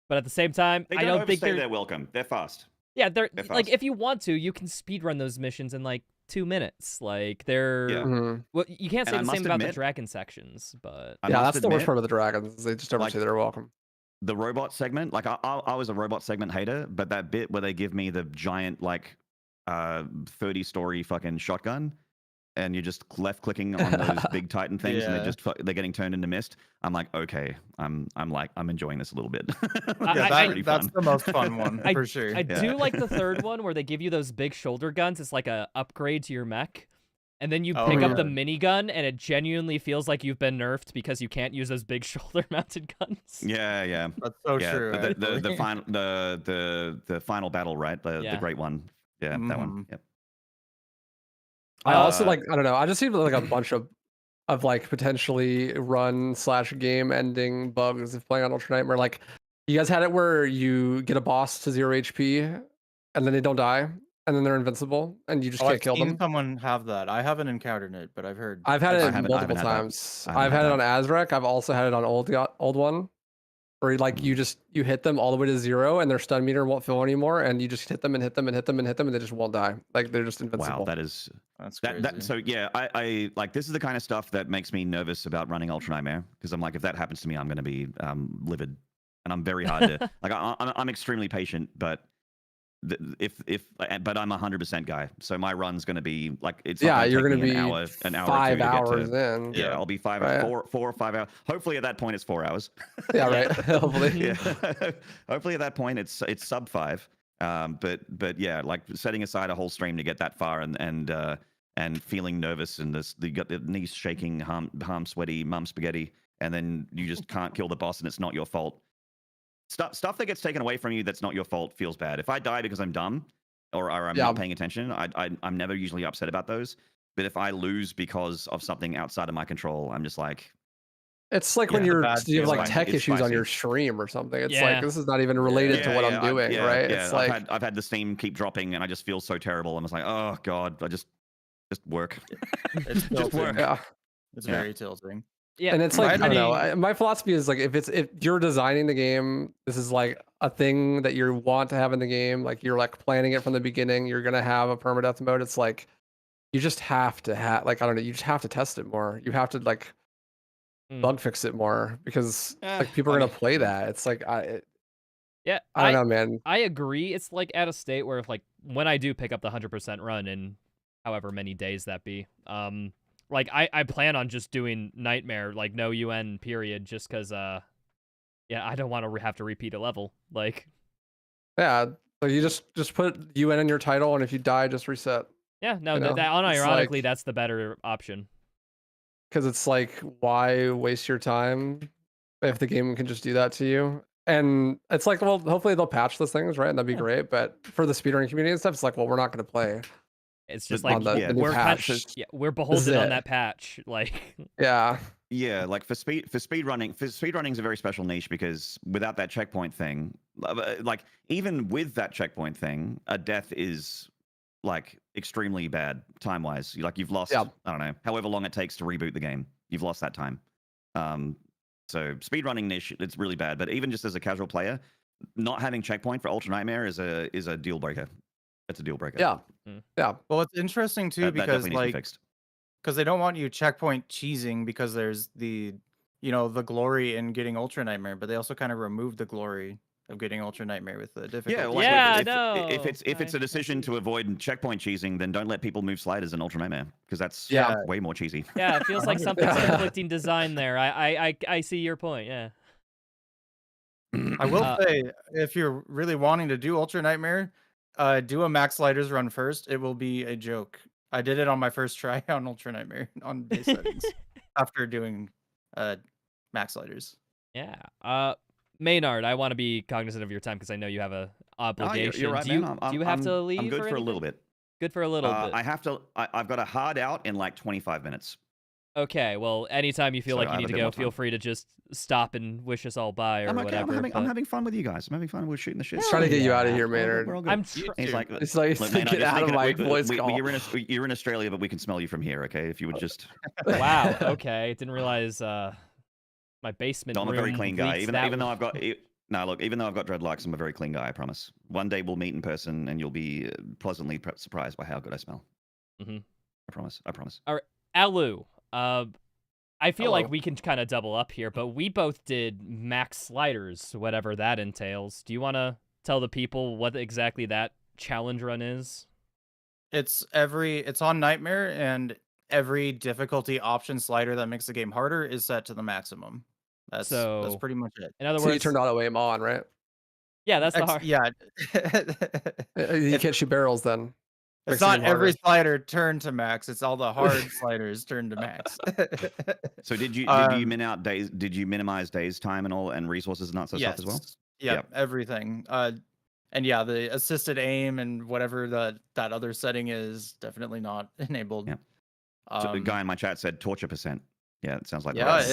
[SPEAKER 3] but at the same time,
[SPEAKER 4] They
[SPEAKER 3] I
[SPEAKER 4] don't
[SPEAKER 3] don't think
[SPEAKER 4] overstay their welcome. They're fast.
[SPEAKER 3] yeah, they're
[SPEAKER 4] They're
[SPEAKER 3] like,
[SPEAKER 4] fast.
[SPEAKER 3] if you want to, you can speedrun those missions in like 2 minutes. Like, they're
[SPEAKER 4] Yeah.
[SPEAKER 2] Mhm.
[SPEAKER 3] well, you can't say
[SPEAKER 4] And I
[SPEAKER 3] the same
[SPEAKER 4] must
[SPEAKER 3] about the
[SPEAKER 4] admit-
[SPEAKER 3] dragon sections, but
[SPEAKER 4] I
[SPEAKER 2] Yeah,
[SPEAKER 4] must
[SPEAKER 2] that's the worst
[SPEAKER 4] admit,
[SPEAKER 2] part of the dragons. They just don't
[SPEAKER 4] like-
[SPEAKER 2] say they're welcome.
[SPEAKER 4] the robot segment, like I was a robot segment hater, but that bit where they give me the giant like 30-story fucking shotgun and you're just left clicking on those big Titan things and
[SPEAKER 1] Yeah.
[SPEAKER 4] they're getting turned into mist. I'm like, okay, I'm enjoying this a little bit.
[SPEAKER 1] Yeah,
[SPEAKER 3] I-
[SPEAKER 4] pretty
[SPEAKER 1] that's
[SPEAKER 4] fun.
[SPEAKER 1] the most fun one for sure.
[SPEAKER 3] I
[SPEAKER 4] Yeah.
[SPEAKER 3] do like the third one where they give you those big shoulder guns. It's like a upgrade to your mech. And then you
[SPEAKER 1] Oh,
[SPEAKER 3] pick
[SPEAKER 2] yeah.
[SPEAKER 3] up the minigun, and it genuinely feels like you've been nerfed because you can't use those big shoulder-mounted guns.
[SPEAKER 4] Yeah.
[SPEAKER 1] That's so
[SPEAKER 4] Yeah,
[SPEAKER 1] true.
[SPEAKER 4] the
[SPEAKER 1] actually.
[SPEAKER 4] final the final battle, right? The
[SPEAKER 3] Yeah.
[SPEAKER 4] great one. Yeah, that one.
[SPEAKER 1] Mhm.
[SPEAKER 4] Yep.
[SPEAKER 2] I also
[SPEAKER 4] Uh,
[SPEAKER 2] like I don't know. I just see like a bunch of like potentially run/game ending bugs of playing on Ultra Nightmare. Like you guys had it where you get a boss to 0 HP and then they don't die and then they're invincible and you just
[SPEAKER 1] Oh,
[SPEAKER 2] can't
[SPEAKER 1] I've
[SPEAKER 2] kill
[SPEAKER 1] seen
[SPEAKER 2] them.
[SPEAKER 1] someone have that. I haven't encountered it, but I've heard.
[SPEAKER 2] I've had
[SPEAKER 1] I've
[SPEAKER 2] it
[SPEAKER 1] seen
[SPEAKER 4] haven't- I haven't
[SPEAKER 2] multiple
[SPEAKER 4] had that.
[SPEAKER 2] times.
[SPEAKER 4] I haven't
[SPEAKER 2] I've
[SPEAKER 4] had
[SPEAKER 2] had it
[SPEAKER 4] that.
[SPEAKER 2] on Azrek. I've also had it on old one. Where like you hit them all the way to 0 and their stun meter won't fill anymore and you just hit them and hit them and hit them and hit them and they just won't die. Like they're just invincible.
[SPEAKER 4] Wow, that is
[SPEAKER 1] That's crazy.
[SPEAKER 4] that. So yeah, I like this is the kind of stuff that makes me nervous about running Ultra Nightmare because I'm like, if that happens to me, I'm going to be livid, and I'm very hard to like. I'm extremely patient, but but I'm a 100% guy, so my run's going to be like it's not
[SPEAKER 2] yeah,
[SPEAKER 4] gonna
[SPEAKER 2] you're
[SPEAKER 4] take
[SPEAKER 2] going to
[SPEAKER 4] me
[SPEAKER 2] be
[SPEAKER 4] an hour or
[SPEAKER 2] 5
[SPEAKER 4] two to get
[SPEAKER 2] hours
[SPEAKER 4] to.
[SPEAKER 2] in.
[SPEAKER 4] Yeah,
[SPEAKER 1] Yeah.
[SPEAKER 4] I'll be 5
[SPEAKER 2] Right.
[SPEAKER 4] 4 or 5 hours. Hopefully at that point it's 4 hours.
[SPEAKER 2] Yeah, right. Hopefully.
[SPEAKER 4] Yeah. Hopefully at that point it's sub 5. But yeah, like setting aside a whole stream to get that far and feeling nervous and you got the knees shaking, arm sweaty, mum spaghetti, and then you just can't kill the boss and it's not your fault. Stuff that gets taken away from you that's not your fault feels bad. If I die because I'm dumb or I'm
[SPEAKER 2] Yeah.
[SPEAKER 4] not paying attention, I'm never usually upset about those. But if I lose because of something outside of my control, I'm just like,
[SPEAKER 2] It's like when
[SPEAKER 1] Yeah, the
[SPEAKER 2] you
[SPEAKER 1] bad
[SPEAKER 2] have like
[SPEAKER 1] feeling.
[SPEAKER 2] tech
[SPEAKER 4] It's
[SPEAKER 2] issues on your
[SPEAKER 4] spicy.
[SPEAKER 2] stream or something. It's
[SPEAKER 3] Yeah.
[SPEAKER 2] like this is not even related to what I'm doing, right?
[SPEAKER 4] Yeah,
[SPEAKER 2] It's like
[SPEAKER 4] I've had the steam keep dropping, and I just feel so terrible. I'm just like, oh god, I just work.
[SPEAKER 1] It's
[SPEAKER 4] Just
[SPEAKER 1] tilting.
[SPEAKER 4] work.
[SPEAKER 2] yeah.
[SPEAKER 1] It's
[SPEAKER 4] Yeah.
[SPEAKER 1] very tilting.
[SPEAKER 3] Yeah,
[SPEAKER 2] And it's like I don't know.
[SPEAKER 1] mean-
[SPEAKER 2] My philosophy is like if you're designing the game, this is like a thing that you want to have in the game. Like you're like planning it from the beginning. You're gonna have a permadeath mode. It's like you just have to have like I don't know. You just have to test it more. You have to like bug fix it more because like people are gonna play that. It's like I don't know, man.
[SPEAKER 3] I agree. It's like at a state where if like when I do pick up the 100% run in however many days that be, like I plan on just doing Nightmare, like no UN period, just because yeah, I don't want to have to repeat a level. Like
[SPEAKER 2] Yeah, so you just put UN in your title, and if you die, just reset.
[SPEAKER 3] yeah, no,
[SPEAKER 2] You know,
[SPEAKER 3] that
[SPEAKER 2] it's
[SPEAKER 3] unironically
[SPEAKER 2] like-
[SPEAKER 3] that's the better option.
[SPEAKER 2] Because it's like, why waste your time if the game can just do that to you? And it's like, well, hopefully they'll patch those things, right? And that'd be
[SPEAKER 3] Yeah.
[SPEAKER 2] great. But for the speedrunning community and stuff, it's like, well, we're not going to play.
[SPEAKER 3] It's just
[SPEAKER 4] But,
[SPEAKER 3] like
[SPEAKER 2] on the new
[SPEAKER 3] we're
[SPEAKER 2] patch.
[SPEAKER 3] we're beholden on
[SPEAKER 2] it.
[SPEAKER 3] that patch. Like
[SPEAKER 2] Yeah.
[SPEAKER 4] Yeah, like for speedrunning is a very special niche because without that checkpoint thing, like even with that checkpoint thing, a death is like extremely bad time wise. Like you've lost,
[SPEAKER 2] Yeah.
[SPEAKER 4] I don't know, however long it takes to reboot the game, you've lost that time. So speedrunning niche, it's really bad. But even just as a casual player, not having checkpoint for Ultra Nightmare is a deal breaker. It's a deal breaker.
[SPEAKER 2] Yeah. Yeah.
[SPEAKER 1] Well, it's interesting too
[SPEAKER 4] that
[SPEAKER 1] because
[SPEAKER 4] definitely needs to be
[SPEAKER 1] like
[SPEAKER 4] fixed.
[SPEAKER 1] because they don't want you checkpoint cheesing because there's the the glory in getting Ultra Nightmare, but they also kind of remove the glory of getting Ultra Nightmare with the difficulty.
[SPEAKER 4] Yeah, like
[SPEAKER 3] Yeah,
[SPEAKER 4] if it's
[SPEAKER 3] no,
[SPEAKER 4] a decision to avoid checkpoint cheesing, then don't let people move sliders in Ultra Nightmare because that's
[SPEAKER 1] Yeah.
[SPEAKER 4] way more cheesy.
[SPEAKER 3] Yeah, it feels like something's conflicting design there. I see your point. Yeah.
[SPEAKER 1] I will say, if you're really wanting to do Ultra Nightmare, do a max sliders run first. It will be a joke. I did it on my first try on Ultra Nightmare on base settings after doing max sliders.
[SPEAKER 3] Yeah. Maynard, I want to be cognizant of your time because I know you have a obligation.
[SPEAKER 4] You're right,
[SPEAKER 3] do you,
[SPEAKER 4] man.
[SPEAKER 3] do you have to leave?
[SPEAKER 4] I'm good
[SPEAKER 3] or
[SPEAKER 4] for a little
[SPEAKER 3] anything?
[SPEAKER 4] bit.
[SPEAKER 3] Good for a little bit.
[SPEAKER 4] I have to. I've got a hard out in like 25 minutes.
[SPEAKER 3] Okay, well, anytime you feel
[SPEAKER 4] So
[SPEAKER 3] like
[SPEAKER 4] I
[SPEAKER 3] you
[SPEAKER 4] have
[SPEAKER 3] need
[SPEAKER 4] a
[SPEAKER 3] to
[SPEAKER 4] bit
[SPEAKER 3] go,
[SPEAKER 4] more
[SPEAKER 3] feel
[SPEAKER 4] time.
[SPEAKER 3] free to just stop and wish us all bye or
[SPEAKER 4] I'm okay.
[SPEAKER 3] whatever.
[SPEAKER 4] I'm having fun with you guys. I'm having fun. We're shooting the shit.
[SPEAKER 2] Just trying to get you out of here,
[SPEAKER 4] We're all good,
[SPEAKER 2] Maynard.
[SPEAKER 4] we're all good.
[SPEAKER 3] I'm
[SPEAKER 4] He's like,
[SPEAKER 2] It's like,
[SPEAKER 4] look,
[SPEAKER 2] get
[SPEAKER 4] just
[SPEAKER 2] out of
[SPEAKER 4] thinking-
[SPEAKER 2] my voice call.
[SPEAKER 4] You're in Australia, but we can smell you from here. Okay, if you would just.
[SPEAKER 3] wow. Okay, didn't realize my basement.
[SPEAKER 4] No, I'm a very clean guy.
[SPEAKER 3] leaks
[SPEAKER 4] Even
[SPEAKER 3] that
[SPEAKER 4] though I've got even though I've got dreadlocks, I'm a very clean guy. I promise. One day we'll meet in person, and you'll be pleasantly surprised by how good I smell.
[SPEAKER 3] Mhm.
[SPEAKER 4] I promise. I promise.
[SPEAKER 3] Alu, I feel like
[SPEAKER 2] Hello.
[SPEAKER 3] we can kind of double up here, but we both did max sliders, whatever that entails. Do you want to tell the people what exactly that challenge run is?
[SPEAKER 1] It's on Nightmare, and every difficulty option slider that makes the game harder is set to the maximum. That's pretty much it.
[SPEAKER 3] In other
[SPEAKER 2] So you
[SPEAKER 3] words,
[SPEAKER 2] turned auto aim on, right?
[SPEAKER 3] yeah, that's the hard.
[SPEAKER 1] Yeah.
[SPEAKER 2] You can't shoot barrels then.
[SPEAKER 1] It's
[SPEAKER 2] Makes the
[SPEAKER 1] not
[SPEAKER 2] game
[SPEAKER 1] every
[SPEAKER 2] harder.
[SPEAKER 1] slider turned to max. It's all the hard sliders turned to max.
[SPEAKER 4] So did you min out days? Did you minimize days time and all and resources and that sort of stuff as well?
[SPEAKER 1] Yep, everything. And yeah, the assisted aim and whatever that other setting is definitely not enabled.
[SPEAKER 4] Yeah. So the guy in my chat said torture %. Yeah, it sounds like
[SPEAKER 1] Yeah,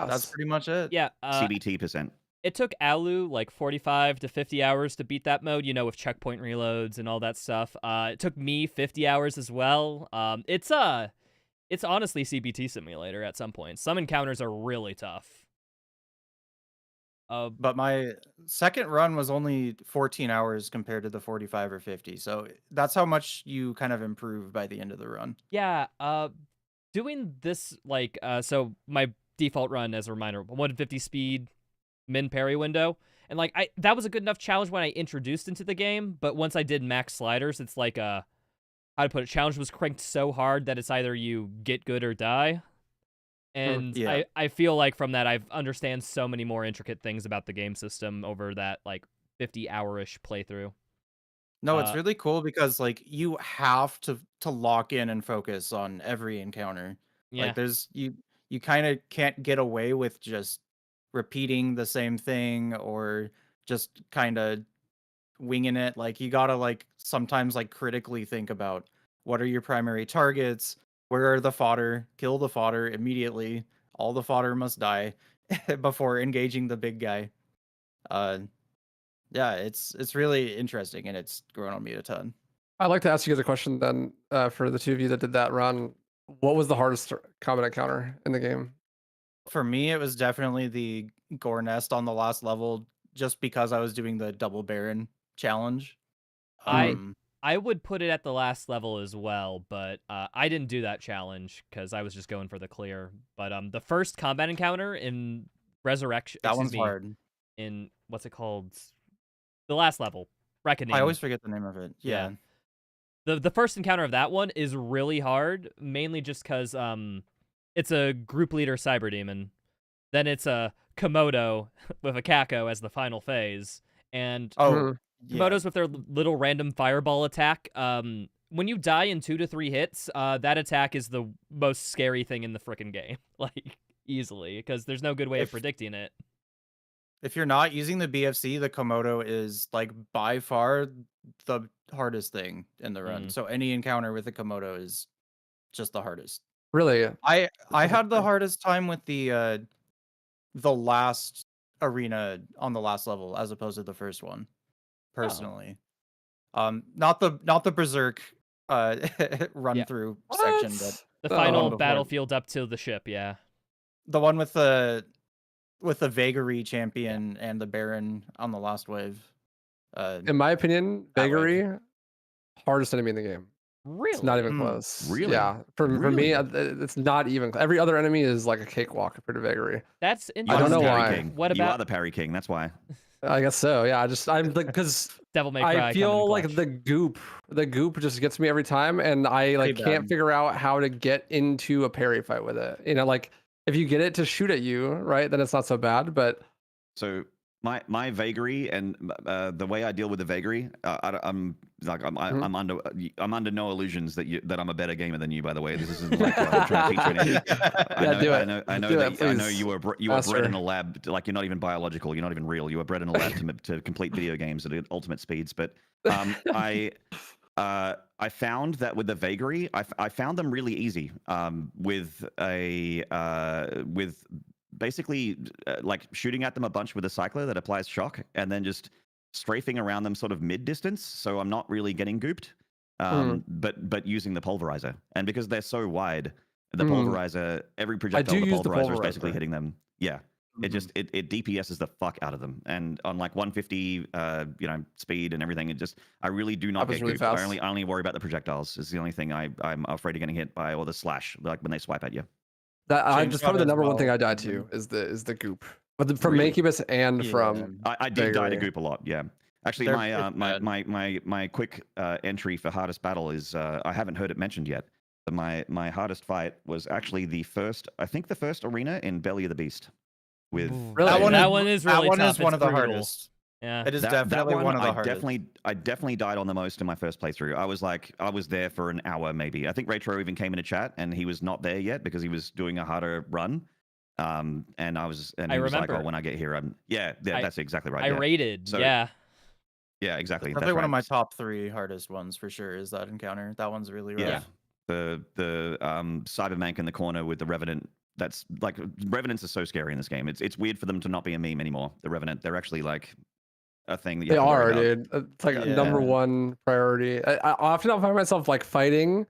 [SPEAKER 1] that's pretty much it.
[SPEAKER 3] Yeah,
[SPEAKER 4] CBT %.
[SPEAKER 3] it took Alu like 45 to 50 hours to beat that mode, with checkpoint reloads and all that stuff. It took me 50 hours as well. It's honestly CBT simulator at some point. Some encounters are really tough.
[SPEAKER 1] But my second run was only 14 hours compared to the 45 or 50. So that's how much you kind of improve by the end of the run.
[SPEAKER 3] Yeah, doing this so my default run, as a reminder, 150 speed min parry window, and that was a good enough challenge when I introduced into the game, but once I did max sliders, it's like how to put it, challenge was cranked so hard that it's either you get good or die. And
[SPEAKER 1] yeah.
[SPEAKER 3] I feel like from that I've understand so many more intricate things about the game system over that 50-hour-ish playthrough.
[SPEAKER 1] No, it's really cool because you have to lock in and focus on every encounter.
[SPEAKER 3] Yeah.
[SPEAKER 1] You kind of can't get away with just repeating the same thing or just kind of winging it. You gotta sometimes critically think about what are your primary targets, where are the fodder, kill the fodder immediately. All the fodder must die before engaging the big guy. Yeah, it's really interesting, and it's grown on me a ton.
[SPEAKER 2] I'd like to ask you guys a question then, for the two of you that did that run. What was the hardest combat encounter in the game?
[SPEAKER 1] For me, it was definitely the gore nest on the last level, just because I was doing the double baron challenge.
[SPEAKER 3] I would put it at the last level as well, but I didn't do that challenge because I was just going for the clear. But the first combat encounter in Resurrection,
[SPEAKER 1] that one's hard.
[SPEAKER 3] In what's it called? The last level, Reckoning.
[SPEAKER 1] I always forget the name of it. Yeah.
[SPEAKER 3] The first encounter of that one is really hard, mainly just because it's a group leader cyber demon. Then it's a Komodo with a Kako as the final phase, and Komodos with their little random fireball attack. When you die in 2 to 3 hits, that attack is the most scary thing in the frickin' game, easily, because there's no good way of predicting it.
[SPEAKER 1] If you're not using the BFC, the Komodo is like by far the hardest thing in the run. So any encounter with a Komodo is just the hardest.
[SPEAKER 2] Really?
[SPEAKER 1] I had the hardest time with the last arena on the last level as opposed to the first one, personally. Not the Berserk run through section, but
[SPEAKER 3] the final
[SPEAKER 1] before.
[SPEAKER 3] battlefield up to the ship. Yeah,
[SPEAKER 1] the one with the Vagary champion and the Baron on the last wave.
[SPEAKER 2] In my opinion, Vagary, hardest enemy in the game.
[SPEAKER 3] really,
[SPEAKER 2] It's not even close.
[SPEAKER 4] Really?
[SPEAKER 2] Yeah, for me, it's not even. Every other enemy is like a cakewalk compared to Vagary.
[SPEAKER 3] That's
[SPEAKER 4] You
[SPEAKER 3] interesting.
[SPEAKER 2] I don't know
[SPEAKER 4] are the
[SPEAKER 2] why.
[SPEAKER 4] Parry King.
[SPEAKER 3] What
[SPEAKER 4] You are
[SPEAKER 3] about
[SPEAKER 4] the Parry King. That's why.
[SPEAKER 2] I guess so. Yeah, I'm like because
[SPEAKER 3] Devil May Cry?
[SPEAKER 2] I feel like the goop just gets me every time, and I like
[SPEAKER 1] Pretty
[SPEAKER 2] can't
[SPEAKER 1] bad.
[SPEAKER 2] figure out how to get into a parry fight with it. You know, like if you get it to shoot at you, right, then it's not so bad. But
[SPEAKER 4] So my vagary and the way I deal with the vagary, I'm under no illusions that I'm a better gamer than you. By the way, this isn't like I'm trying to teach you anything. I know you were bred in a lab. Like you're not even biological. You're not even real. You were bred in a lab to complete video games at ultimate speeds. But I found that with the vagary, I found them really easy. With basically like shooting at them a bunch with a cycler that applies shock and then just strafing around them sort of mid distance, so I'm not really getting gooped, but using the pulverizer. And because they're so wide, the pulverizer, every projectile the pulverizer is basically hitting them. Yeah, it just it DPSs the fuck out of them. And on like 150 speed and everything, I really do not get
[SPEAKER 2] really
[SPEAKER 4] gooped.
[SPEAKER 2] fast.
[SPEAKER 4] I only worry about the projectiles. Is the only thing I'm afraid of getting hit by, or the slash, like when they swipe at you.
[SPEAKER 2] That's probably the number one thing I died
[SPEAKER 1] Mm-hmm.
[SPEAKER 2] to is the goop. But from Makibus and from
[SPEAKER 4] I did die to
[SPEAKER 2] Vagary.
[SPEAKER 4] goop a lot. Yeah, actually, my quick entry for hardest battle is I haven't heard it mentioned yet. But my hardest fight was actually the first arena in Belly of the Beast. With
[SPEAKER 2] Really?
[SPEAKER 3] that one is really
[SPEAKER 1] that one
[SPEAKER 3] tough.
[SPEAKER 1] is one
[SPEAKER 3] It's
[SPEAKER 1] of the
[SPEAKER 3] brutal.
[SPEAKER 1] hardest.
[SPEAKER 3] Yeah,
[SPEAKER 1] It is definitely one of the hardest.
[SPEAKER 4] I definitely died on the most in my first playthrough. I was there for an hour maybe. I think Retro even came into chat and he was not there yet because he was doing a harder run. And he was like, "Oh, when I get here, that's exactly right."
[SPEAKER 3] I rated. Yeah,
[SPEAKER 4] exactly.
[SPEAKER 1] Definitely
[SPEAKER 4] That's
[SPEAKER 1] one
[SPEAKER 4] right.
[SPEAKER 1] of my top 3 hardest ones for sure is that encounter. That one's really rough.
[SPEAKER 4] Yeah. The Cybermank in the corner with the Revenant. That's like Revenants are so scary in this game. It's weird for them to not be a meme anymore. The Revenant, they're actually like a thing that you
[SPEAKER 2] They
[SPEAKER 4] have to worry
[SPEAKER 2] are,
[SPEAKER 4] about.
[SPEAKER 2] dude. It's like a number one priority. I often I'll find myself like fighting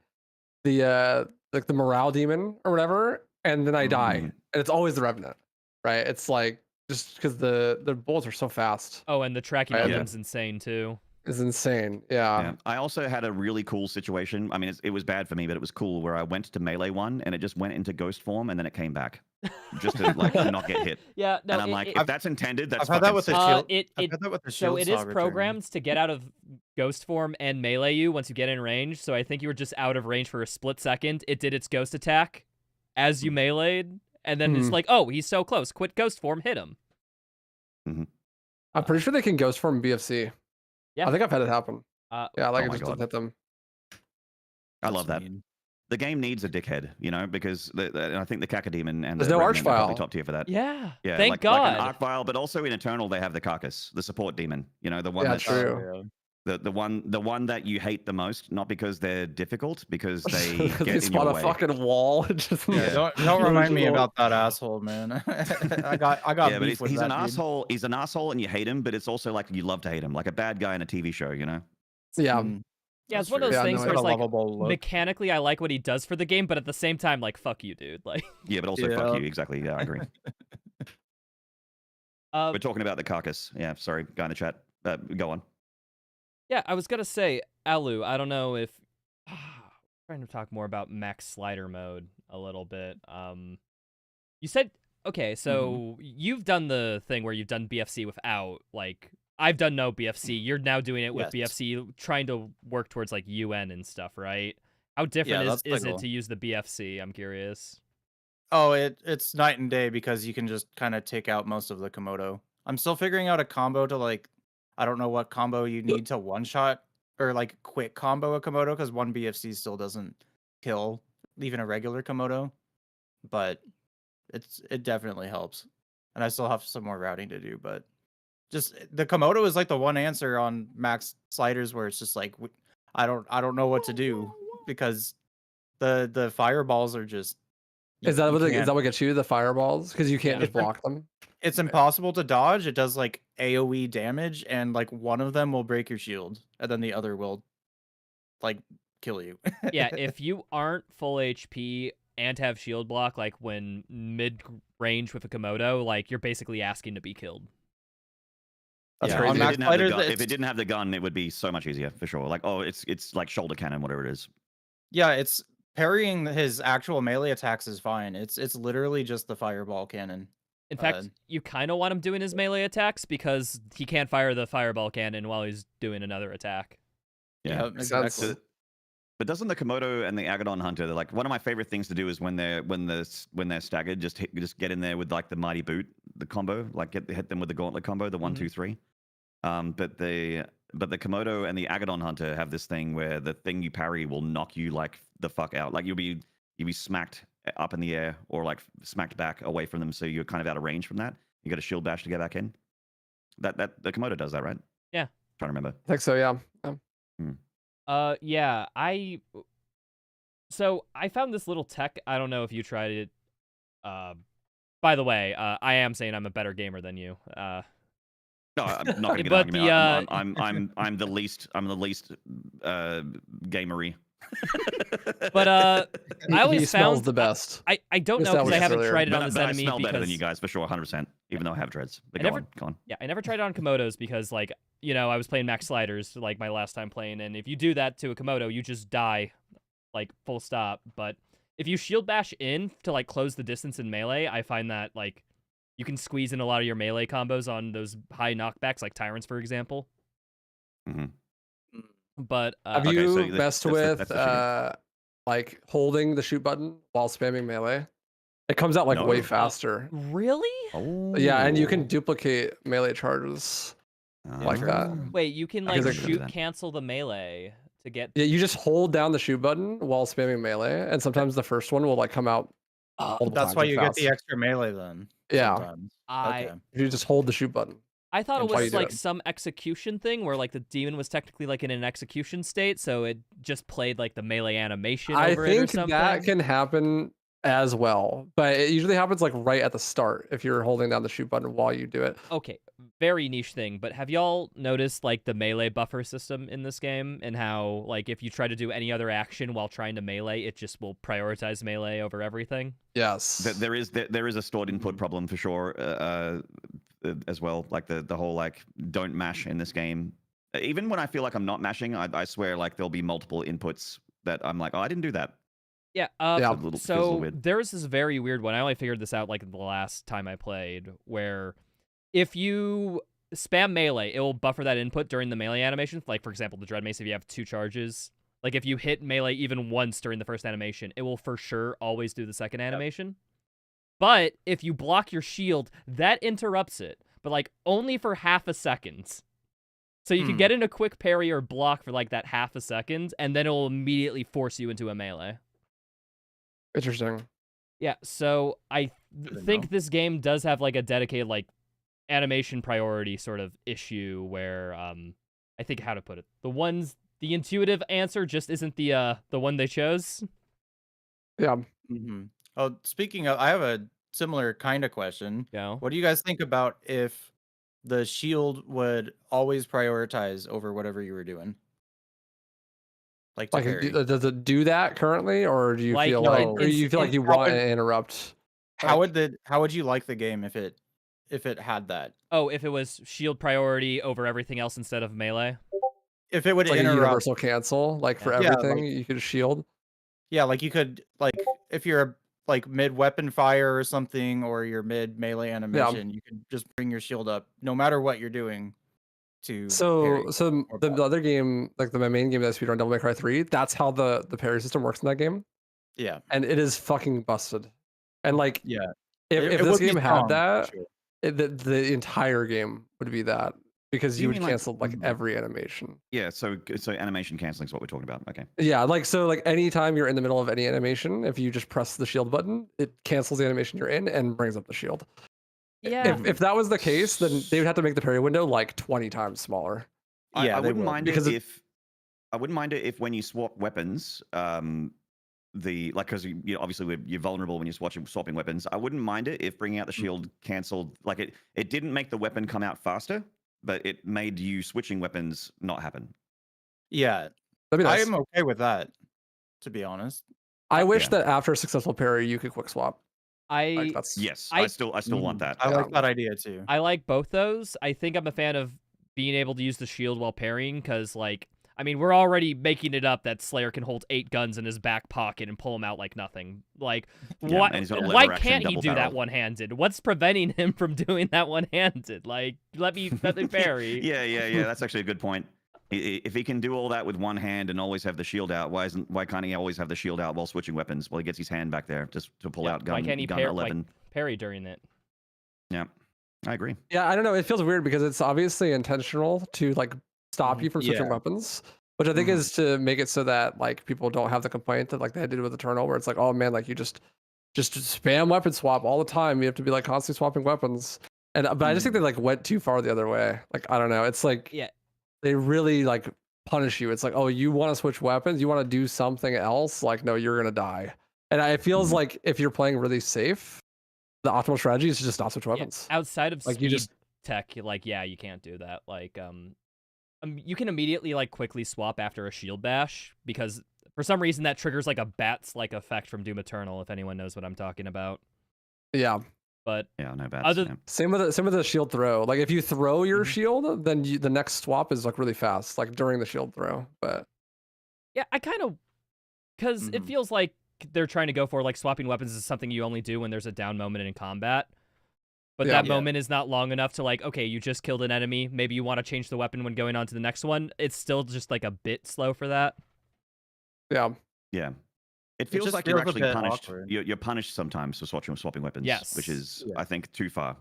[SPEAKER 2] the like the morale demon or whatever, and then I die, and it's always the Revenant, right? It's like just because the bullets are so fast.
[SPEAKER 3] Oh, and the tracking engine's insane too.
[SPEAKER 2] It's insane. Yeah.
[SPEAKER 4] I also had a really cool situation. I mean, it was bad for me, but it was cool where I went to melee one and it just went into ghost form and then it came back just to like not get hit.
[SPEAKER 3] Yeah, no,
[SPEAKER 4] and I'm like, if that's intended, that's
[SPEAKER 1] I've had that with the
[SPEAKER 4] fucking
[SPEAKER 1] shield. I've had that with the shield
[SPEAKER 3] So it is
[SPEAKER 1] saw return.
[SPEAKER 3] programmed to get out of ghost form and melee you once you get in range. So I think you were just out of range for a split second. It did its ghost attack as you meleeed, and then it's like, oh, he's so close. Quit ghost form, hit him.
[SPEAKER 2] I'm pretty sure they can ghost form BFC.
[SPEAKER 3] Yeah.
[SPEAKER 2] I think I've had it happen. Yeah, like
[SPEAKER 4] oh
[SPEAKER 2] it
[SPEAKER 4] my
[SPEAKER 2] just doesn't
[SPEAKER 4] God.
[SPEAKER 2] hit them.
[SPEAKER 4] I love that.
[SPEAKER 1] mean.
[SPEAKER 4] The game needs a dickhead, because and I think the Cacodemon and
[SPEAKER 2] There's
[SPEAKER 4] the
[SPEAKER 2] no
[SPEAKER 4] Revenant are probably
[SPEAKER 2] Archvile.
[SPEAKER 4] top tier for that.
[SPEAKER 3] Yeah.
[SPEAKER 4] Yeah,
[SPEAKER 3] Thank
[SPEAKER 4] like
[SPEAKER 3] God.
[SPEAKER 4] an Archvile, but also in Eternal they have the Carcass, the support demon. The one
[SPEAKER 2] Yeah,
[SPEAKER 4] that's
[SPEAKER 2] true.
[SPEAKER 4] the one that you hate the most, not because they're difficult, because they
[SPEAKER 2] they
[SPEAKER 4] get in
[SPEAKER 2] spawn
[SPEAKER 4] your
[SPEAKER 2] a
[SPEAKER 4] way.
[SPEAKER 2] fucking wall. Just
[SPEAKER 1] Don't remind me about that asshole, man. I got
[SPEAKER 4] Yeah, but
[SPEAKER 1] beef with
[SPEAKER 4] he's
[SPEAKER 1] that
[SPEAKER 4] an
[SPEAKER 1] dude.
[SPEAKER 4] asshole. He's an asshole, and you hate him, but it's also like you love to hate him, like a bad guy in a TV show.
[SPEAKER 2] Yeah.
[SPEAKER 3] Yeah, it's one of those
[SPEAKER 2] Yeah,
[SPEAKER 3] things
[SPEAKER 2] no,
[SPEAKER 3] where
[SPEAKER 2] it's
[SPEAKER 3] it's like
[SPEAKER 1] lovable look.
[SPEAKER 3] mechanically I like what he does for the game, but at the same time, like, fuck you, dude. Like,
[SPEAKER 4] Yeah, but also fuck you. Exactly. Yeah, I agree. We're talking about the Carcass. Yeah, sorry, guy in the chat. Go on.
[SPEAKER 3] yeah, I was gonna say, Alu, I don't know if trying to talk more about max slider mode a little bit. You said okay, so you've done the thing where you've done BFC without like. I've done no BFC. You're now doing it with BFC, trying to work towards like UN and stuff, right? How different is it to use the BFC? I'm curious.
[SPEAKER 1] Oh, it's night and day because you can just kind of take out most of the Komodo. I'm still figuring out a combo to like, I don't know what combo you need to one shot or like quick combo a Komodo because one BFC still doesn't kill even a regular Komodo, but it definitely helps. and I still have some more routing to do. But just the Komodo is like the one answer on max sliders where it's just like I don't know what to do because the fireballs are just.
[SPEAKER 2] Is that what gets you, the fireballs? Because you can't just block them.
[SPEAKER 1] It's impossible to dodge. It does like AoE damage, and like one of them will break your shield, and then the other will like kill you.
[SPEAKER 3] Yeah, if you aren't full HP and have shield block, like when mid range with a Komodo, like you're basically asking to be killed.
[SPEAKER 2] That's
[SPEAKER 1] Yeah,
[SPEAKER 2] crazy.
[SPEAKER 1] on max sliders,
[SPEAKER 4] If it didn't have the gun, it would be so much easier for sure. Like, oh, it's like shoulder cannon, whatever it is.
[SPEAKER 1] Yeah, it's parrying his actual melee attacks is fine. It's literally just the fireball cannon.
[SPEAKER 3] In fact, you kind of want him doing his melee attacks because he can't fire the fireball cannon while he's doing another attack.
[SPEAKER 4] Yeah,
[SPEAKER 1] exactly.
[SPEAKER 4] But doesn't the Komodo and the Agadon Hunter, they're like one of my favorite things to do is when they're staggered, just get in there with like the mighty boot, the combo, like hit them with the gauntlet combo, the 1, 2, 3. But the Komodo and the Agadon Hunter have this thing where the thing you parry will knock you like the fuck out. Like you'll be smacked up in the air or like smacked back away from them, so you're kind of out of range from that. You got a shield bash to get back in. That the Komodo does that, right?
[SPEAKER 3] Yeah.
[SPEAKER 4] Trying to remember.
[SPEAKER 2] I think so, yeah.
[SPEAKER 3] Yeah, so I found this little tech. I don't know if you tried it. By the way, I am saying I'm a better gamer than you.
[SPEAKER 4] No, I'm not gonna get
[SPEAKER 3] But
[SPEAKER 4] an argument. I'm the least gamery.
[SPEAKER 3] But I always
[SPEAKER 2] he
[SPEAKER 3] found
[SPEAKER 2] smells the best.
[SPEAKER 3] I don't know because I haven't tried it on
[SPEAKER 4] But
[SPEAKER 3] this
[SPEAKER 4] I
[SPEAKER 3] enemy
[SPEAKER 4] smell better than
[SPEAKER 3] because
[SPEAKER 4] you guys for sure, 100%. Even though I have dreads. But go on.
[SPEAKER 3] yeah, I never tried it on Komodos because like I was playing max sliders like my last time playing, and if you do that to a Komodo, you just die, like full stop. But if you shield bash in to like close the distance in melee, I find that like you can squeeze in a lot of your melee combos on those high knockbacks, like Tyrants, for example.
[SPEAKER 4] Mm-hmm.
[SPEAKER 3] But
[SPEAKER 2] have you messed with like holding the shoot button while spamming melee? It comes out like way faster.
[SPEAKER 3] Really?
[SPEAKER 4] Oh.
[SPEAKER 2] Yeah, and you can duplicate melee charges like that.
[SPEAKER 3] Wait, you can like shoot cancel the melee to get.
[SPEAKER 2] Yeah, you just hold down the shoot button while spamming melee, and sometimes the first one will like come out.
[SPEAKER 1] That's why you get the extra melee then.
[SPEAKER 2] Yeah.
[SPEAKER 1] Sometimes.
[SPEAKER 2] You just hold the shoot button.
[SPEAKER 3] I thought it was like some execution thing where like the demon was technically like in an execution state, so it just played like the melee animation over it or something.
[SPEAKER 2] I think that can happen as well, but it usually happens like right at the start if you're holding down the shoot button while you do it.
[SPEAKER 3] Okay, very niche thing, but have y'all noticed like the melee buffer system in this game and how like if you try to do any other action while trying to melee, it just will prioritize melee over everything?
[SPEAKER 2] Yes.
[SPEAKER 4] There is a stored input problem for sure as well. Like the whole like don't mash in this game. Even when I feel like I'm not mashing, I swear like there'll be multiple inputs that I'm like, oh, I didn't do that.
[SPEAKER 3] Yeah. So there's this very weird one. I only figured this out like the last time I played, where if you spam melee, it will buffer that input during the melee animation. Like for example, the Dread Mace, if you have 2 charges, like if you hit melee even once during the first animation, it will for sure always do the second animation. But if you block your shield, that interrupts it, but like only for half a second. So you can get in a quick parry or block for like that half a second, and then it will immediately force you into a melee.
[SPEAKER 2] Interesting.
[SPEAKER 3] Yeah, so I think this game does have like a dedicated like animation priority sort of issue where I think how to put it. The intuitive answer just isn't the one they chose.
[SPEAKER 2] Yeah.
[SPEAKER 1] Mm-hmm. Oh, speaking of, I have a similar kind of question.
[SPEAKER 3] Yeah.
[SPEAKER 1] What do you guys think about if the shield would always prioritize over whatever you were doing? Like
[SPEAKER 2] does it do that currently, or do you feel like you want to interrupt?
[SPEAKER 1] How would you like the game if it had that?
[SPEAKER 3] Oh, if it was shield priority over everything else instead of melee?
[SPEAKER 1] If it would
[SPEAKER 2] like
[SPEAKER 1] interrupt,
[SPEAKER 2] a universal cancel, like for everything, you could shield.
[SPEAKER 1] Yeah, like you could, like if you're like mid weapon fire or something, or you're mid melee animation, you can just bring your shield up no matter what you're doing. So the other game, like my main game that Speedrun, Devil May Cry 3, that's how the parry system works in that game. Yeah,
[SPEAKER 2] and it is fucking busted. And like, if
[SPEAKER 1] it
[SPEAKER 2] this game had that,
[SPEAKER 1] sure.
[SPEAKER 2] the entire game would be that, because you would cancel like every animation.
[SPEAKER 4] Yeah, so animation canceling is what we're talking about. Okay.
[SPEAKER 2] Yeah, like anytime you're in the middle of any animation, if you just press the shield button, it cancels the animation you're in and brings up the shield.
[SPEAKER 3] Yeah.
[SPEAKER 2] If that was the case, then they would have to make the parry window like 20 times smaller.
[SPEAKER 1] Yeah,
[SPEAKER 4] I
[SPEAKER 1] they
[SPEAKER 4] wouldn't
[SPEAKER 1] will.
[SPEAKER 4] mind
[SPEAKER 2] Because
[SPEAKER 4] it if I wouldn't mind it if when you swap weapons, because obviously you're vulnerable when you're swapping weapons. I wouldn't mind it if bringing out the shield cancelled. Like it didn't make the weapon come out faster, but it made you switching weapons not happen.
[SPEAKER 1] Yeah,
[SPEAKER 2] That'd be
[SPEAKER 1] I
[SPEAKER 2] nice.
[SPEAKER 1] am okay with that, to be honest.
[SPEAKER 2] I wish
[SPEAKER 4] Yeah.
[SPEAKER 2] that after a successful parry, you could quick swap. Like, that's
[SPEAKER 4] Yes,
[SPEAKER 3] I-
[SPEAKER 4] I still want that.
[SPEAKER 1] I like that idea too.
[SPEAKER 3] I like both those. I think I'm a fan of being able to use the shield while parrying because, like, I mean, we're already making it up that Slayer can hold 8 guns in his back pocket and pull them out like nothing. Like,
[SPEAKER 4] Yeah, and he's got a lever
[SPEAKER 3] why
[SPEAKER 4] action
[SPEAKER 3] can't he
[SPEAKER 4] double
[SPEAKER 3] do that
[SPEAKER 4] barrel.
[SPEAKER 3] one-handed? What's preventing him from doing that one-handed? Like, let me parry.
[SPEAKER 4] Yeah. That's actually a good point. If he can do all that with one hand and always have the shield out, why can't he always have the shield out while switching weapons? Well, he gets his hand back there just to pull out gun.
[SPEAKER 3] Why can't he
[SPEAKER 4] gun
[SPEAKER 3] parry
[SPEAKER 4] 11.
[SPEAKER 3] during it?
[SPEAKER 4] Yeah, I agree.
[SPEAKER 2] Yeah, I don't know. It feels weird because it's obviously intentional to like stop you from switching
[SPEAKER 1] Yeah.
[SPEAKER 2] weapons, which I think is to make it so that like people don't have the complaint that like they did with Eternal, where it's like, oh man, like you just spam weapon swap all the time. You have to be like constantly swapping weapons. And but I just think they like went too far the other way. Like I don't know. It's like they really like punish you. It's like, oh, you want to switch weapons? You want to do something else? Like no, you're gonna die. And it feels like if you're playing really safe, the optimal strategy is to just not switch weapons.
[SPEAKER 3] Outside of
[SPEAKER 2] Like,
[SPEAKER 3] speed
[SPEAKER 2] you just-
[SPEAKER 3] tech, like you can't do that. Like you can immediately like quickly swap after a shield bash because for some reason that triggers like a bats like effect from Doom Eternal. If anyone knows what I'm talking about.
[SPEAKER 2] Yeah.
[SPEAKER 3] But
[SPEAKER 4] Yeah, no bad.
[SPEAKER 3] other
[SPEAKER 2] Same with the shield throw. Like if you throw your shield, then the next swap is like really fast, like during the shield throw. But
[SPEAKER 3] yeah, I kind of because it feels like they're trying to go for like swapping weapons is something you only do when there's a down moment in combat. But that moment is not long enough to like, okay, you just killed an enemy. Maybe you want to change the weapon when going on to the next one. It's still just like a bit slow for that.
[SPEAKER 2] yeah.
[SPEAKER 4] It feels
[SPEAKER 1] just
[SPEAKER 4] like you're
[SPEAKER 1] feels a
[SPEAKER 4] actually
[SPEAKER 1] bit
[SPEAKER 4] punished.
[SPEAKER 1] awkward.
[SPEAKER 4] You're punished sometimes for swapping weapons.
[SPEAKER 3] Yes.
[SPEAKER 4] Which is,
[SPEAKER 1] Yeah.
[SPEAKER 4] I think, too far.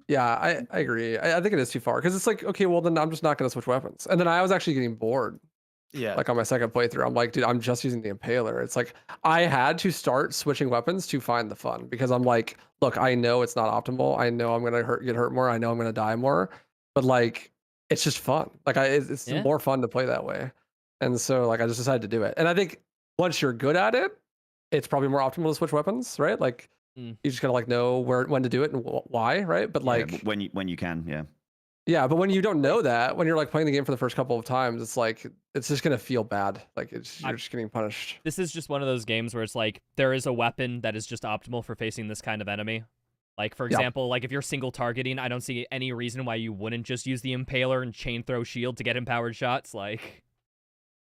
[SPEAKER 2] Yeah, I agree. I think it is too far because it's like, okay, well then I'm just not going to switch weapons. And then I was actually getting bored.
[SPEAKER 1] Yeah.
[SPEAKER 2] Like on my second playthrough, I'm like, dude, I'm just using the Impaler. It's like I had to start switching weapons to find the fun because I'm like, look, I know it's not optimal. I know I'm gonna get hurt more. I know I'm gonna die more. But like, it's just fun. Like it's more fun to play that way. And so like I just decided to do it. And I think once you're good at it, it's probably more optimal to switch weapons, right? Like you just gotta like know when to do it and why, right? But like
[SPEAKER 4] Yeah, when you can, yeah.
[SPEAKER 2] Yeah, but when you don't know that, when you're like playing the game for the first couple of times, it's like it's just gonna feel bad. Like you're just getting punished.
[SPEAKER 3] This is just one of those games where it's like there is a weapon that is just optimal for facing this kind of enemy. Like for example, like if you're single targeting, I don't see any reason why you wouldn't just use the Impaler and chain throw shield to get empowered shots. Like,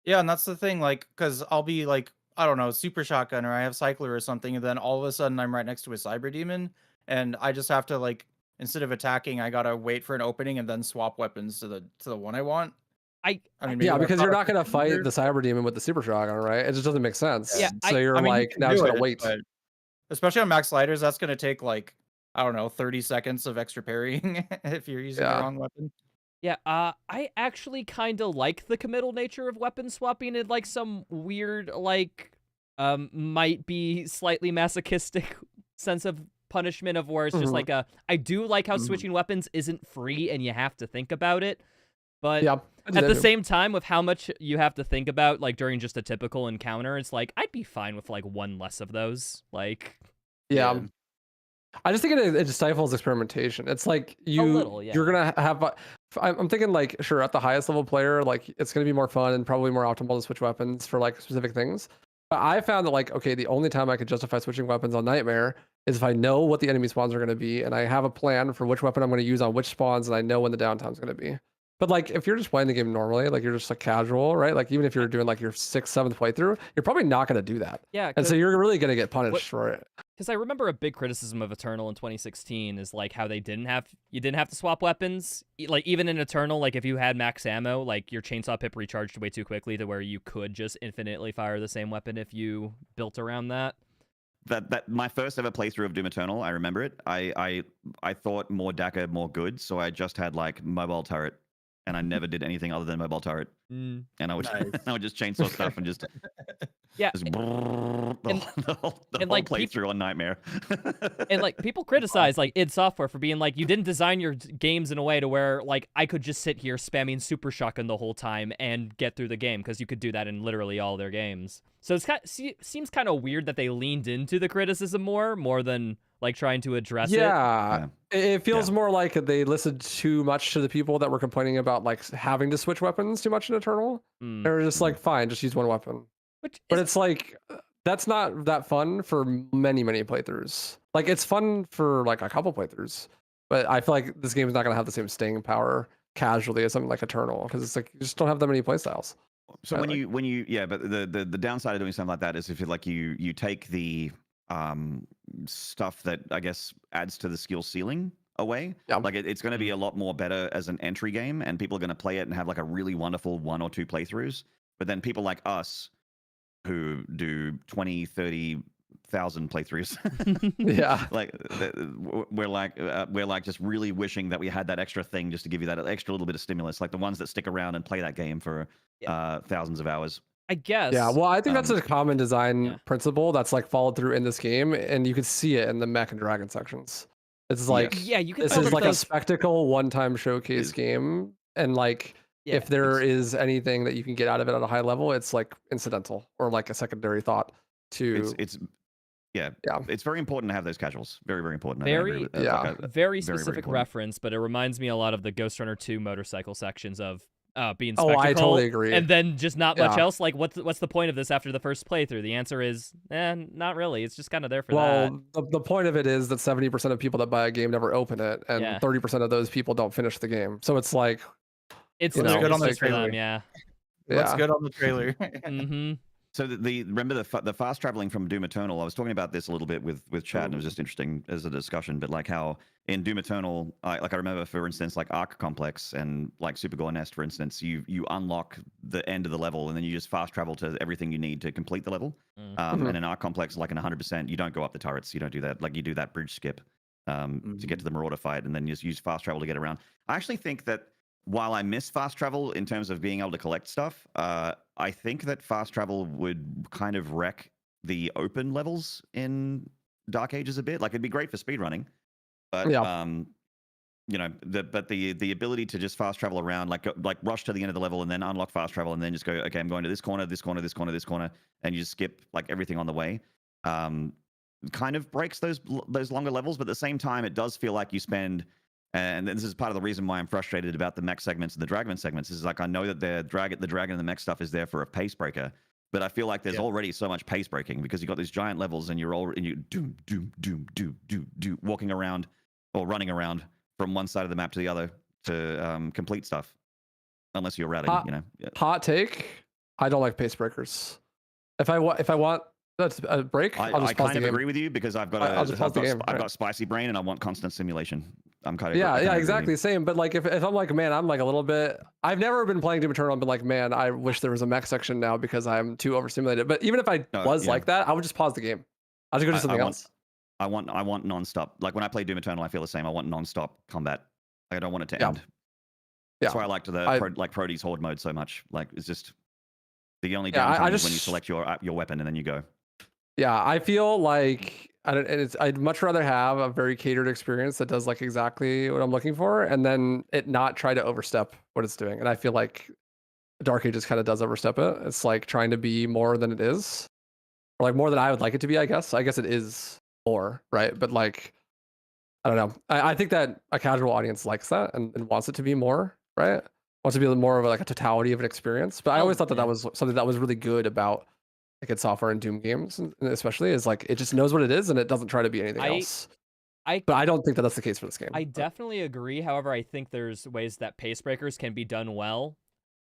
[SPEAKER 1] yeah, and that's the thing. Like, because I'll be like, I don't know, super shotgun or I have cycler or something, and then all of a sudden I'm right next to a cyber demon, and I just have to like. Instead of attacking, I gotta wait for an opening and then swap weapons to the one I want. I mean,
[SPEAKER 2] yeah, because you're not gonna fight the cyber demon with the super shotgun, right? It just doesn't make sense.
[SPEAKER 3] Yeah,
[SPEAKER 2] so you're
[SPEAKER 1] I mean,
[SPEAKER 2] like
[SPEAKER 1] you
[SPEAKER 2] now
[SPEAKER 1] can
[SPEAKER 2] just
[SPEAKER 1] do
[SPEAKER 2] gonna
[SPEAKER 1] it,
[SPEAKER 2] wait.
[SPEAKER 1] but especially on max sliders, that's gonna take like I don't know 30 seconds of extra parrying if you're using the wrong weapon.
[SPEAKER 3] Yeah, I actually kind of like the committal nature of weapon swapping in like some weird like might be slightly masochistic sense of punishment of where it's just like I do like how switching weapons isn't free and you have to think about it, but at the same time with how much you have to think about like during just a typical encounter, it's like I'd be fine with like one less of those. Like
[SPEAKER 2] I just think it stifles experimentation. It's like you're gonna have I'm thinking like sure at the highest level player like it's gonna be more fun and probably more optimal to switch weapons for like specific things. But I found that like okay, the only time I could justify switching weapons on Nightmare is if I know what the enemy spawns are going to be and I have a plan for which weapon I'm going to use on which spawns and I know when the downtime is going to be. But like if you're just playing the game normally, like you're just like casual, right? Like even if you're doing like your 6th, 7th playthrough, you're probably not going to do that.
[SPEAKER 3] Yeah.
[SPEAKER 2] And so you're really going to get punished for it.
[SPEAKER 3] Because I remember a big criticism of Eternal in 2016 is like how you didn't have to swap weapons. Like even in Eternal, like if you had max ammo, like your chainsaw pip recharged way too quickly to where you could just infinitely fire the same weapon if you built around that.
[SPEAKER 4] That my first ever playthrough of Doom Eternal, I remember it. I thought more DACA, more good, so I just had like mobile turret, and I never did anything other than mobile turret. And I would I would just chainsaw stuff and just
[SPEAKER 3] Yeah,
[SPEAKER 4] Just
[SPEAKER 3] and-
[SPEAKER 4] the whole
[SPEAKER 3] and, like,
[SPEAKER 4] playthrough on Nightmare.
[SPEAKER 3] And like people criticize like id Software for being like, you didn't design your games in a way to where like I could just sit here spamming Super Shotgun the whole time and get through the game, because you could do that in literally all their games. So it's seems kind of weird that they leaned into the criticism more than like trying to address it.
[SPEAKER 2] Yeah, it feels more like they listened too much to the people that were complaining about like having to switch weapons too much in Eternal. They're just like, fine, just use one weapon. But it's like, that's not that fun for many playthroughs. Like, it's fun for like a couple playthroughs, but I feel like this game is not going to have the same staying power casually as something like Eternal, because it's like you just don't have that many playstyles.
[SPEAKER 4] So
[SPEAKER 2] Right,
[SPEAKER 4] when you yeah, but the downside of doing something like that is if you take the stuff that I guess adds to the skill ceiling away.
[SPEAKER 2] Yeah.
[SPEAKER 4] Like it's going to be a lot more better as an entry game, and people are going to play it and have like a really wonderful 1 or 2 playthroughs. But then people like us who do 20, 30,000 playthroughs,
[SPEAKER 2] Yeah.
[SPEAKER 4] like we're like just really wishing that we had that extra thing just to give you that extra little bit of stimulus, like the ones that stick around and play that game for thousands of hours.
[SPEAKER 3] I guess.
[SPEAKER 2] Yeah, well, I think that's a common design principle that's like followed through in this game, and you could see it in the mech and dragon sections. It's like,
[SPEAKER 3] yeah, you can.
[SPEAKER 2] This is like a spectacle, one-time showcase game, and like if there is anything that you can get out of it at a high level, it's like incidental or like a secondary thought to.
[SPEAKER 4] It's very important to have those casuals. Very, very important.
[SPEAKER 3] Very, very
[SPEAKER 4] very
[SPEAKER 3] specific
[SPEAKER 4] important.
[SPEAKER 3] reference, but it reminds me a lot of the Ghost Runner 2 motorcycle sections of being
[SPEAKER 2] Oh,
[SPEAKER 3] spectacle,
[SPEAKER 2] I totally agree.
[SPEAKER 3] and then just not much else. Like, what's the point of this after the first playthrough? The answer is, not really. It's just kind of there for that.
[SPEAKER 2] Well, the point of it is that 70% of people that buy a game never open it, and 30% of those people don't finish the game. So it's like,
[SPEAKER 3] it's
[SPEAKER 1] good on the
[SPEAKER 3] just for them,
[SPEAKER 1] trailer.
[SPEAKER 3] yeah.
[SPEAKER 1] Looks good on the trailer.
[SPEAKER 3] Mm-hmm.
[SPEAKER 4] So remember the fast traveling from Doom Eternal. I was talking about this a little bit with Chad, and it was just interesting as a discussion. But like how in Doom Eternal, I remember, for instance, like Arc Complex and like Super Gore Nest, for instance, you unlock the end of the level and then you just fast travel to everything you need to complete the level. And in Arc Complex, like in 100%, you don't go up the turrets. You don't do that. Like you do that bridge skip to get to the Marauder fight, and then you just use fast travel to get around. I actually think that while I miss fast travel in terms of being able to collect stuff, I think that fast travel would kind of wreck the open levels in Dark Ages a bit. Like it'd be great for speedrunning, but the ability to just fast travel around, like rush to the end of the level and then unlock fast travel and then just go, okay, I'm going to this corner, this corner, this corner, this corner, and you just skip like everything on the way. Kind of breaks those longer levels, but at the same time, it does feel like you spend. And this is part of the reason why I'm frustrated about the mech segments and the Dragman segments. Is like I know that the dragon and the mech stuff is there for a pace breaker, but I feel like there's already so much pace breaking because you've got these giant levels and you doom walking around or running around from one side of the map to the other to complete stuff, unless you're routing.
[SPEAKER 2] Hot take: I don't like pace breakers. If I want that's a break, I'll just
[SPEAKER 4] I kind of agree with you because I've got spicy brain and I want constant simulation. I'm kind of
[SPEAKER 2] exactly the same. But like if I'm like, man, I'm like a little bit. I've never been playing Doom Eternal and been like, man, I wish there was a mech section now because I'm too overstimulated. But even if I was like that, I would just pause the game. I'll just go do something else.
[SPEAKER 4] I want nonstop. Like when I play Doom Eternal, I feel the same. I want nonstop combat. Like I don't want it to end. That's why I liked Proteus Horde mode so much. Like it's just the only downtime is when you select your weapon and then you go.
[SPEAKER 2] Yeah, I feel like I'd much rather have a very catered experience that does like exactly what I'm looking for, and then it not try to overstep what it's doing. And I feel like Dark Ages kind of does overstep it. It's like trying to be more than it is, or like more than I would like it to be. I guess it is more, right? But like, I don't know. I think that a casual audience likes that and wants it to be more, right? Wants to be more of a totality of an experience. But I always thought that was something that was really good about like id Software and Doom games, and especially is like it just knows what it is and it doesn't try to be anything else. But I don't think that that's the case for this game.
[SPEAKER 3] I definitely agree. However, I think there's ways that pace breakers can be done well.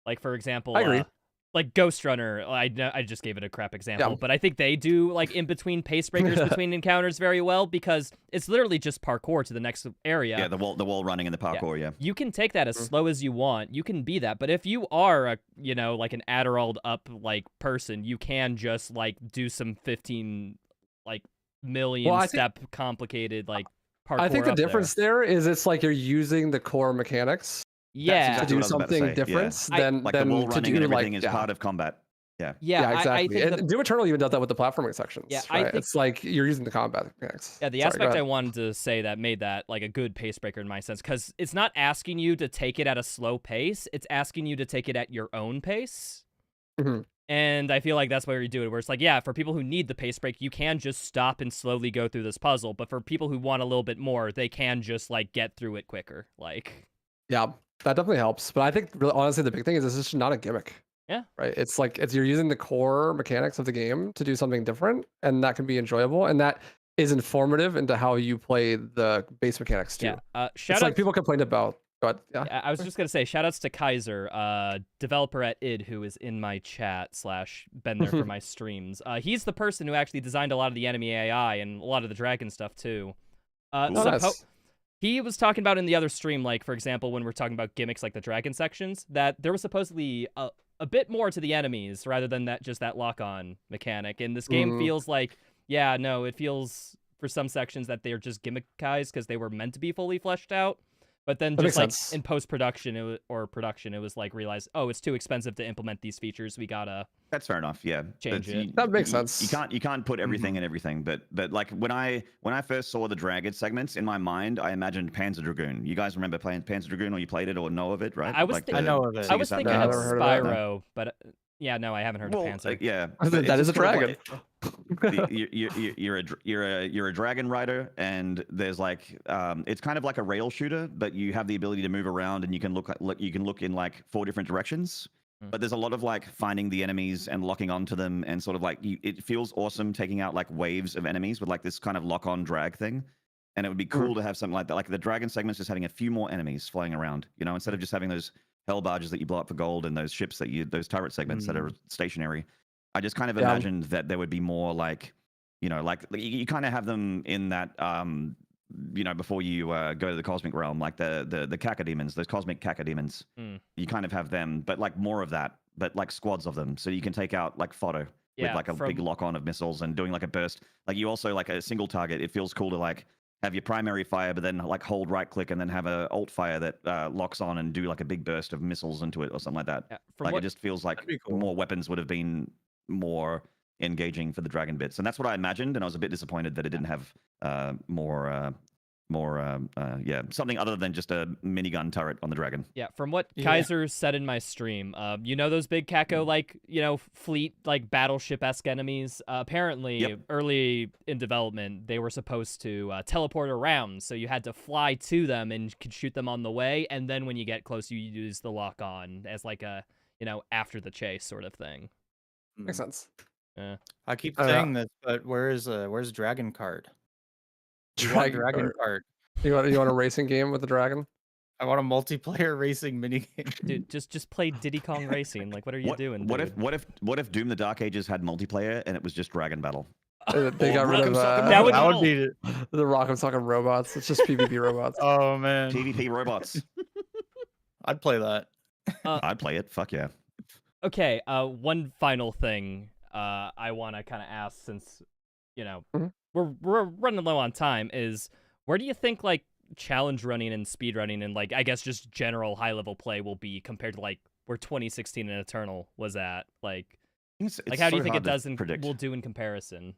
[SPEAKER 3] Like for example,
[SPEAKER 2] I agree.
[SPEAKER 3] Like Ghost Runner, I just gave it a crap example, but I think they do like in between pace breakers between encounters very well because it's literally just parkour to the next area.
[SPEAKER 4] Yeah, the wall running in the parkour. Yeah.
[SPEAKER 3] You can take that as slow as you want. You can be that, but if you are like an Adderall up like person, you can just like do some 15 like million step complicated like parkour.
[SPEAKER 2] I think the difference there is it's like you're using the core mechanics.
[SPEAKER 3] Yeah,
[SPEAKER 4] exactly
[SPEAKER 2] to do something different than
[SPEAKER 4] the wall running
[SPEAKER 2] to do
[SPEAKER 4] and everything is part of combat.
[SPEAKER 3] Yeah,
[SPEAKER 2] Yeah,
[SPEAKER 3] I
[SPEAKER 2] exactly.
[SPEAKER 3] think
[SPEAKER 2] And Doom Eternal even does that with the platforming sections.
[SPEAKER 3] Yeah, I
[SPEAKER 2] right?
[SPEAKER 3] think-
[SPEAKER 2] It's like you're using the combat mechanics.
[SPEAKER 3] Yeah, the
[SPEAKER 2] Sorry, go
[SPEAKER 3] aspect I
[SPEAKER 2] ahead.
[SPEAKER 3] wanted to say that made that like a good pace breaker in my sense, because it's not asking you to take it at a slow pace, it's asking you to take it at your own pace.
[SPEAKER 2] Mhm.
[SPEAKER 3] And I feel like that's where you do it, where it's like, yeah, for people who need the pace break, you can just stop and slowly go through this puzzle. But for people who want a little bit more, they can just like get through it quicker. Like,
[SPEAKER 2] Yeah, that definitely helps. But I think really, honestly, the big thing is this is not a gimmick.
[SPEAKER 3] Yeah.
[SPEAKER 2] Right. It's like you're using the core mechanics of the game to do something different, and that can be enjoyable, and that is informative into how you play the base mechanics too.
[SPEAKER 3] yeah.
[SPEAKER 2] It's
[SPEAKER 3] Shout
[SPEAKER 2] like
[SPEAKER 3] out.
[SPEAKER 2] people complained about. But yeah.
[SPEAKER 3] I was just gonna say, shout outs to Kaiser, developer at id, who is in my chat / been there for my streams. He's the person who actually designed a lot of the enemy AI and a lot of the dragon stuff too.
[SPEAKER 2] Nice.
[SPEAKER 3] He was talking about in the other stream, like for example, when we're talking about gimmicks like the dragon sections, that there was supposedly a bit more to the enemies rather than just that lock-on mechanic. And this game feels like, yeah, no, it feels for some sections that they're just gimmickized because they were meant to be fully fleshed out. But then
[SPEAKER 2] That
[SPEAKER 3] just
[SPEAKER 2] makes
[SPEAKER 3] like
[SPEAKER 2] sense.
[SPEAKER 3] in post-production or production, it was like realized, oh, it's too expensive to implement these features. We gotta.
[SPEAKER 4] That's fair enough. Yeah,
[SPEAKER 3] Change it.
[SPEAKER 2] That makes
[SPEAKER 4] You
[SPEAKER 2] sense.
[SPEAKER 4] can't put everything in everything, but like when I first saw the dragon segments in my mind, I imagined Panzer Dragoon. You guys remember playing Panzer Dragoon, or you played it, or know of it, right?
[SPEAKER 3] I was
[SPEAKER 4] Like
[SPEAKER 3] thinking-
[SPEAKER 1] I know of it.
[SPEAKER 3] I was
[SPEAKER 4] Sega
[SPEAKER 3] thinking
[SPEAKER 4] Saturn
[SPEAKER 3] of
[SPEAKER 2] never heard of that.
[SPEAKER 3] Spyro, but yeah, no, I haven't heard of Panzer.
[SPEAKER 4] Yeah,
[SPEAKER 2] That
[SPEAKER 4] but
[SPEAKER 2] is
[SPEAKER 4] it's
[SPEAKER 2] a
[SPEAKER 4] just sort of
[SPEAKER 2] dragon.
[SPEAKER 4] you're a dragon rider, and there's like it's kind of like a rail shooter, but you have the ability to move around, and you can look in like 4 different directions. But there's a lot of like finding the enemies and locking onto them, and sort of like it feels awesome taking out like waves of enemies with like this kind of lock-on drag thing. And it would be cool to have something like that, like the dragon segments, just having a few more enemies flying around, you know, instead of just having those hell barges that you blow up for gold and those ships those turret segments that are stationary. I just kind of imagined that there would be more like, you know, like you kind of have them in that, you know, before you go to the cosmic realm, like the cacodemons, those cosmic cacodemons. You kind of have them, but like more of that, but like squads of them, so you can take out like Fodder with like a big lock-on of missiles and doing like a burst. Like you also like a single target. It feels cool to like have your primary fire, but then like hold right click and then have a alt fire that locks on and do like a big burst of missiles into it or something like that.
[SPEAKER 3] Yeah,
[SPEAKER 4] Like it just feels like more weapons would have been more engaging for the dragon bits, and that's what I imagined. And I was a bit disappointed that it didn't have more something other than just a minigun turret on the dragon.
[SPEAKER 3] Yeah, from what Kaiser said in my stream, you know those big Kako like, you know, fleet like battleship-esque enemies. Apparently, early in development, they were supposed to teleport around, so you had to fly to them and could shoot them on the way. And then when you get close, you use the lock-on as like a, you know, after the chase sort of thing.
[SPEAKER 2] Makes sense.
[SPEAKER 3] Yeah.
[SPEAKER 1] I keep saying this, but where's Dragon Card? Dragon Card.
[SPEAKER 2] You want a racing game with the dragon?
[SPEAKER 1] I want a multiplayer racing minigame.
[SPEAKER 3] Dude, just play Diddy Kong Racing. Like, what are you doing?
[SPEAKER 4] What
[SPEAKER 3] dude?
[SPEAKER 4] if Doom the Dark Ages had multiplayer and it was just Dragon Battle?
[SPEAKER 2] They got rid of
[SPEAKER 3] that
[SPEAKER 1] would be
[SPEAKER 2] the Rock'em Sock'em robots. It's just PvP robots.
[SPEAKER 1] Oh man,
[SPEAKER 4] PvP robots.
[SPEAKER 1] I'd play that.
[SPEAKER 4] I'd play it. Fuck yeah.
[SPEAKER 3] Okay, one final thing I want to kind of ask, since, you know, we're running low on time, is where do you think like challenge running and speed running and like I guess just general high level play will be compared to like where 2016 and Eternal was at? Like how do you think it does will do in comparison?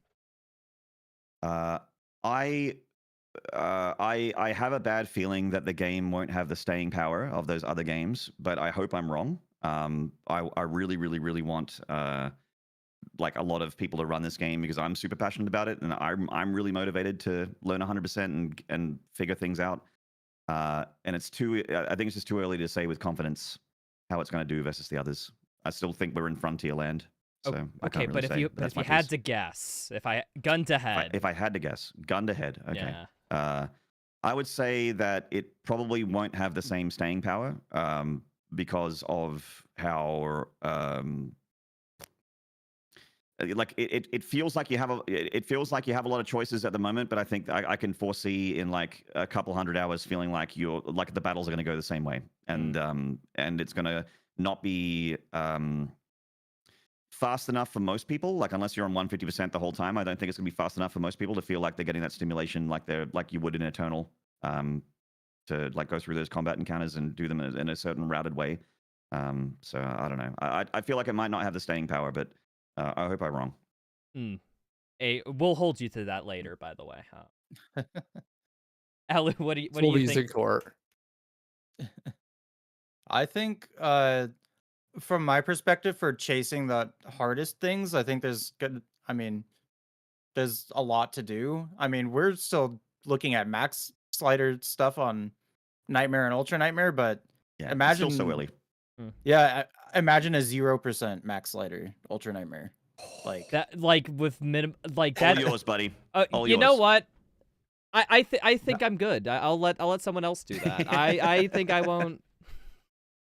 [SPEAKER 4] I have a bad feeling that the game won't have the staying power of those other games, but I hope I'm wrong. I really want like a lot of people to run this game because I'm super passionate about it, and I'm really motivated to learn 100% and figure things out. And I think it's just too early to say with confidence how it's going to do versus the others. I still think we're in frontier land. So
[SPEAKER 3] okay, but if you had to guess, if I gun to head,
[SPEAKER 4] if I had to guess, gun to head, okay.
[SPEAKER 3] Yeah.
[SPEAKER 4] I would say that it probably won't have the same staying power because of how like it feels like you have a lot of choices at the moment, but I think I can foresee in like a couple hundred hours feeling like the battles are going to go the same way, and it's going to not be fast enough for most people. Like unless you're on 150% the whole time, I don't think it's going to be fast enough for most people to feel like they're getting that stimulation like you would in Eternal, to like go through those combat encounters and do them in a certain routed way. So I don't know. I feel like it might not have the staying power, but I hope I'm wrong.
[SPEAKER 3] We'll hold you to that later, by the way. Alu, what do
[SPEAKER 2] We'll be
[SPEAKER 3] you
[SPEAKER 2] using
[SPEAKER 3] think?
[SPEAKER 2] court.
[SPEAKER 1] I think from my perspective for chasing the hardest things, I think there's good I mean, there's a lot to do. I mean, we're still looking at max slider stuff on Nightmare and Ultra Nightmare, but
[SPEAKER 4] Yeah, it's still so
[SPEAKER 1] imagine
[SPEAKER 4] early.
[SPEAKER 1] yeah, imagine a 0% max slider Ultra Nightmare. Like
[SPEAKER 3] That like with like
[SPEAKER 4] All
[SPEAKER 3] that.
[SPEAKER 4] yours, buddy. All
[SPEAKER 3] You
[SPEAKER 4] yours.
[SPEAKER 3] know what? I think I'm good. I'll let someone else do that. I think I won't.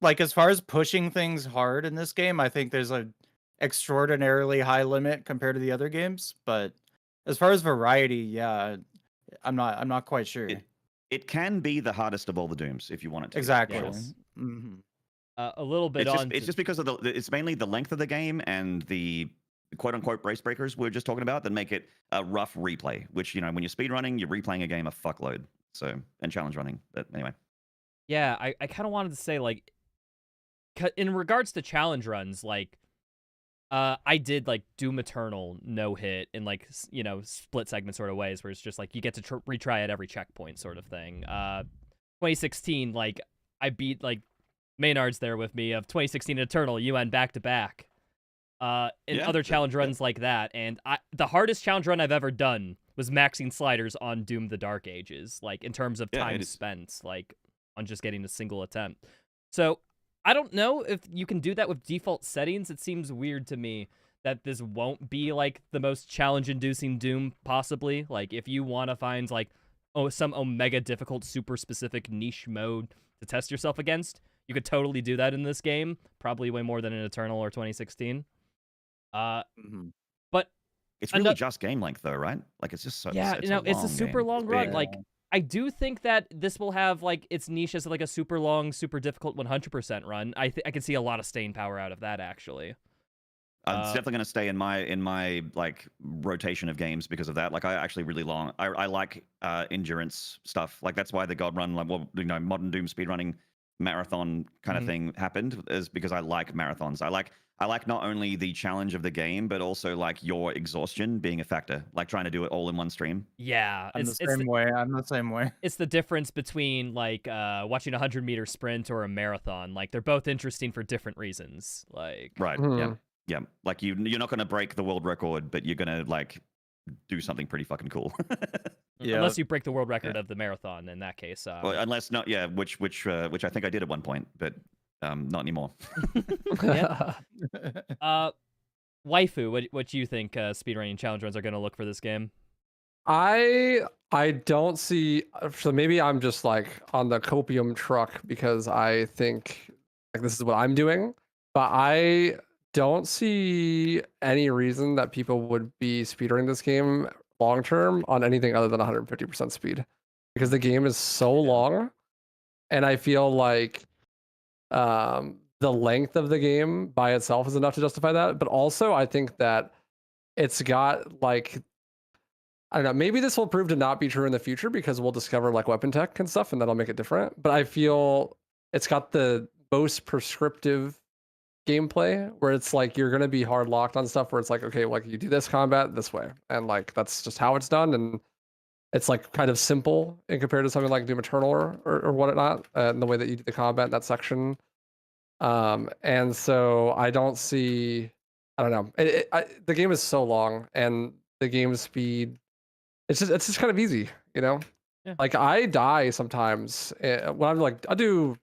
[SPEAKER 1] like as far as pushing things hard in this game, I think there's a extraordinarily high limit compared to the other games, but as far as variety, yeah, I'm not quite sure.
[SPEAKER 4] It can be the hardest of all the Dooms if you want it to.
[SPEAKER 1] Exactly.
[SPEAKER 3] Yes.
[SPEAKER 1] Mm-hmm.
[SPEAKER 3] A little bit
[SPEAKER 4] It's just because of it's mainly the length of the game and the quote unquote brace breakers we were just talking about that make it a rough replay, which, when you're speedrunning, you're replaying a game a fuckload. So, and challenge running. But anyway.
[SPEAKER 3] Yeah, I kind of wanted to say, like, in regards to challenge runs, like, I did, like, Doom Eternal no-hit in, like, split segment sort of ways, where it's just, like, you get to retry at every checkpoint sort of thing. 2016, like, I beat, like, Maynard's there with me of 2016 Eternal, UN back-to-back. In other challenge runs like that, and the hardest challenge run I've ever done was maxing sliders on Doom the Dark Ages, like, in terms of time spent, like, on just getting a single attempt. So, I don't know if you can do that with default settings. It seems weird to me that this won't be, like, the most challenge-inducing Doom, possibly. Like, if you want to find, like, some omega difficult, super specific niche mode to test yourself against, you could totally do that in this game. Probably way more than in Eternal or 2016. But
[SPEAKER 4] it's really just game length, though, right? Like, it's just so
[SPEAKER 3] it's a super long run.
[SPEAKER 1] Yeah.
[SPEAKER 3] Like, I do think that this will have, like, its niche as, like, a super long, super difficult 100% run. I can see a lot of staying power out of that, actually.
[SPEAKER 4] It's definitely going to stay in my like rotation of games because of that. Like, I actually really I like endurance stuff. Like, that's why the God Run, like, modern Doom speedrunning marathon kind of thing happened, is because I like marathons. I like not only the challenge of the game, but also, like, your exhaustion being a factor, like trying to do it all in one stream.
[SPEAKER 3] Yeah,
[SPEAKER 1] I'm the same way. I'm the same way.
[SPEAKER 3] It's the difference between, like, watching a 100-meter sprint or a marathon. Like, they're both interesting for different reasons. Like,
[SPEAKER 4] Right. Yeah. Like, you're not going to break the world record, but you're going to, like, do something pretty fucking cool.
[SPEAKER 3] Unless you break the world record of the marathon, in that case.
[SPEAKER 4] Well, unless not, which I think I did at one point, but not anymore.
[SPEAKER 3] Waifu, what do you think speedrunning challenge runs are going to look for this game?
[SPEAKER 2] I don't see. So maybe I'm just, like, on the copium truck because I think, like, this is what I'm doing, but I don't see any reason that people would be speedrunning this game long term on anything other than 150% speed, because the game is so long, and I feel like the length of the game by itself is enough to justify that. But also, I think that it's got, like, I don't know, maybe this will prove to not be true in the future because we'll discover, like, weapon tech and stuff, and that'll make it different. But I feel it's got the most prescriptive gameplay where it's like you're going to be hard locked on stuff where it's like, okay, like, you do this combat this way, and, like, that's just how it's done, and it's, like, kind of simple in compared to something like Doom Eternal or whatnot, in the way that you do the combat in that section. And so I don't see, I don't know, the game is so long, and the game speed, it's just kind of easy,
[SPEAKER 3] Yeah.
[SPEAKER 2] Like, I die sometimes when I'm, like, I do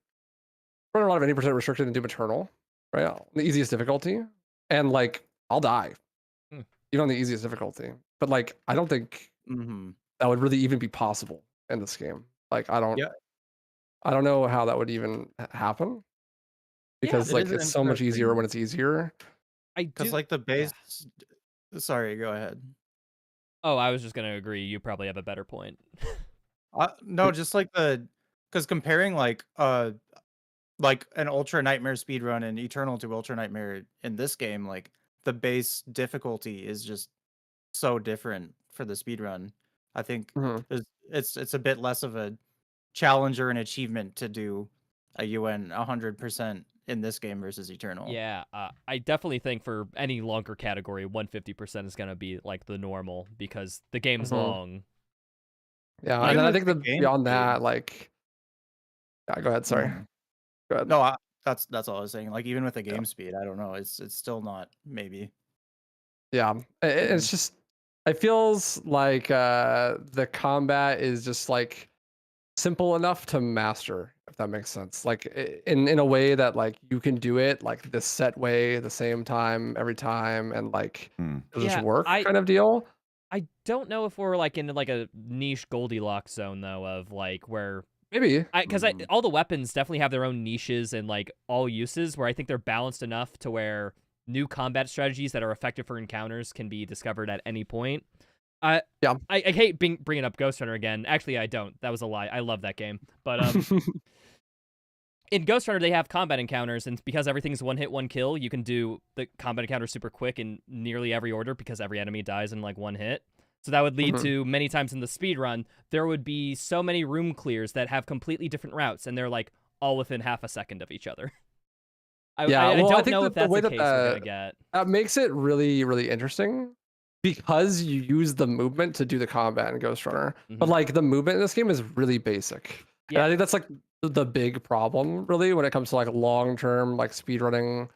[SPEAKER 2] run a lot of 80% restricted in Doom Eternal, right? The easiest difficulty. And, like, I'll die. Even on the easiest difficulty. But, like, I don't think that would really even be possible in this game. Like, I don't know how that would even happen. Because, like, it's so much easier when it's easier.
[SPEAKER 1] Because, like, the base... Sorry, go ahead.
[SPEAKER 3] Oh, I was just going to agree. You probably have a better point.
[SPEAKER 1] No, just like because comparing, like an Ultra Nightmare speedrun and Eternal to Ultra Nightmare in this game, like, the base difficulty is just so different for the speedrun. I think it's a bit less of a challenge or an achievement to do a UN 100% in this game versus Eternal.
[SPEAKER 3] Yeah, I definitely think for any longer category, 150% is gonna be like the normal because the game's long.
[SPEAKER 2] Yeah,
[SPEAKER 1] Even
[SPEAKER 2] and then I
[SPEAKER 1] with
[SPEAKER 2] think
[SPEAKER 1] the
[SPEAKER 2] the
[SPEAKER 1] game
[SPEAKER 2] beyond
[SPEAKER 1] speed.
[SPEAKER 2] that, like, yeah, go ahead. Sorry,
[SPEAKER 1] Mhm.
[SPEAKER 2] go ahead.
[SPEAKER 1] No, that's all I was saying. Like even with the game speed, I don't know. It's still not maybe.
[SPEAKER 2] Yeah, it's just it feels like the combat is just like simple enough to master, if that makes sense. Like in a way that like you can do it like the set way, the same time every time, and like it'll just
[SPEAKER 3] Yeah,
[SPEAKER 2] work kind of deal.
[SPEAKER 3] I don't know if we're like in like a niche Goldilocks zone though, of like where
[SPEAKER 2] Maybe.
[SPEAKER 3] because all the weapons definitely have their own niches and like all uses where I think they're balanced enough to where new combat strategies that are effective for encounters can be discovered at any point. I hate bringing up Ghost Runner again. Actually, I don't. That was a lie. I love that game. But in Ghost Runner, they have combat encounters, and because everything's one hit, one kill, you can do the combat encounter super quick in nearly every order because every enemy dies in like one hit. So that would lead to many times in the speedrun, there would be so many room clears that have completely different routes, and they're like all within half a second of each other. I don't know if that's the case we're gonna get.
[SPEAKER 2] That makes it really, really interesting because you use the movement to do the combat in Ghost Runner. But like the movement in this game is really basic.
[SPEAKER 3] Yeah.
[SPEAKER 2] And I think that's like the big problem really when it comes to like long-term like speedrunning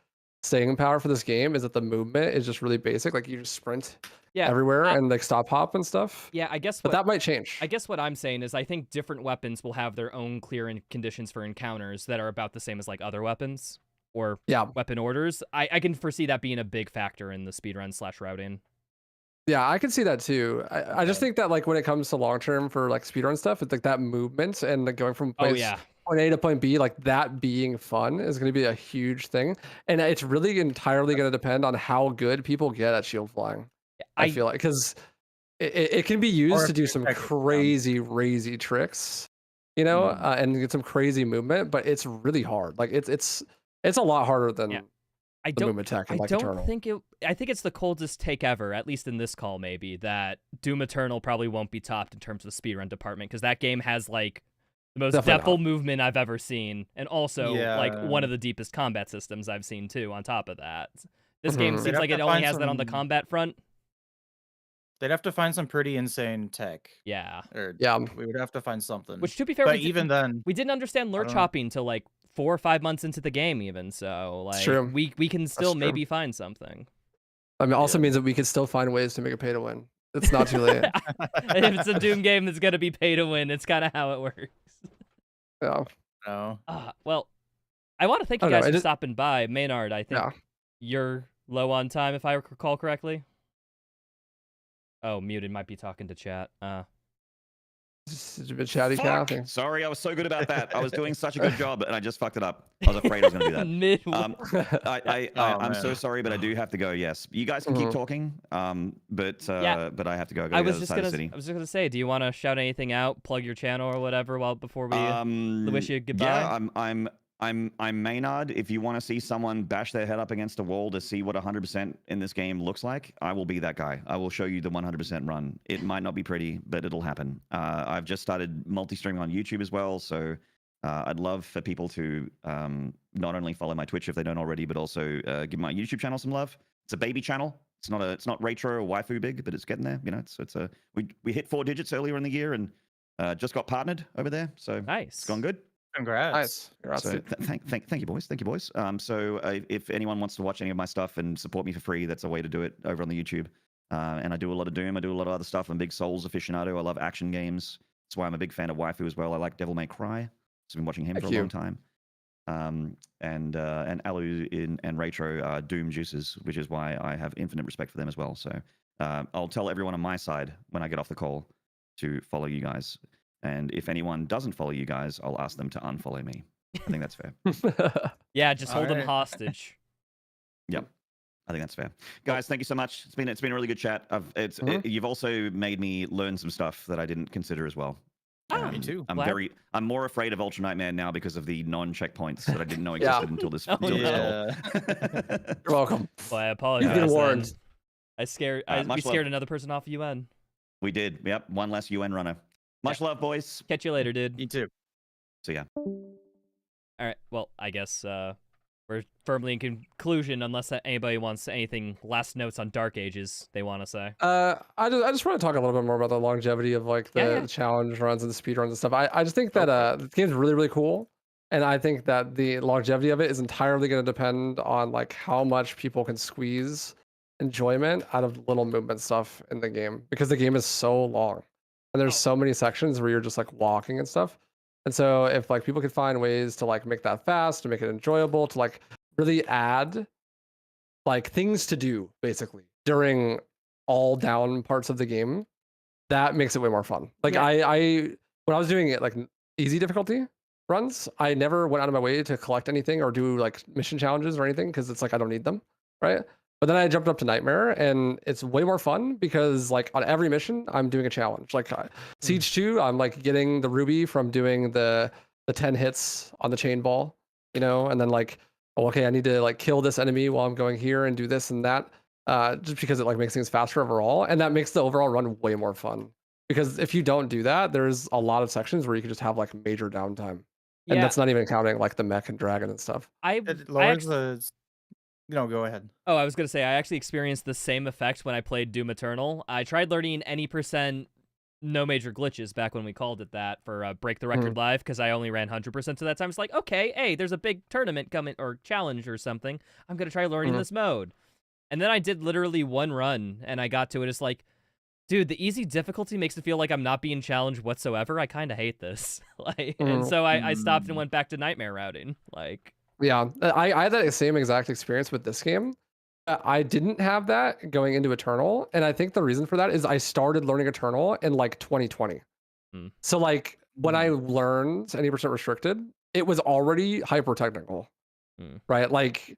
[SPEAKER 2] staying power for this game is that the movement is just really basic. Like you just sprint everywhere and like stop hop and stuff.
[SPEAKER 3] Yeah, I guess
[SPEAKER 2] but that might change.
[SPEAKER 3] I guess what I'm saying is I think different weapons will have their own clearing conditions for encounters that are about the same as like other weapons or weapon orders. I can foresee that being a big factor in the speedrun / routing.
[SPEAKER 2] Yeah, I can see that too. I just think that like when it comes to long term for like speedrun stuff, it's like that movement and like going from point A to point B, like that being fun is going to be a huge thing. And it's really entirely going to depend on how good people get at shield flying. I feel like because it can be used to do some crazy tricks, you know, and get some crazy movement, but it's really hard. Like it's a lot harder than the movement tech in like Eternal.
[SPEAKER 3] I think it's the coldest take ever, at least in this call maybe, that Doom Eternal probably won't be topped in terms of the speedrun department because that game has like the most depthful movement I've ever seen, and also like one of the deepest combat systems I've seen too. On top of that, this game seems like it only has that on the combat front.
[SPEAKER 1] They'd have to find some pretty insane tech.
[SPEAKER 3] Yeah.
[SPEAKER 1] Or we would have to find something.
[SPEAKER 3] Which, to be fair,
[SPEAKER 1] but even then,
[SPEAKER 3] we didn't understand lurch hopping till like 4 or 5 months into the game, even. So like we can still maybe find something.
[SPEAKER 2] I mean, also means that we could still find ways to make it pay to win. It's not too late.
[SPEAKER 3] If it's a Doom game that's gonna be pay to win, it's kind of how it works.
[SPEAKER 2] Yeah.
[SPEAKER 1] No.
[SPEAKER 3] Well, I want to thank you guys for stopping by. Maynard, I think you're low on time, if I recall correctly. Oh, muted. Might be talking to chat.
[SPEAKER 2] It's a bit chatty counting.
[SPEAKER 4] Sorry, I was so good about that. I was doing such a good job, and I just fucked it up. I was afraid I was going to do that. I'm so sorry, but I do have to go. Yes, you guys can keep talking. But I have to go.
[SPEAKER 3] I was just gonna say, do you want to shout anything out, plug your channel or whatever, before we wish you goodbye?
[SPEAKER 4] Yeah, I'm Maynard. If you want to see someone bash their head up against a wall to see what 100% in this game looks like, I will be that guy. I will show you the 100% run. It might not be pretty, but it'll happen. I've just started multi-streaming on YouTube as well, so I'd love for people to not only follow my Twitch if they don't already, but also give my YouTube channel some love. It's a baby channel. It's not retro or waifu big, but it's getting there. You know, we hit 4 digits earlier in the year and just got partnered over there, so it's gone good.
[SPEAKER 1] Congrats.
[SPEAKER 4] So thank you, boys. Thank you, boys. So if anyone wants to watch any of my stuff and support me for free, that's a way to do it over on the YouTube. And I do a lot of Doom. I do a lot of other stuff. I'm a big Souls aficionado. I love action games. That's why I'm a big fan of waifu as well. I like Devil May Cry. So I've been watching him for a long time. And Alu and Retro are Doom juices, which is why I have infinite respect for them as well. So I'll tell everyone on my side when I get off the call to follow you guys. And if anyone doesn't follow you guys, I'll ask them to unfollow me. I think that's fair.
[SPEAKER 3] Yeah, just hold them hostage.
[SPEAKER 4] Yep, I think that's fair. Guys, thank you so much. It's been a really good chat. You've also made me learn some stuff that I didn't consider as well.
[SPEAKER 1] Me too.
[SPEAKER 4] I'm more afraid of Ultra Nightmare now because of the non-checkpoints that I didn't know existed until this. Call.
[SPEAKER 2] You're welcome.
[SPEAKER 3] Well, I apologize.
[SPEAKER 2] You've been warned.
[SPEAKER 3] We scared another person off UN.
[SPEAKER 4] We did. Yep, one less UN runner. Much love, boys.
[SPEAKER 3] Catch you later, dude.
[SPEAKER 1] You too.
[SPEAKER 4] See ya.
[SPEAKER 3] All right. Well, I guess we're firmly in conclusion, unless anybody wants anything last notes on Dark Ages they want to say.
[SPEAKER 2] I just want to talk a little bit more about the longevity of like the challenge runs and the speed runs and stuff. I just think that the game's really, really cool. And I think that the longevity of it is entirely going to depend on like how much people can squeeze enjoyment out of little movement stuff in the game, because the game is so long and there's so many sections where you're just like walking and stuff. And so if like people could find ways to like make that fast, to make it enjoyable, to like really add like things to do basically during all down parts of the game, that makes it way more fun. Like I when I was doing it like easy difficulty runs, I never went out of my way to collect anything or do like mission challenges or anything, because it's like I don't need them, right? But then I jumped up to Nightmare, and it's way more fun because like on every mission I'm doing a challenge. Like Siege 2, I'm like getting the ruby from doing the 10 hits on the chain ball, you know, and then like, oh, okay, I need to like kill this enemy while I'm going here and do this and that, just because it like makes things faster overall, and that makes the overall run way more fun. Because if you don't do that, there's a lot of sections where you can just have like major downtime, and that's not even counting like the mech and dragon and stuff.
[SPEAKER 1] It lowers the. No, go ahead.
[SPEAKER 3] Oh, I was gonna say I actually experienced the same effect when I played Doom Eternal. I tried learning any percent no major glitches back when we called it that for Break the Record Live, because I only ran 100% to that time. It's like, okay, hey, there's a big tournament coming or challenge or something. I'm gonna try learning this mode. And then I did literally one run, and I got to it. It's like, dude, the easy difficulty makes it feel like I'm not being challenged whatsoever. I kind of hate this. Like, and so I stopped and went back to Nightmare routing. Like,
[SPEAKER 2] yeah, I had that same exact experience with this game. I didn't have that going into Eternal, and I think the reason for that is I started learning Eternal in like 2020. So like when I learned 80% restricted, it was already hyper technical, right? Like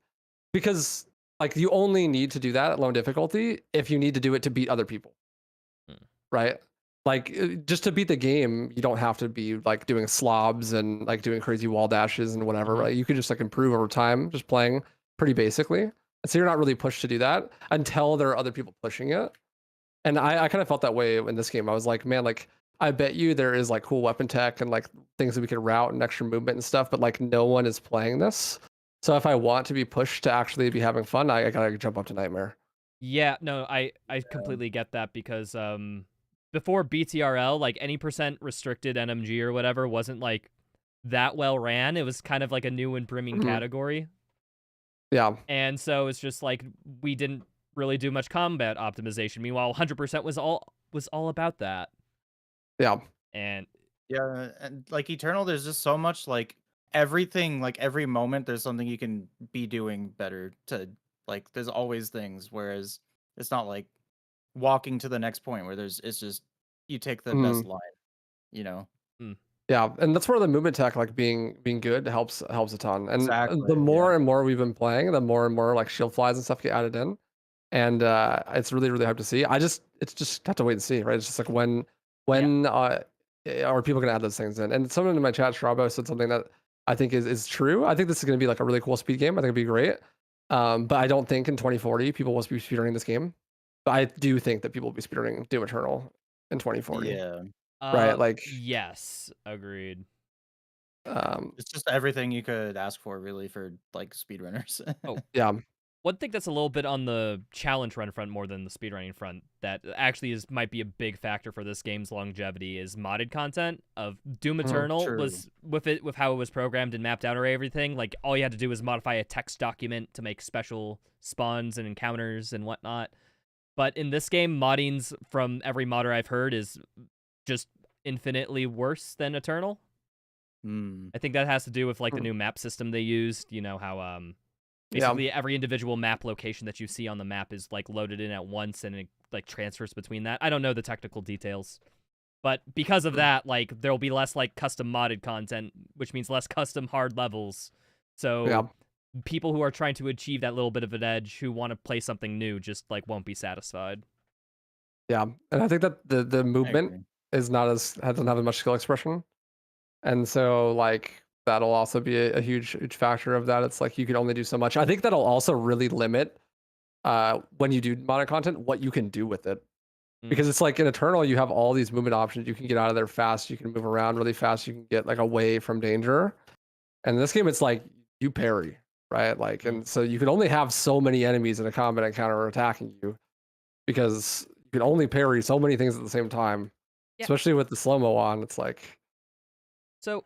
[SPEAKER 2] because like you only need to do that at low difficulty if you need to do it to beat other people, right? Like just to beat the game, you don't have to be like doing slobs and like doing crazy wall dashes and whatever, right? You could just like improve over time, just playing pretty basically. And so you're not really pushed to do that until there are other people pushing it. And I kind of felt that way in this game. I was like, man, like I bet you there is like cool weapon tech and like things that we could route and extra movement and stuff, but like no one is playing this. So if I want to be pushed to actually be having fun, I gotta jump up to Nightmare.
[SPEAKER 3] Yeah, no, I completely get that, because before BTRL, like any percent restricted NMG or whatever wasn't like that well ran. It was kind of like a new and brimming category.
[SPEAKER 2] Yeah.
[SPEAKER 3] And so it's just like we didn't really do much combat optimization. Meanwhile, 100% was all about that.
[SPEAKER 2] Yeah.
[SPEAKER 3] And
[SPEAKER 1] yeah, and like Eternal, there's just so much like everything, like every moment there's something you can be doing better to like there's always things, whereas it's not like walking to the next point where it's just you take the best line, you know.
[SPEAKER 2] Yeah, and that's where the movement tech like being good helps a ton. And
[SPEAKER 1] Exactly,
[SPEAKER 2] the more and more we've been playing, the more and more like shield flies and stuff get added in. And it's really, really hard to see. It's just have to wait and see, right? It's just like when are people gonna add those things in? And someone in my chat, Strabo, said something that I think is true. I think this is gonna be like a really cool speed game. I think it'd be great. But I don't think in 2040 people will be speedrunning this game. But I do think that people will be speedrunning Doom Eternal in 2040.
[SPEAKER 1] Yeah.
[SPEAKER 2] Right, like
[SPEAKER 3] yes, agreed.
[SPEAKER 1] It's just everything you could ask for, really, for like speedrunners.
[SPEAKER 3] Oh
[SPEAKER 2] yeah.
[SPEAKER 3] One thing that's a little bit on the challenge run front more than the speedrunning front that actually might be a big factor for this game's longevity is modded content of Doom Eternal. Was with how it was programmed and mapped out or everything, like all you had to do was modify a text document to make special spawns and encounters and whatnot. But in this game, moddings from every modder I've heard is just infinitely worse than Eternal. I think that has to do with like the new map system they used. You know how basically every individual map location that you see on the map is like loaded in at once, and it like transfers between that. I don't know the technical details, but because of that, like there'll be less like custom modded content, which means less custom hard levels. So people who are trying to achieve that little bit of an edge, who want to play something new, just like won't be satisfied.
[SPEAKER 2] Yeah, and I think that the movement is doesn't have as much skill expression, and so like that'll also be a huge factor of that. It's like you can only do so much. I think that'll also really limit when you do modded content what you can do with it, because it's like in Eternal you have all these movement options. You can get out of there fast. You can move around really fast. You can get like away from danger. And in this game, it's like you parry, right? Like, and so you can only have so many enemies in a combat encounter attacking you because you can only parry so many things at the same time.
[SPEAKER 3] Yeah.
[SPEAKER 2] Especially with the slow-mo on, it's like.
[SPEAKER 3] So,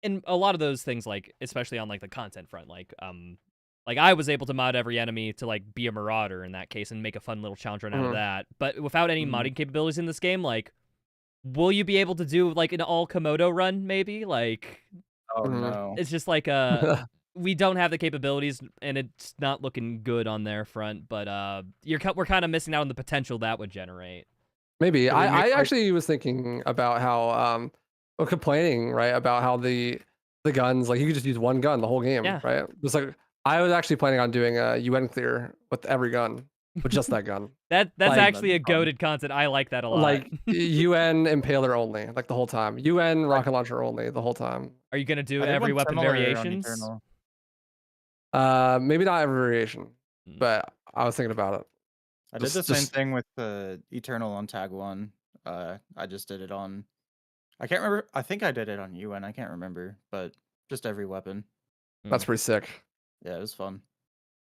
[SPEAKER 3] in a lot of those things, like especially on like the content front, like I was able to mod every enemy to like be a marauder in that case and make a fun little challenge run out of that. But without any modding capabilities in this game, like, will you be able to do like an all Komodo run? Maybe like.
[SPEAKER 1] Oh no!
[SPEAKER 3] It's just like we don't have the capabilities, and it's not looking good on their front. But we're kind of missing out on the potential that would generate.
[SPEAKER 2] Maybe I actually was thinking about how or complaining right about how the guns, like you could just use one gun the whole game, right? Just like I was actually planning on doing a UN clear with every gun, with just that gun.
[SPEAKER 3] That's
[SPEAKER 2] like,
[SPEAKER 3] actually a goated concept. I like that a lot.
[SPEAKER 2] Like UN impaler only, like the whole time. UN rocket launcher only the whole time.
[SPEAKER 3] Are you gonna do every weapon variations?
[SPEAKER 2] Maybe not every variation, but I was thinking about it.
[SPEAKER 1] I did the same thing with the Eternal on Tag 1. I just did it on. I can't remember. I think I did it on UN. I can't remember, but just every weapon.
[SPEAKER 2] That's pretty sick.
[SPEAKER 1] Yeah, it was fun.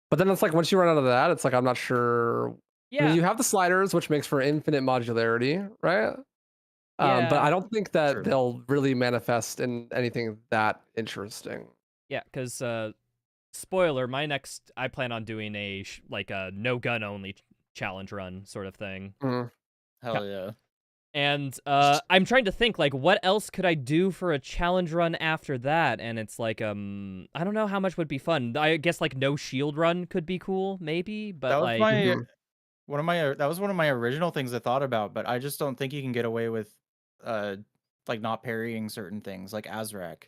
[SPEAKER 2] But then it's like once you run out of that, it's like I'm not sure.
[SPEAKER 3] Yeah.
[SPEAKER 2] I mean, you have the sliders, which makes for infinite modularity, right?
[SPEAKER 3] Yeah.
[SPEAKER 2] But I don't think that they'll really manifest in anything that interesting.
[SPEAKER 3] Yeah, because spoiler, I plan on doing a no gun only challenge run sort of thing.
[SPEAKER 1] Hell yeah.
[SPEAKER 3] And I'm trying to think like what else could I do for a challenge run after that, and it's like I don't know how much would be fun. I guess like no shield run could be cool maybe, but
[SPEAKER 1] that was
[SPEAKER 3] like
[SPEAKER 1] that was one of my original things I thought about, but I just don't think you can get away with like not parrying certain things like Azrak.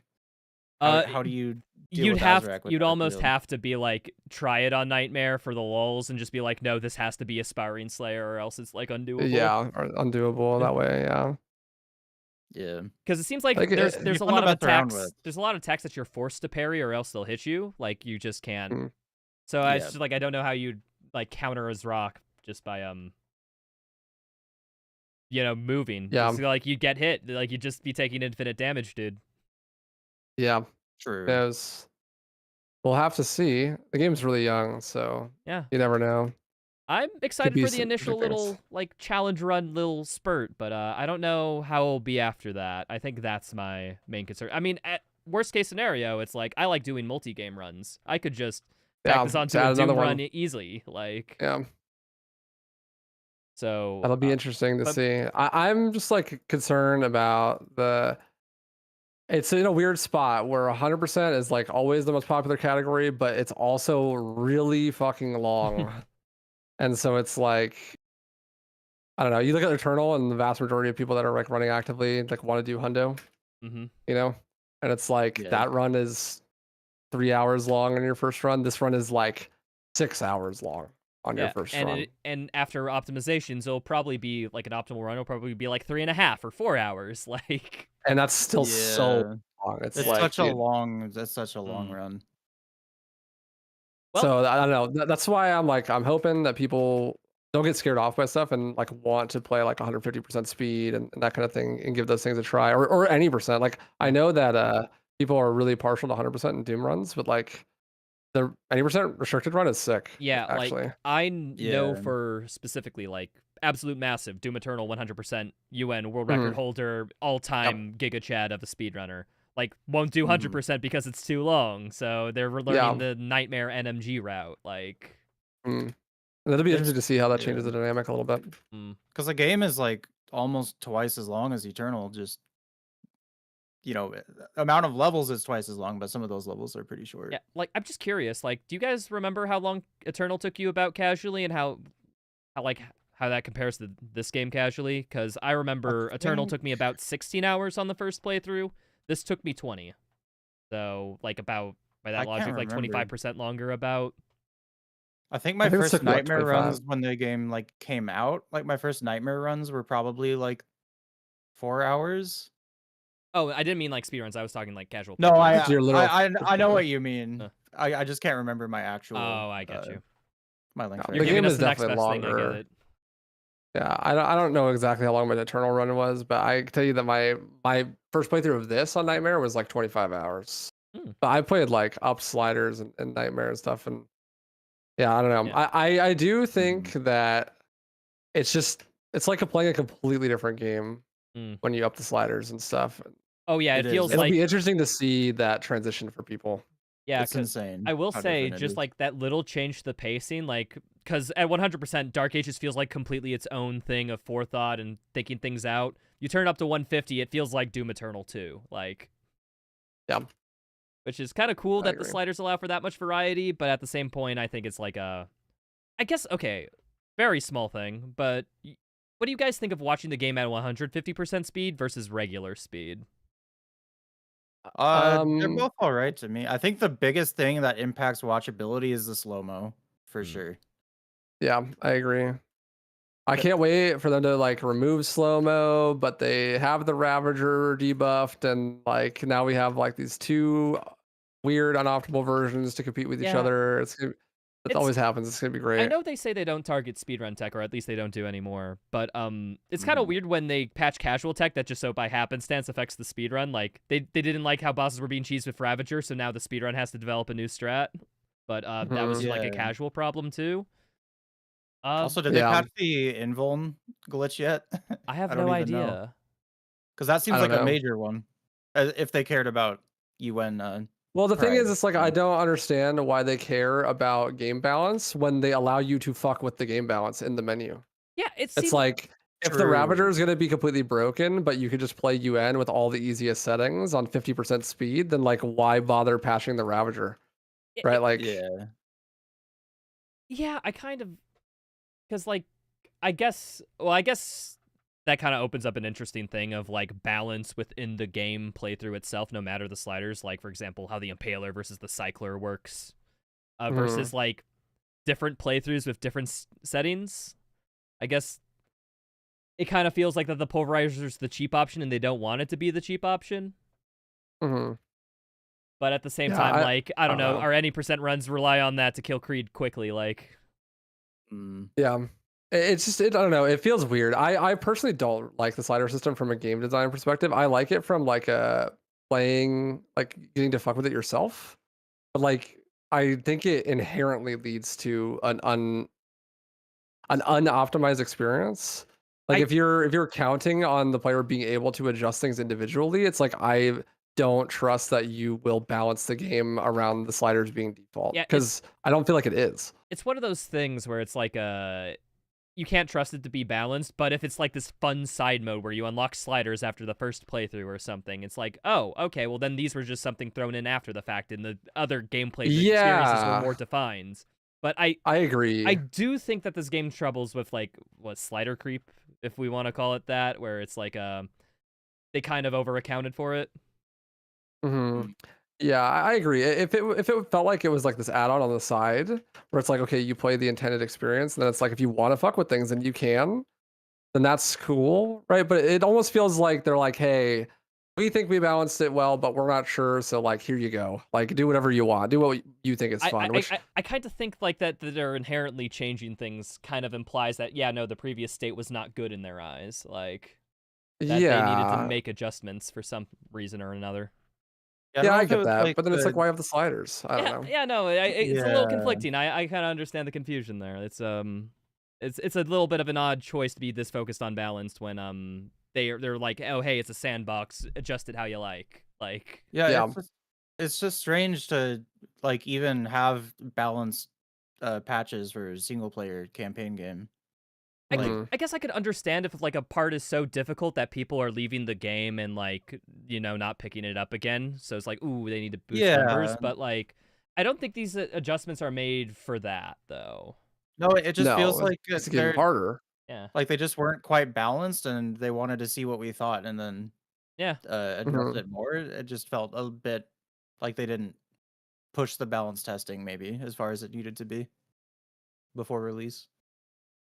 [SPEAKER 1] How do you
[SPEAKER 3] you'd almost have to be like try it on Nightmare for the lulz and just be like, no, this has to be Aspiring Slayer or else it's like undoable.
[SPEAKER 2] Yeah, or undoable that way.
[SPEAKER 1] Yeah,
[SPEAKER 3] because it seems like there's a lot of attacks. There's a lot of attacks that you're forced to parry or else they'll hit you. Like you just can't. So I just like I don't know how you'd like counter Azrak just by moving.
[SPEAKER 2] Yeah,
[SPEAKER 3] so, like you get hit, like you'd just be taking infinite damage, dude.
[SPEAKER 2] Yeah,
[SPEAKER 1] true.
[SPEAKER 2] We'll have to see. The game's really young, so
[SPEAKER 3] yeah,
[SPEAKER 2] you never know.
[SPEAKER 3] I'm excited for the initial little like challenge run little spurt, but I don't know how it'll be after that. I think that's my main concern. I mean, at worst case scenario, it's like I like doing multi-game runs. I could just back this onto a Doom run easily, like So
[SPEAKER 2] that'll be interesting to see. I'm just like concerned about it's in a weird spot where 100% is like always the most popular category, but it's also really fucking long. And so it's like, I don't know, you look at Eternal and the vast majority of people that are like running actively like want to do hundo, you know? And it's like that run is 3 hours long on your first run. This run is like 6 hours long on your first run.
[SPEAKER 3] And after optimizations, it'll probably be like an optimal run. It'll probably be like 3.5 or 4 hours. Like,
[SPEAKER 2] and that's still so long. It's like,
[SPEAKER 1] such a long run.
[SPEAKER 2] Well, so I don't know. That's why I'm hoping that people don't get scared off by stuff and like want to play like 150% speed and that kind of thing and give those things a try or any percent. Like I know that people are really partial to 100% in Doom runs, but like the 80% restricted run is sick.
[SPEAKER 3] Yeah,
[SPEAKER 2] actually.
[SPEAKER 3] Like I know for specifically like Absolute Massive, Doom Eternal 100% UN world record holder, all-time Giga Chad of a speedrunner. Like won't do 100% because it's too long. So they're learning the Nightmare NMG route. Like
[SPEAKER 2] that'll be interesting to see how that changes the dynamic a little bit.
[SPEAKER 1] Because the game is like almost twice as long as Eternal. Just amount of levels is twice as long, but some of those levels are pretty short.
[SPEAKER 3] Yeah, like I'm just curious. Like, do you guys remember how long Eternal took you about casually, and how that compares to this game casually? Because I remember Eternal took me about 16 hours on the first playthrough. This took me 20. So like about by that logic, like 25% longer. About.
[SPEAKER 1] I think my first Nightmare runs when the game like came out, like my first Nightmare runs were probably like 4 hours.
[SPEAKER 3] Oh, I didn't mean like speedruns. I was talking like casual.
[SPEAKER 1] No, I know what you mean. I just can't remember my actual.
[SPEAKER 3] Oh, I get you.
[SPEAKER 1] My length.
[SPEAKER 2] The game is definitely longer.
[SPEAKER 3] Thing, I get it.
[SPEAKER 2] Yeah, I don't know exactly how long my Eternal run was, but I can tell you that my first playthrough of this on Nightmare was like 25 hours. But I played like up sliders and nightmare and stuff, and yeah, I don't know.
[SPEAKER 3] Yeah.
[SPEAKER 2] I do think that it's like playing a completely different game when you up the sliders and stuff.
[SPEAKER 3] Oh yeah, it feels
[SPEAKER 2] It'll
[SPEAKER 3] like
[SPEAKER 2] be interesting to see that transition for people.
[SPEAKER 3] yeah,
[SPEAKER 1] It's
[SPEAKER 3] 'cause
[SPEAKER 1] insane
[SPEAKER 3] I will
[SPEAKER 1] how
[SPEAKER 3] say,
[SPEAKER 1] different it
[SPEAKER 3] just
[SPEAKER 1] is.
[SPEAKER 3] like that little change to the pacing, like, because at 100%, Dark Ages feels like completely its own thing of forethought and thinking things out. You turn it up to 150, it feels like Doom Eternal 2, like,
[SPEAKER 2] Yeah.
[SPEAKER 3] which is kind of cool
[SPEAKER 2] I
[SPEAKER 3] that the
[SPEAKER 2] agree.
[SPEAKER 3] sliders allow for that much variety, but at the same point, I think it's like a, I guess, okay, very small thing, but what do you guys think of watching the game at 150% speed versus regular speed?
[SPEAKER 1] They're both all right to me. I think the biggest thing that impacts watchability is the slow-mo, for sure.
[SPEAKER 2] Yeah, I agree. I can't wait for them to like remove slow-mo, but they have the Ravager debuffed, and like now we have like these two weird unoptimal versions to compete with each
[SPEAKER 3] Yeah.
[SPEAKER 2] other. It always happens. It's gonna be
[SPEAKER 3] I
[SPEAKER 2] great.
[SPEAKER 3] know they say they don't target speedrun tech, or at least they don't do anymore, but it's kind of weird when they patch casual tech that just so by happenstance affects the speedrun. Like, they didn't like how bosses were being cheesed with Ravager, so now the speedrun has to develop a new strat. But that was like a
[SPEAKER 1] Yeah.
[SPEAKER 3] casual problem too.
[SPEAKER 1] Also, did they
[SPEAKER 2] Yeah.
[SPEAKER 1] patch the invuln glitch yet?
[SPEAKER 3] I have
[SPEAKER 1] I don't
[SPEAKER 3] no
[SPEAKER 1] even know.
[SPEAKER 3] idea.
[SPEAKER 1] Because that seems
[SPEAKER 2] don't
[SPEAKER 1] like a
[SPEAKER 2] know.
[SPEAKER 1] major one. If they cared about UN.
[SPEAKER 2] Well, the thing is,
[SPEAKER 1] Pride,
[SPEAKER 2] it's like I don't understand why they care about game balance when they allow you to fuck with the game balance in the menu.
[SPEAKER 3] Yeah,
[SPEAKER 2] It's like if the
[SPEAKER 1] True.
[SPEAKER 2] Ravager is going to be completely broken, but you could just play UN with all the easiest settings on 50% speed, then like why bother patching the Ravager? Right? Like,
[SPEAKER 3] yeah, I kind of, because like, I guess that kind of opens up an interesting thing of like balance within the game playthrough itself, no matter the sliders. Like, for example, how the Impaler versus the Cycler works, versus like different playthroughs with different settings. I guess it kind of feels like that the Pulverizer is the cheap option, and they don't want it to be the cheap option. But at the same time, like, I don't know, our any percent runs rely on that to kill Creed quickly, like.
[SPEAKER 2] Yeah. It's just, I don't know. It feels weird. I personally don't like the slider system from a game design perspective. I like it from like playing, like getting to fuck with it yourself. But like, I think it inherently leads to an unoptimized experience. Like if you're counting on the player being able to adjust things individually, it's like I don't trust that you will balance the game around the sliders being default, because I don't feel like it is.
[SPEAKER 3] It's one of those things where it's like you can't trust it to be balanced, but if it's like this fun side mode where you unlock sliders after the first playthrough or something, it's like, oh, okay, well then these were just something thrown in after the fact, and the other gameplay experiences were more defined. But I
[SPEAKER 2] agree.
[SPEAKER 3] I do think that this game troubles with like slider creep, if we want to call it that, where it's like they kind of over accounted for it.
[SPEAKER 2] Yeah, I agree. If it felt like it was like this add-on on the side, where it's like, okay, you play the intended experience, and then it's like if you want to fuck with things and you can, then that's cool, right? But it almost feels like they're like, hey, we think we balanced it well, but we're not sure, so like here you go. Like do whatever you want. Do what you think is fun.
[SPEAKER 3] I kind of think like that they're inherently changing things kind of implies that, yeah, no, the previous state was not good in their eyes. Like that they needed to make adjustments for some reason or another.
[SPEAKER 2] Yeah, I get that, like, but then it's like, why have the sliders? I don't know.
[SPEAKER 3] Yeah, no, it's a little conflicting. I kind of understand the confusion there. It's a little bit of an odd choice to be this focused on balanced when they're like, oh hey, it's a sandbox, adjust it how you like. Like
[SPEAKER 1] it's just strange to like even have balanced patches for a single player campaign game.
[SPEAKER 3] I guess I could understand if like a part is so difficult that people are leaving the game and like, you know, not picking it up again. So it's like, ooh, they need to boost numbers. But like, I don't think these adjustments are made for that though.
[SPEAKER 1] No, it just feels like
[SPEAKER 2] it's getting harder.
[SPEAKER 3] Yeah,
[SPEAKER 1] like they just weren't quite balanced, and they wanted to see what we thought, and then address it more. It just felt a bit like they didn't push the balance testing maybe as far as it needed to be before release.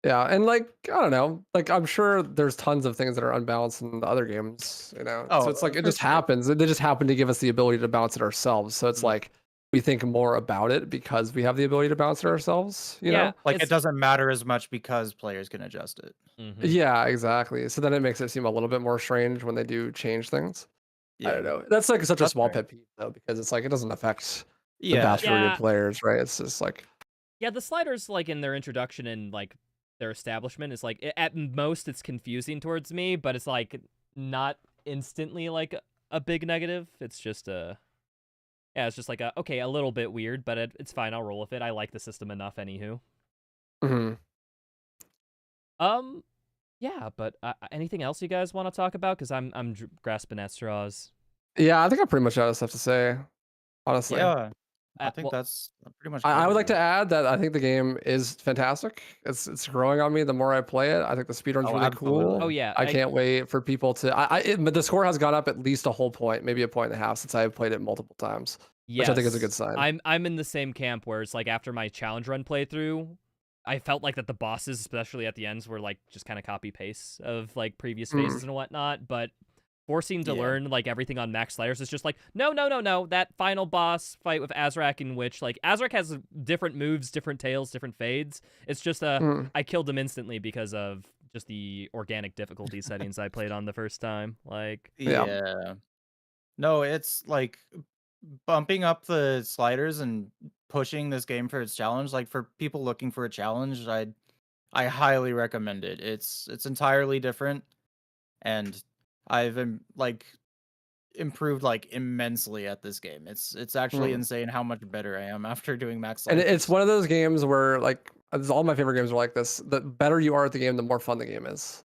[SPEAKER 2] Yeah, and like I don't know, like I'm sure there's tons of things that are unbalanced in the other games, you know. So it's like it just happens. They just happen to give us the ability to balance it ourselves. So it's like we think more about it because we have the ability to balance it ourselves. You know,
[SPEAKER 1] like it doesn't matter as much because players can adjust it.
[SPEAKER 2] Yeah, exactly. So then it makes it seem a little bit more strange when they do change things. I
[SPEAKER 1] Yeah.
[SPEAKER 2] don't know. That's like such a
[SPEAKER 1] That's
[SPEAKER 2] small
[SPEAKER 1] fair.
[SPEAKER 2] pet peeve though, because it's like it doesn't affect the
[SPEAKER 1] Yeah.
[SPEAKER 2] vast majority
[SPEAKER 3] Yeah.
[SPEAKER 2] of players, right? It's just like
[SPEAKER 3] Yeah, the sliders, like in their introduction and like their establishment, is like at most it's confusing towards me, but it's like not instantly like a big negative. It's just yeah, it's just like okay, a little bit weird, but it's fine. I'll roll with it. I like the system enough, anywho.
[SPEAKER 2] mhm.
[SPEAKER 3] Yeah, but anything else you guys want to talk about? Because I'm grasping at straws.
[SPEAKER 2] Yeah, I think I'm pretty much out of stuff to say, honestly.
[SPEAKER 1] Yeah. I think
[SPEAKER 3] Well,
[SPEAKER 1] that's pretty much.
[SPEAKER 2] I would
[SPEAKER 1] covers
[SPEAKER 2] like
[SPEAKER 1] it.
[SPEAKER 2] to add that I think the game is fantastic. It's growing on me the more I play it. I think the speedrun's
[SPEAKER 1] Oh,
[SPEAKER 2] really
[SPEAKER 1] absolutely.
[SPEAKER 2] cool.
[SPEAKER 3] oh yeah,
[SPEAKER 2] I can't wait for people to. But the score has gone up at least a whole point, maybe a point and a half since I have played it multiple times, which I think is a good
[SPEAKER 3] yes.
[SPEAKER 2] sign.
[SPEAKER 3] I'm in the same camp where it's like after my challenge run playthrough, I felt like that the bosses, especially at the ends, were like just kind of copy paste of like previous phases and whatnot. But forcing to
[SPEAKER 1] Yeah.
[SPEAKER 3] learn like everything on max sliders is just like no. That final boss fight with Azrak, in which like Azrak has different moves, different tails, different fades. It's just I killed him instantly because of just the organic difficulty settings I played on the first time. Like
[SPEAKER 2] Yeah.
[SPEAKER 1] Yeah. No, it's like bumping up the sliders and pushing this game for its challenge. Like for people looking for a challenge, I highly recommend it. It's entirely different, and I've like improved like immensely at this game. It's actually insane how much better I am after doing max
[SPEAKER 2] And
[SPEAKER 1] sliders.
[SPEAKER 2] it's one of those games where like all my favorite games are like this. The better you are at the game, the more fun the game is.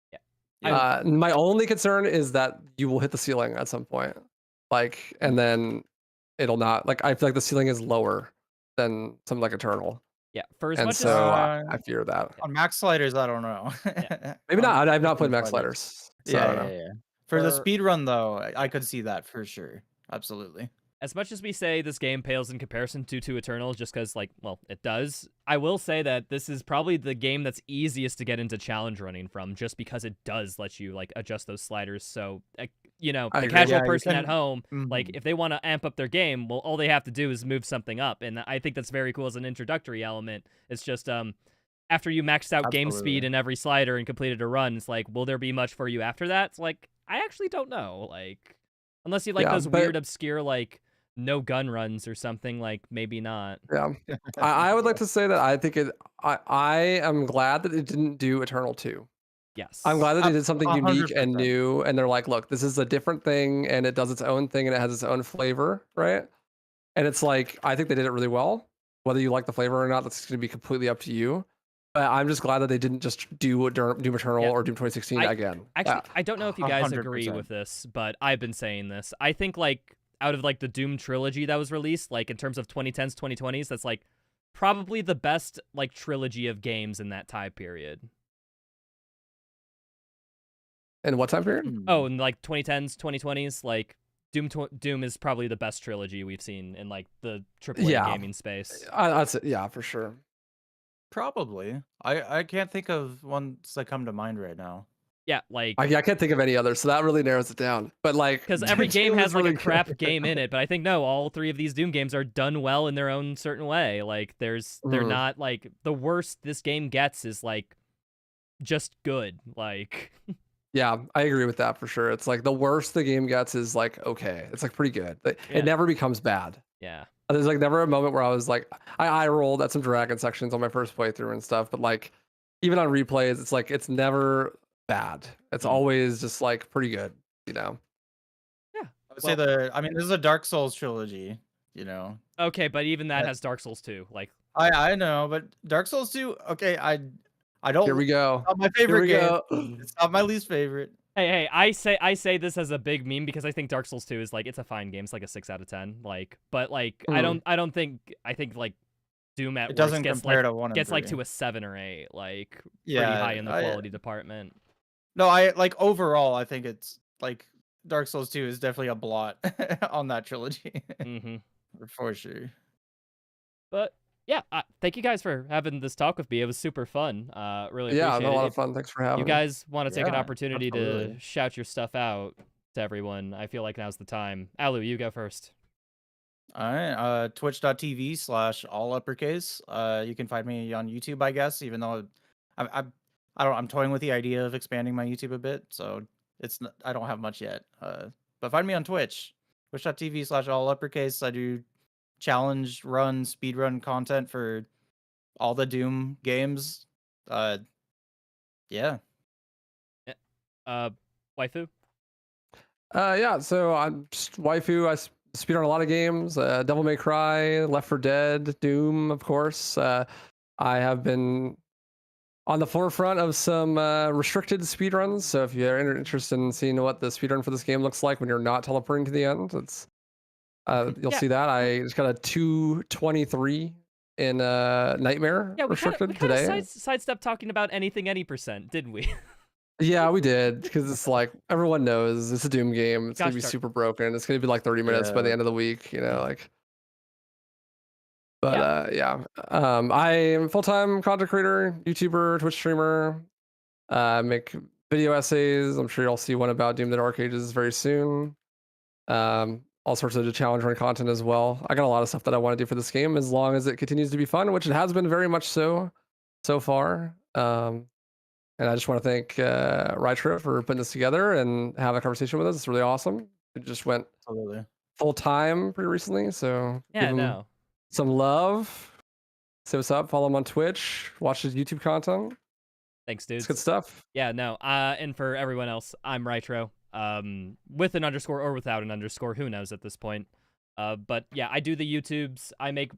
[SPEAKER 1] Yeah.
[SPEAKER 2] My only concern is that you will hit the ceiling at some point, like, and then it'll not. Like, I feel like the ceiling is lower than something like Eternal,
[SPEAKER 3] yeah, for as
[SPEAKER 2] and
[SPEAKER 3] much
[SPEAKER 2] so
[SPEAKER 3] as
[SPEAKER 2] I fear that.
[SPEAKER 1] On max sliders, I don't know.
[SPEAKER 2] Maybe
[SPEAKER 1] On
[SPEAKER 2] not. I've not played
[SPEAKER 1] different
[SPEAKER 2] Max
[SPEAKER 1] sliders.
[SPEAKER 2] Sliders, so I don't know.
[SPEAKER 1] Yeah. For the
[SPEAKER 3] For-
[SPEAKER 1] speed run though, I could see that for sure. Absolutely.
[SPEAKER 3] as much as we say this game pales in comparison to Eternal, just because, like, well, it does, I will say that this is probably the game that's easiest to get into challenge running from, just because it does let you, like, adjust those sliders. So, you know,
[SPEAKER 2] I
[SPEAKER 3] the
[SPEAKER 2] agree.
[SPEAKER 3] casual
[SPEAKER 1] Yeah, you
[SPEAKER 3] person at
[SPEAKER 1] can-
[SPEAKER 3] home, like,
[SPEAKER 1] Mhm.
[SPEAKER 3] if they want to amp up their game, well, all they have to do is move something up. And I think that's very cool as an introductory element. It's just, after you maxed out game speed
[SPEAKER 1] Absolutely.
[SPEAKER 3] in every slider and completed a run, it's like, will there be much for you after that? It's like, I actually don't know. Like, unless you like
[SPEAKER 2] Yeah,
[SPEAKER 3] those
[SPEAKER 2] but-
[SPEAKER 3] weird, obscure, like, no gun runs or something, like maybe not.
[SPEAKER 2] Yeah, I would like to say that I think it. I am glad that it didn't do Eternal 2.
[SPEAKER 3] Yes.
[SPEAKER 2] I'm glad that they did something unique and
[SPEAKER 1] 100%.
[SPEAKER 2] new, and they're like, look, this is a different thing, and it does its own thing, and it has its own flavor, right? And it's like, I think they did it really well. Whether you like the flavor or not, that's going to be completely up to you. But I'm just glad that they didn't just do Doom Eternal
[SPEAKER 3] Yeah.
[SPEAKER 2] or Doom 2016 again.
[SPEAKER 3] Actually, I don't know if you guys agree
[SPEAKER 1] 100%.
[SPEAKER 3] with this, but I've been saying this. I think, like, out of, like, the Doom trilogy that was released, like, in terms of 2010s, 2020s, that's, like, probably the best, like, trilogy of games in that time period.
[SPEAKER 2] In what time period?
[SPEAKER 3] Oh, in, like, 2010s, 2020s, like, Doom is probably the best trilogy we've seen in, like, the AAA
[SPEAKER 2] Yeah.
[SPEAKER 3] gaming space.
[SPEAKER 2] That's it. Yeah, for sure.
[SPEAKER 1] Probably. I can't think of ones that come to mind right now.
[SPEAKER 3] Yeah, like,
[SPEAKER 2] I can't think of any others, so that really narrows it down. But like,
[SPEAKER 3] because every
[SPEAKER 2] Doom
[SPEAKER 3] game
[SPEAKER 2] is
[SPEAKER 3] has like
[SPEAKER 2] really
[SPEAKER 3] a crap
[SPEAKER 2] good.
[SPEAKER 3] game in it, but I think no, all three of these Doom games are done well in their own certain way. Like they're not like the worst this game gets is like just good. Like
[SPEAKER 2] Yeah, I agree with that for sure. It's like the worst the game gets is like okay, it's like pretty good.
[SPEAKER 3] Yeah.
[SPEAKER 2] It never becomes bad.
[SPEAKER 3] yeah.
[SPEAKER 2] There's like never a moment where I was like, I rolled at some dragon sections on my first playthrough and stuff, but like even on replays, it's like it's never bad. It's always just like pretty good, you know.
[SPEAKER 3] Yeah.
[SPEAKER 1] I would say this is a Dark Souls trilogy, you know.
[SPEAKER 3] Okay, but even that has Dark Souls 2. Like
[SPEAKER 1] I know, but Dark Souls 2, okay, I don't.
[SPEAKER 2] Here we go.
[SPEAKER 1] It's not my
[SPEAKER 2] Here
[SPEAKER 1] favorite
[SPEAKER 2] we
[SPEAKER 1] game.
[SPEAKER 2] go.
[SPEAKER 1] It's not my least favorite.
[SPEAKER 3] hey, I say this as a big meme because I think Dark Souls 2 is like it's a fine game. It's like a 6 out of 10. Like, but like I think like Doom at
[SPEAKER 1] It
[SPEAKER 3] worst
[SPEAKER 1] doesn't
[SPEAKER 3] gets
[SPEAKER 1] compare
[SPEAKER 3] like
[SPEAKER 1] to 1 and
[SPEAKER 3] gets like
[SPEAKER 1] 3.
[SPEAKER 3] to a 7 or 8. Like
[SPEAKER 1] Yeah,
[SPEAKER 3] pretty high in the quality department.
[SPEAKER 1] No, I like overall. I think it's like Dark Souls 2 is definitely a blot on that trilogy
[SPEAKER 3] Mm-hmm.
[SPEAKER 1] for sure.
[SPEAKER 3] But yeah, thank you guys for having this talk with me. It was super fun. Really
[SPEAKER 2] Yeah,
[SPEAKER 3] appreciate
[SPEAKER 2] a lot
[SPEAKER 3] it.
[SPEAKER 2] of fun. Thanks for having
[SPEAKER 3] You
[SPEAKER 2] me.
[SPEAKER 3] guys want to take an
[SPEAKER 1] Yeah,
[SPEAKER 3] opportunity to
[SPEAKER 1] absolutely.
[SPEAKER 3] shout your stuff out to everyone, I feel like now's the time. Alu, you go first.
[SPEAKER 1] All right, twitch.tv/all uppercase. You can find me on YouTube, I guess, even though I'm toying with the idea of expanding my YouTube a bit, so I don't have much yet. But find me on Twitch, twitch.tv/all-uppercase. I do challenge run, speedrun content for all the Doom games. Yeah.
[SPEAKER 3] Waifu?
[SPEAKER 2] Yeah, so I'm just waifu. I speedrun a lot of games. Devil May Cry, Left 4 Dead, Doom, of course. I have been on the forefront of some restricted speedruns. So if you're interested in seeing what the speedrun for this game looks like when you're not teleporting to the end, it's you'll see that. I just got a 2:23 in Nightmare restricted today.
[SPEAKER 3] Sidestepped talking about anything any percent, didn't we?
[SPEAKER 2] Yeah, we did, because it's like everyone knows it's a Doom game. It's gonna be super broken. It's gonna be like 30 minutes by the end of the week, you know, like. But I am a full-time content creator, YouTuber, Twitch streamer. Make video essays. I'm sure you'll see one about Doom: The Dark Ages very soon. All sorts of challenge run content as well. I got a lot of stuff that I want to do for this game, as long as it continues to be fun, which it has been very much so far. And I just want to thank Rytro for putting this together and have a conversation with us. It's really awesome. It just went full time pretty recently, so
[SPEAKER 3] yeah,
[SPEAKER 2] give him some love. Say what's up. Follow him on Twitch. Watch his YouTube content.
[SPEAKER 3] Thanks, dude.
[SPEAKER 2] It's good stuff.
[SPEAKER 3] Yeah, no. And for everyone else, I'm Rytro. With an underscore or without an underscore, who knows at this point. But yeah, I do the YouTubes. I make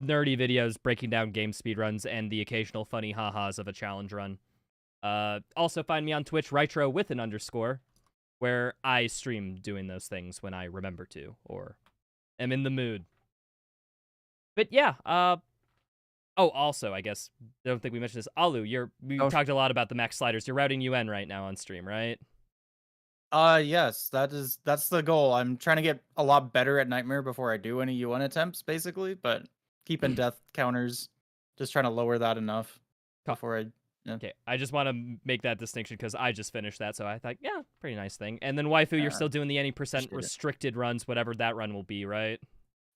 [SPEAKER 3] nerdy videos breaking down game speedruns and the occasional funny ha-has of a challenge run. Also find me on Twitch, Rytro with an underscore, where I stream doing those things when I remember to, or am in the mood. But yeah, oh, also, I guess, I don't think we mentioned this. Alu, we talked a lot about the max sliders. You're routing UN right now on stream, right?
[SPEAKER 1] Yes, that's the goal. I'm trying to get a lot better at Nightmare before I do any UN attempts, basically, but keeping death counters, just trying to lower that enough before I... Yeah.
[SPEAKER 3] Okay, I just want to make that distinction because I just finished that, so I thought, yeah, pretty nice thing. And then Waifu, you're still doing the any percent restricted runs, whatever that run will be, right?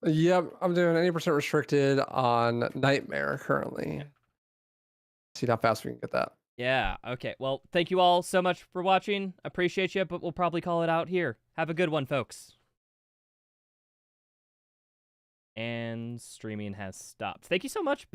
[SPEAKER 2] Yep, I'm doing any percent restricted on Nightmare currently. See how fast we can get that.
[SPEAKER 3] Yeah, okay. Well, thank you all so much for watching. Appreciate you, but we'll probably call it out here. Have a good one, folks. And streaming has stopped. Thank you so much.